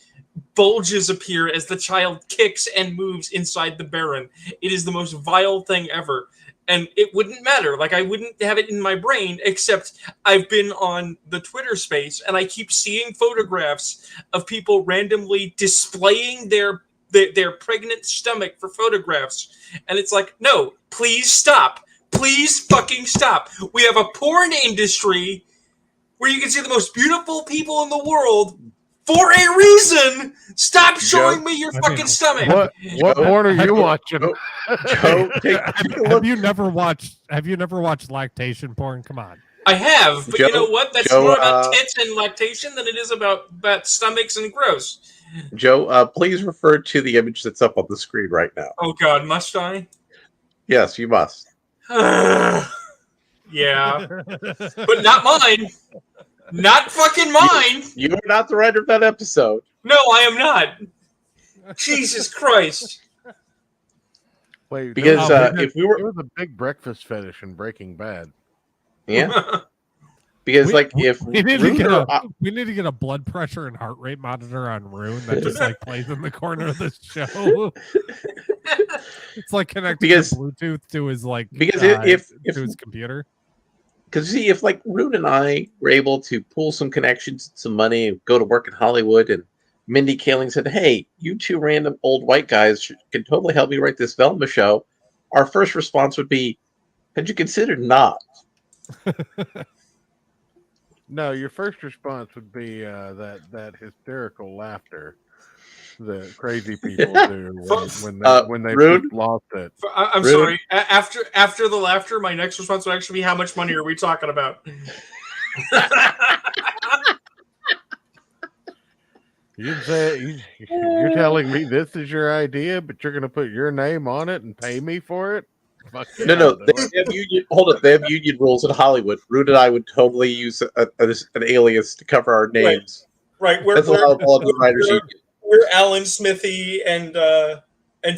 bulges appear as the child kicks and moves inside the Baron. It is the most vile thing ever. And it wouldn't matter. Like, I wouldn't have it in my brain, except I've been on the Twitter space and I keep seeing photographs of people randomly displaying their pregnant stomach for photographs. And it's like, no, please stop. Please fucking stop. We have a porn industry where you can see the most beautiful people in the world for a reason. Stop showing me your fucking stomach. What porn are you watching? Have you never watched lactation porn? Come on. I have, but you know what? That's more about tits and lactation than it is about stomachs and gross. Joe, please refer to the image that's up on the screen right now. Oh God, must I? Yes, you must. Yeah, but not mine. Not fucking mine. You are not the writer of that episode. No, I am not. Jesus Christ. Wait, because if we were, there was a big breakfast fetish in Breaking Bad. Yeah. Because if we need to get a blood pressure and heart rate monitor on Rune that just like plays in the corner of the show. It's like connecting Bluetooth to his to his computer. Because see, if like Rune and I were able to pull some connections, some money, and go to work in Hollywood, and Mindy Kaling said, "Hey, you two random old white guys can totally help me write this Velma show," our first response would be, "Had you considered not?" No, your first response would be that hysterical laughter that crazy people do when they just lost it. I'm sorry. After the laughter, my next response would actually be, "How much money are we talking about?" You're telling me this is your idea, but you're going to put your name on it and pay me for it? No. They have union. Hold up, they have union rules in Hollywood. Rune and I would totally use an alias to cover our names. Right. That's allowable in the writers' union. We're Alan Smithy and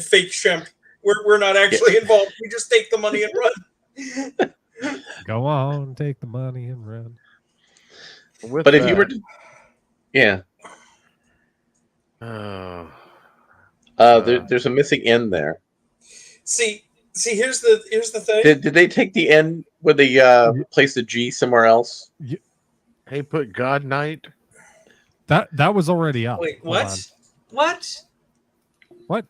fake Shemp. We're not actually involved. We just take the money and run. Go on, take the money and run. But if you were to, there's a missing end there. See, here's the thing. Did they take the N where they placed the G somewhere else? Hey, put God Night. That was already up. Wait, what? What? What?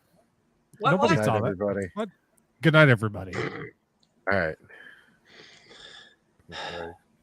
What? Nobody Good saw night, that. everybody. What? Good night, everybody. All right.